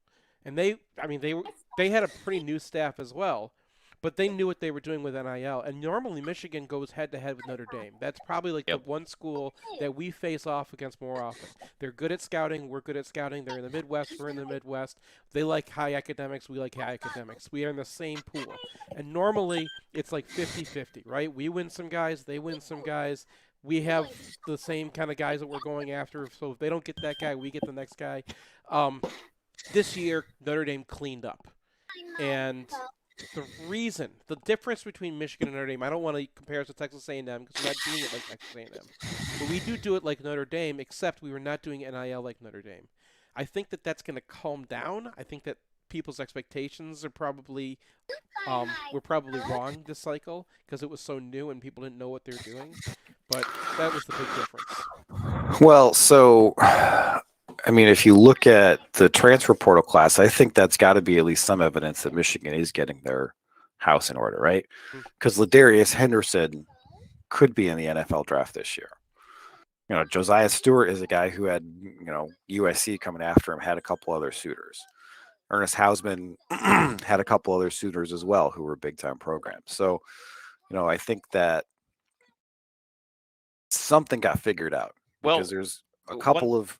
And they had a pretty new staff as well, but they knew what they were doing with NIL. And normally Michigan goes head-to-head with Notre Dame. That's probably like the one school that we face off against more often. They're good at scouting. We're good at scouting. They're in the Midwest. We're in the Midwest. They like high academics. We like high academics. We are in the same pool. And normally it's like 50-50, right? We win some guys. They win some guys. We have the same kind of guys that we're going after. So if they don't get that guy, we get the next guy. This year, Notre Dame cleaned up. And the difference between Michigan and Notre Dame, I don't want to compare us to Texas A&M because we're not doing it like Texas A&M. But we do it like Notre Dame, except we were not doing NIL like Notre Dame. I think that that's going to calm down. I think that people's expectations are probably were probably wrong this cycle because it was so new and people didn't know what they were doing. But that was the big difference. Well, so I mean, if you look at the transfer portal class, I think that's got to be at least some evidence that Michigan is getting their house in order, right? Because Ladarius Henderson could be in the NFL draft this year. Josiah Stewart is a guy who had, USC coming after him, had a couple other suitors. Ernest Hausman had a couple other suitors as well who were big-time programs. So, I think that something got figured out because there's a couple of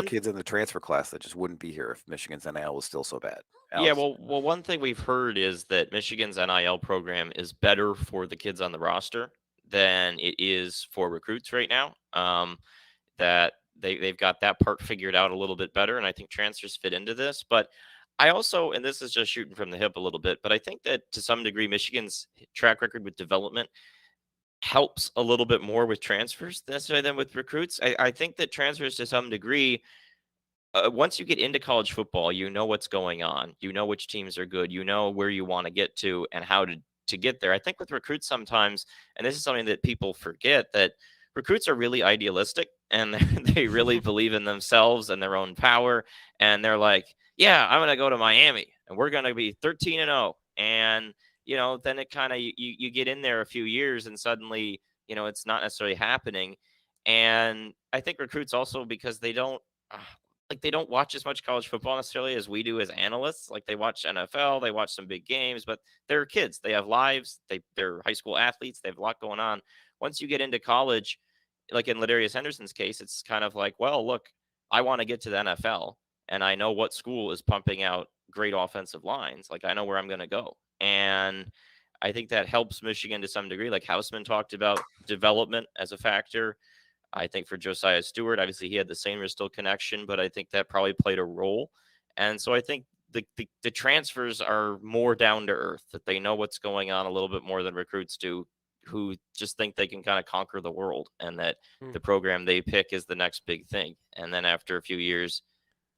kids in the transfer class that just wouldn't be here if Michigan's NIL was still so bad. Alex? Yeah, well, one thing we've heard is that Michigan's NIL program is better for the kids on the roster than it is for recruits right now. That they've got that part figured out a little bit better, and I think transfers fit into this. But I also, and this is just shooting from the hip a little bit, but I think that to some degree Michigan's track record with development helps a little bit more with transfers necessarily than with recruits. I think that transfers to some degree, once you get into college football, you know what's going on. You know which teams are good. You know where you want to get to and how to get there. I think with recruits sometimes, and this is something that people forget, that recruits are really idealistic and they really believe in themselves and their own power. And they're like, yeah, I'm going to go to Miami and we're going to be 13-0. And then it kind of, you get in there a few years and suddenly, it's not necessarily happening. And I think recruits also, because they don't watch as much college football necessarily as we do as analysts. Like they watch NFL, they watch some big games, but they're kids. They have lives. They're high school athletes. They have a lot going on. Once you get into college, like in Ladarius Henderson's case, it's kind of like, well, look, I want to get to the NFL and I know what school is pumping out great offensive lines. Like I know where I'm going to go. And I think that helps Michigan to some degree. Like Hausman talked about development as a factor. I think for Josiah Stewart, obviously he had the same Bristol connection, but I think that probably played a role. And so I think the transfers are more down to earth, that they know what's going on a little bit more than recruits do, who just think they can kind of conquer the world and that the program they pick is the next big thing. And then after a few years,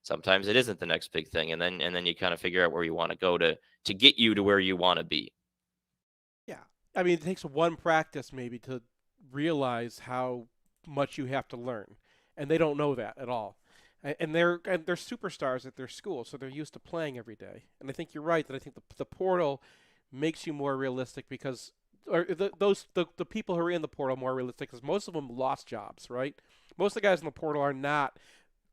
sometimes it isn't the next big thing. And then you kind of figure out where you want to go to get you to where you want to be. Yeah. I mean, it takes one practice maybe to realize how much you have to learn. And they don't know that at all. And they're superstars at their school, so they're used to playing every day. And I think you're right that I think the portal makes you more realistic because the people who are in the portal more realistic because most of them lost jobs, right? Most of the guys in the portal are not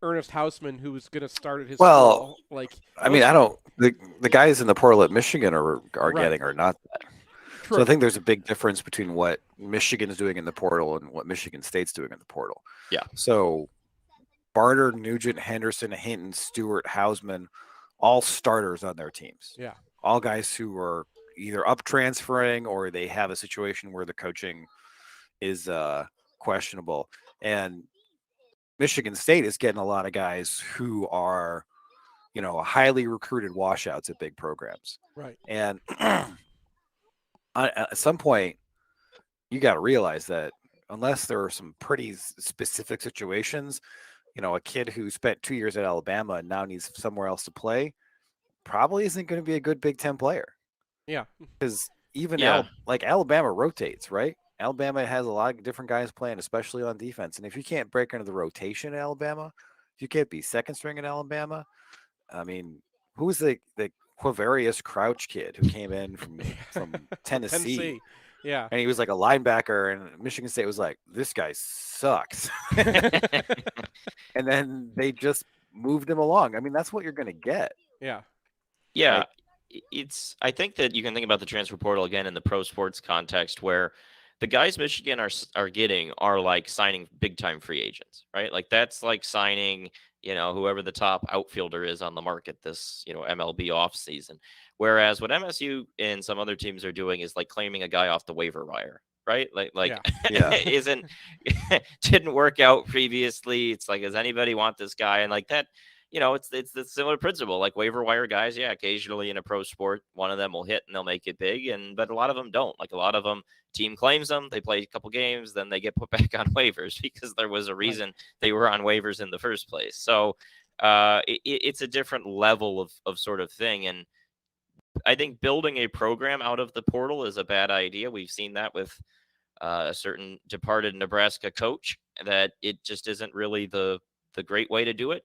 Ernest Hausman, who was going to start at his Well, school. Like, I mean, I don't. The guys in the portal at Michigan are Right. getting or not that. True. So I think there's a big difference between what Michigan's doing in the portal and what Michigan State's doing in the portal. Yeah. So Barter, Nugent, Henderson, Hinton, Stewart, Hausman, all starters on their teams. Yeah. All guys who are either up transferring or they have a situation where the coaching is questionable. And Michigan State is getting a lot of guys who are, highly recruited washouts at big programs. Right. And at some point, you got to realize that unless there are some pretty specific situations, a kid who spent 2 years at Alabama and now needs somewhere else to play probably isn't going to be a good Big Ten player. Yeah. Because even Yeah. Alabama rotates, right? Alabama has a lot of different guys playing, especially on defense. And if you can't break into the rotation at Alabama, if you can't be second string at Alabama, I mean, who's the Quavarius Crouch kid who came in from Tennessee? Yeah. And he was like a linebacker, and Michigan State was like, this guy sucks. And then they just moved him along. I mean, that's what you're going to get. Yeah. Yeah. I think that you can think about the transfer portal again in the pro sports context where the guys Michigan are getting are like signing big time free agents, right? Like that's like signing, whoever the top outfielder is on the market this, MLB off season. Whereas what MSU and some other teams are doing is like claiming a guy off the waiver wire, right? Didn't work out previously. It's like, does anybody want this guy? And like that, it's the similar principle. Like waiver wire guys, occasionally in a pro sport, one of them will hit and they'll make it big, but a lot of them don't. Like a lot of them, team claims them, they play a couple games, then they get put back on waivers because there was a reason they were on waivers in the first place. So it's a different level of sort of thing. And I think building a program out of the portal is a bad idea. We've seen that with a certain departed Nebraska coach, that it just isn't really the great way to do it.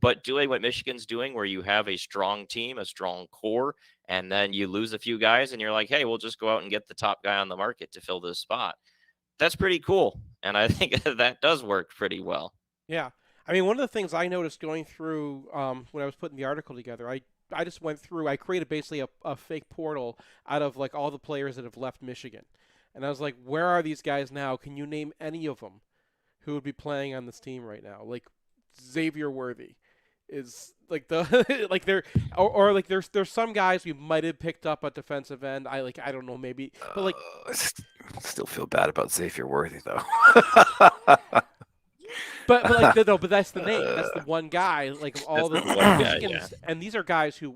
But doing what Michigan's doing, where you have a strong team, a strong core, and then you lose a few guys and you're like, hey, we'll just go out and get the top guy on the market to fill this spot. That's pretty cool. And I think that does work pretty well. Yeah. I mean, one of the things I noticed going through when I was putting the article together, I just went through, I created basically a fake portal out of like all the players that have left Michigan. And I was like, where are these guys now? Can you name any of them who would be playing on this team right now? Like Xavier Worthy is like there's some guys we might have picked up at defensive end. I don't know, maybe, but like I still feel bad about Xavier Worthy though. but that's the name. That's the one guy. Like all the Michigans, and these are guys who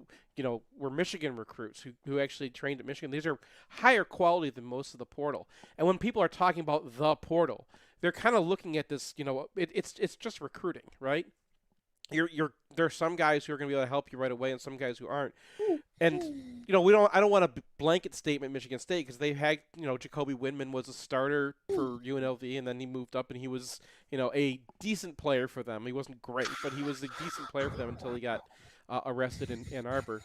were Michigan recruits who actually trained at Michigan. These are higher quality than most of the portal. And when people are talking about the portal, they're kind of looking at this. It's just recruiting, right? There's some guys who are going to be able to help you right away, and some guys who aren't. And I don't want a blanket statement Michigan State, because they had Jacoby Windman was a starter for UNLV, and then he moved up and he was a decent player for them. He wasn't great, but he was a decent player for them until he got arrested in Ann Arbor.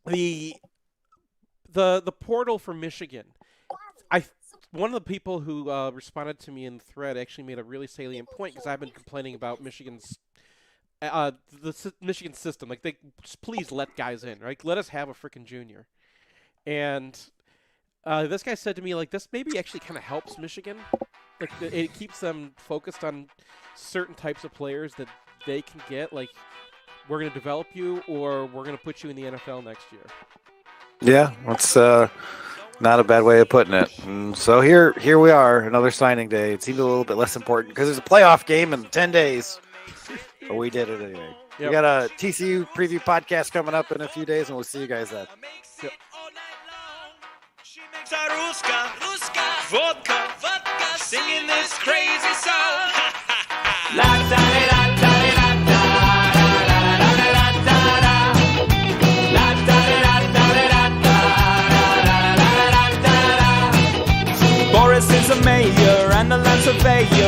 The portal for Michigan, one of the people who responded to me in the thread actually made a really salient point, because I've been complaining about Michigan's Michigan system. Like, they just please let guys in, right? Let us have a freaking junior. And this guy said to me, like, this maybe actually kind of helps Michigan. Like, it keeps them focused on certain types of players that they can get. Like, we're going to develop you, or we're going to put you in the NFL next year. Yeah, that's not a bad way of putting it. And so here we are, another signing day. It seemed a little bit less important because there's a playoff game in 10 days. But we did it anyway. Yep. We got a TCU preview podcast coming up in a few days, and we'll see you guys then. Yep. Vodka, singing this crazy song. Boris is a mayor and a land surveyor.